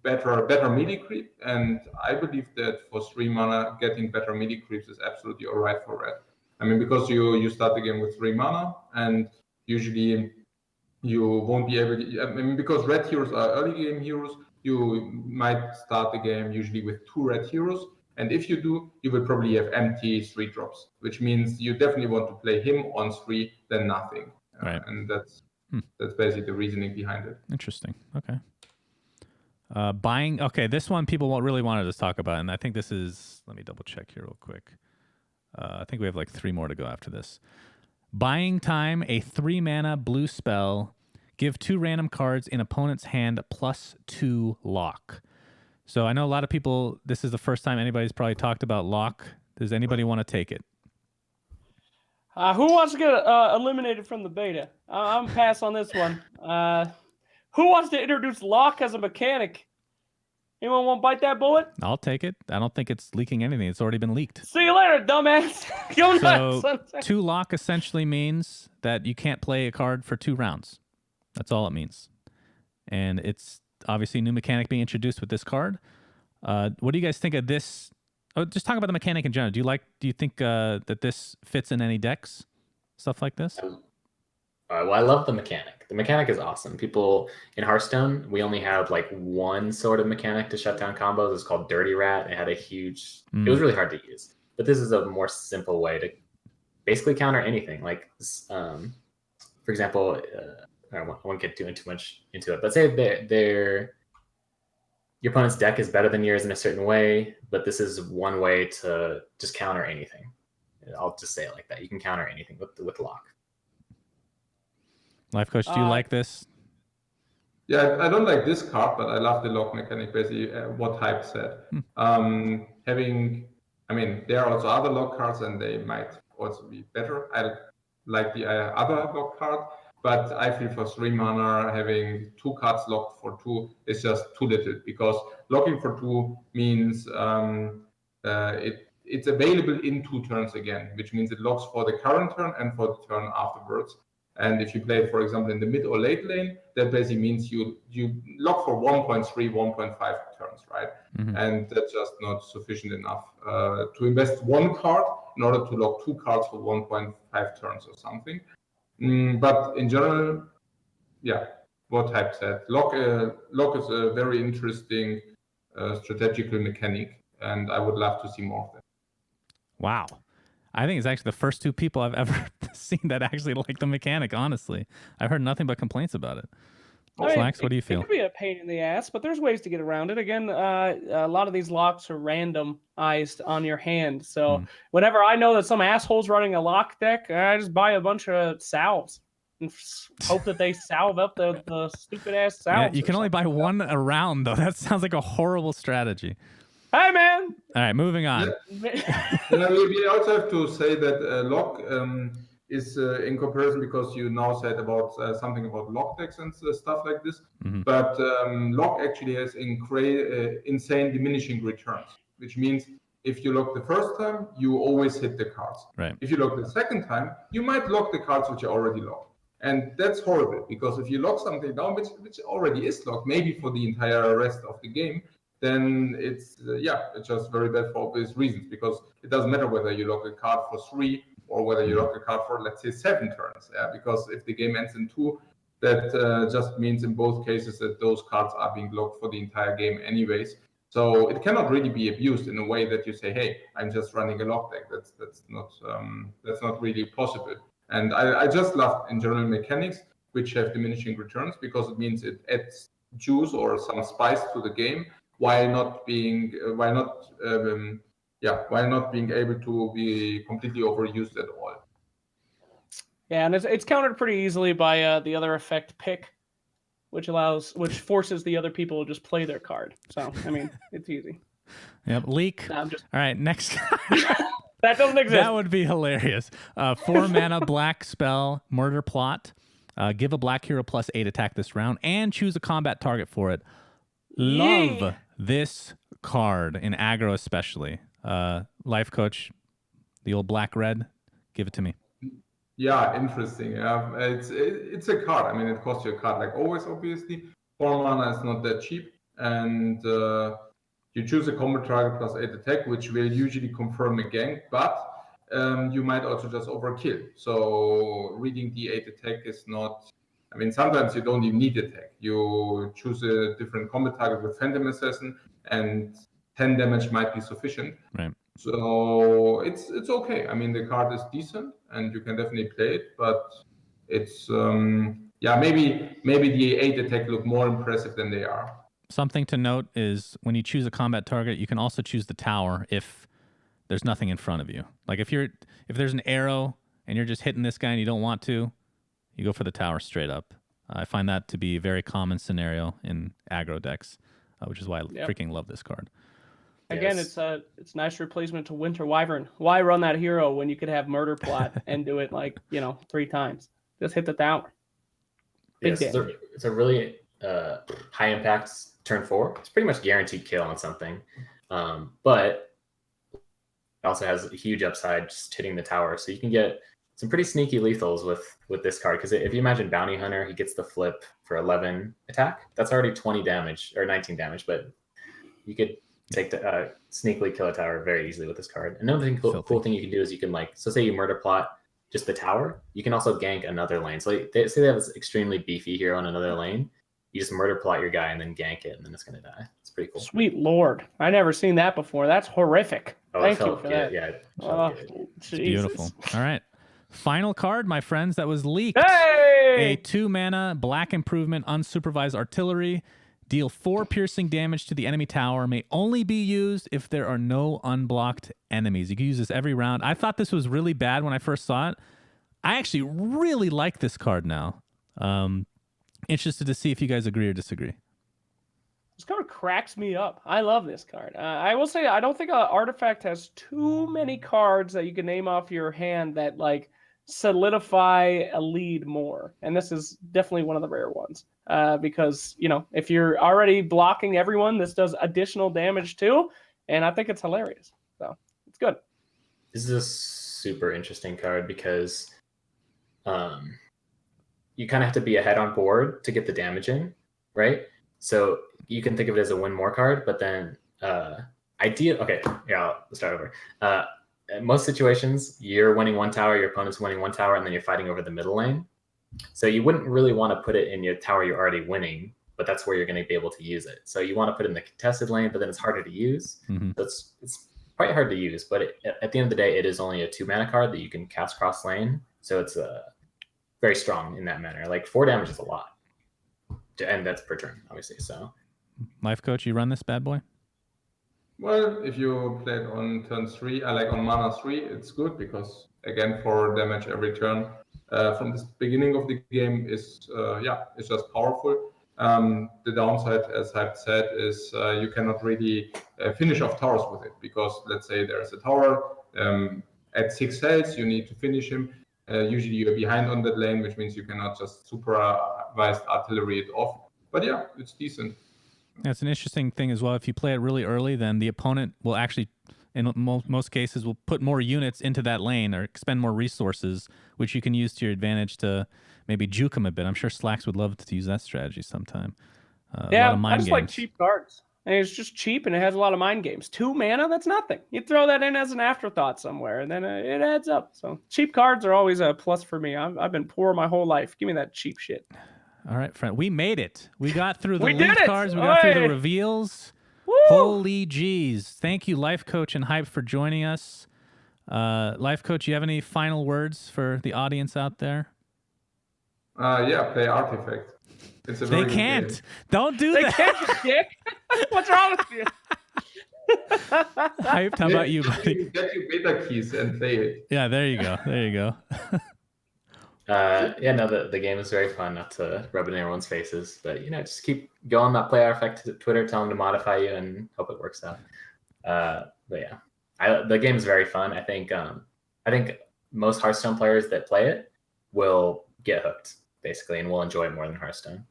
better midi creep, and I believe that for 3 mana, getting better midi creeps is absolutely alright for red. I mean, because you start the game with 3 mana, and usually you won't be able to, I mean, because red heroes are early game heroes, you might start the game usually with 2 red heroes, and if you do, you will probably have empty 3 drops, which means you definitely want to play him on 3 than nothing. Right. And that's basically the reasoning behind it. Interesting. Okay. Buying. Okay, this one people really wanted to talk about, and I think this is. Let me double check here real quick. I think we have like 3 more to go after this. Buying Time, a 3-mana blue spell. Give 2 random cards in opponent's hand +2 lock. So I know a lot of people. This is the first time anybody's probably talked about lock. Does anybody want to take it? Who wants to get eliminated from the beta? I'm pass on this one. Who wants to introduce lock as a mechanic? Anyone want to bite that bullet? I'll take it. I don't think it's leaking anything. It's already been leaked. See you later, dumbass. Go nuts. So 2 lock essentially means that you can't play a card for 2 rounds. That's all it means. And it's obviously a new mechanic being introduced with this card. What do you guys think of this? Oh, just talk about the mechanic in general. Do you think that this fits in any decks? Stuff like this? Well, I love the mechanic. The mechanic is awesome. People in Hearthstone, we only have like 1 sort of mechanic to shut down combos. It's called Dirty Rat. It had a huge... It was really hard to use. But this is a more simple way to basically counter anything. Like, for example, I won't get too much into it, but say your opponent's deck is better than yours in a certain way, but this is one way to just counter anything. I'll just say it like that. You can counter anything with lock. Lifecoach, do you like this? Yeah, I don't like this card, but I love the lock mechanic, basically what Hype said. I mean, there are also other lock cards, and they might also be better. I like the other lock card, but I feel for 3 mana, having 2 cards locked for 2 is just too little, because locking for 2 means it's available in 2 turns again, which means it locks for the current turn and for the turn afterwards. And if you play it, for example, in the mid or late lane, that basically means you lock for 1.3, 1.5 turns, right? And that's just not sufficient enough to invest 1 card in order to lock 2 cards for 1.5 turns or something. But in general, yeah, what Hype said, lock is a very interesting strategical mechanic, and I would love to see more of that. Wow. I think it's actually the first 2 people I've ever seen that actually like the mechanic, honestly. I've heard nothing but complaints about it. Slacks, what do you feel? It could be a pain in the ass, but there's ways to get around it. Again, a lot of these locks are randomized on your hand. So whenever I know that some asshole's running a lock deck, I just buy a bunch of salves and hope that they salve up the stupid-ass salves. Yeah, you can only buy 1 a round, though. That sounds like a horrible strategy. Hey, man! All right, moving on. We also have to say that lock is in comparison, because you now said about something about lock decks and stuff like this, but lock actually has insane diminishing returns, which means if you lock the first time, you always hit the cards. Right. If you lock the second time, you might lock the cards which are already locked. And that's horrible, because if you lock something down which already is locked, maybe for the entire rest of the game, then it's just very bad for obvious reasons, because it doesn't matter whether you lock a card for 3 or whether you lock a card for, let's say, 7 turns. Yeah, because if the game ends in 2, that just means in both cases that those cards are being locked for the entire game anyways. So it cannot really be abused in a way that you say, hey, I'm just running a lock deck. That's not really possible. And I just love in general mechanics which have diminishing returns, because it means it adds juice or some spice to the game, while not being able to be completely overused at all. Yeah, and it's countered pretty easily by the other effect pick, which forces the other people to just play their card. So I mean, it's easy. Yep, leak. No, All right, next. That doesn't exist. That would be hilarious. 4 mana black spell, Murder Plot. Give a black hero +8 attack this round, and choose a combat target for it. Love this card in aggro, especially. Lifecoach, the old black-red, give it to me. Yeah, interesting. Yeah, it's a card. I mean, it costs you a card like always, obviously. 4 mana is not that cheap, and you choose a combat target +8 attack, which will usually confirm a gank, but you might also just overkill. So reading the 8 attack is not. I mean, sometimes you don't even need attack. You choose a different combat target with Phantom Assassin, and 10 damage might be sufficient. Right. So it's okay. I mean, the card is decent, and you can definitely play it. But it's maybe the 8 attack look more impressive than they are. Something to note is when you choose a combat target, you can also choose the tower if there's nothing in front of you. Like if there's an arrow and you're just hitting this guy and you don't want to, you go for the tower straight up. I find that to be a very common scenario in aggro decks, which is why I freaking love this card. Again, it's a nice replacement to Winter Wyvern. Why run that hero when you could have Murder Plot and do it 3 times? Just hit the tower. Yes, it's a really high impact turn 4. It's pretty much guaranteed kill on something, but it also has a huge upside just hitting the tower. So you can get some pretty sneaky lethals with this card, because if you imagine Bounty Hunter, he gets the flip for 11 attack. That's already 20 damage or 19 damage, but you could take the sneakily kill a tower very easily with this card. Another cool thing you can do is you can so say you Murder Plot just the tower, you can also gank another lane. So they say they have this extremely beefy hero on another lane. You just Murder Plot your guy and then gank it, and then it's gonna die. It's pretty cool. Sweet Lord, I never seen that before. That's horrific. Oh, Thank you for that. Yeah, it's beautiful. All right. Final card, my friends, that was leaked. Hey! A 2 mana black improvement unsupervised artillery. Deal 4 piercing damage to the enemy tower. May only be used if there are no unblocked enemies. You can use this every round. I thought this was really bad when I first saw it. I actually really like this card now. Interested to see if you guys agree or disagree. This card cracks me up. I love this card. I will say I don't think Artifact has too many cards that you can name off your hand that solidify a lead more. And this is definitely one of the rare ones. Because, if you're already blocking everyone, this does additional damage too. And I think it's hilarious. So It's good. This is a super interesting card because you kind of have to be ahead on board to get the damage in, right? So you can think of it as a win more card, but then I'll start over. In most situations, you're winning one tower, your opponent's winning one tower, and then you're fighting over the middle lane. So you wouldn't really want to put it in your tower you're already winning, but that's where you're going to be able to use it. So you want to put it in the contested lane, but then it's harder to use. Mm-hmm. So it's quite hard to use, but at the end of the day, it is only a 2-mana card that you can cast cross lane. So it's very strong in that manner. Like 4 damage is a lot. And that's per turn, obviously. So, Lifecoach, you run this bad boy? Well, if you play it on turn 3, on mana 3, it's good because, again, 4 damage every turn from the beginning of the game is it's just powerful. The downside, as Hype said, is you cannot really finish off towers with it because, let's say, there's a tower at 6 health, you need to finish him. Usually you're behind on that lane, which means you cannot just supervised artillery it off. But yeah, it's decent. That's an interesting thing as well. If you play it really early, then the opponent will actually, in most cases, will put more units into that lane or expend more resources, which you can use to your advantage to maybe juke them a bit. I'm sure Slacks would love to use that strategy sometime. A lot of mind I just games. like cheap cards. And it's just cheap and it has a lot of mind games. 2 mana, that's nothing. You throw that in as an afterthought somewhere and then it adds up. So cheap cards are always a plus for me. I've been poor my whole life. Give me that cheap shit. All right, friend. We made it. We got through the We lead did it! cards. We got through the Oi! reveals. Woo! Holy jeez. Thank you, Lifecoach and Hype, for joining us. Lifecoach, you have any final words for the audience out there? Play Artifact. It's a They very good can't. game. Don't do They that. can't, you dick. What's wrong with you? Hype, how about you, buddy? Get your beta keys and play it. Yeah, there you go. There you go. The game is very fun, not to rub it in everyone's faces, but just keep going that Play Artifact Twitter, tell them to modify you and hope it works out. The game is very fun. I think most Hearthstone players that play it will get hooked, basically, and will enjoy it more than Hearthstone.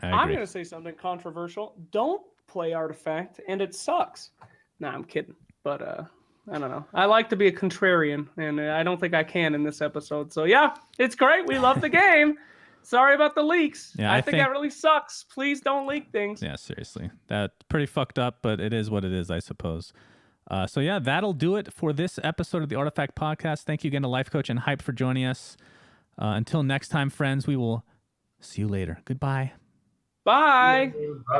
I'm going to say something controversial. Don't play Artifact, and it sucks. Nah, I'm kidding. But I don't know. I like to be a contrarian, and I don't think I can in this episode. So, yeah, it's great. We love the game. Sorry about the leaks. Yeah, I think that really sucks. Please don't leak things. Yeah, seriously. That's pretty fucked up, but it is what it is, I suppose. That'll do it for this episode of the Artifact Podcast. Thank you again to Lifecoach and Hype for joining us. Until next time, friends, we will see you later. Goodbye. Bye. Bye.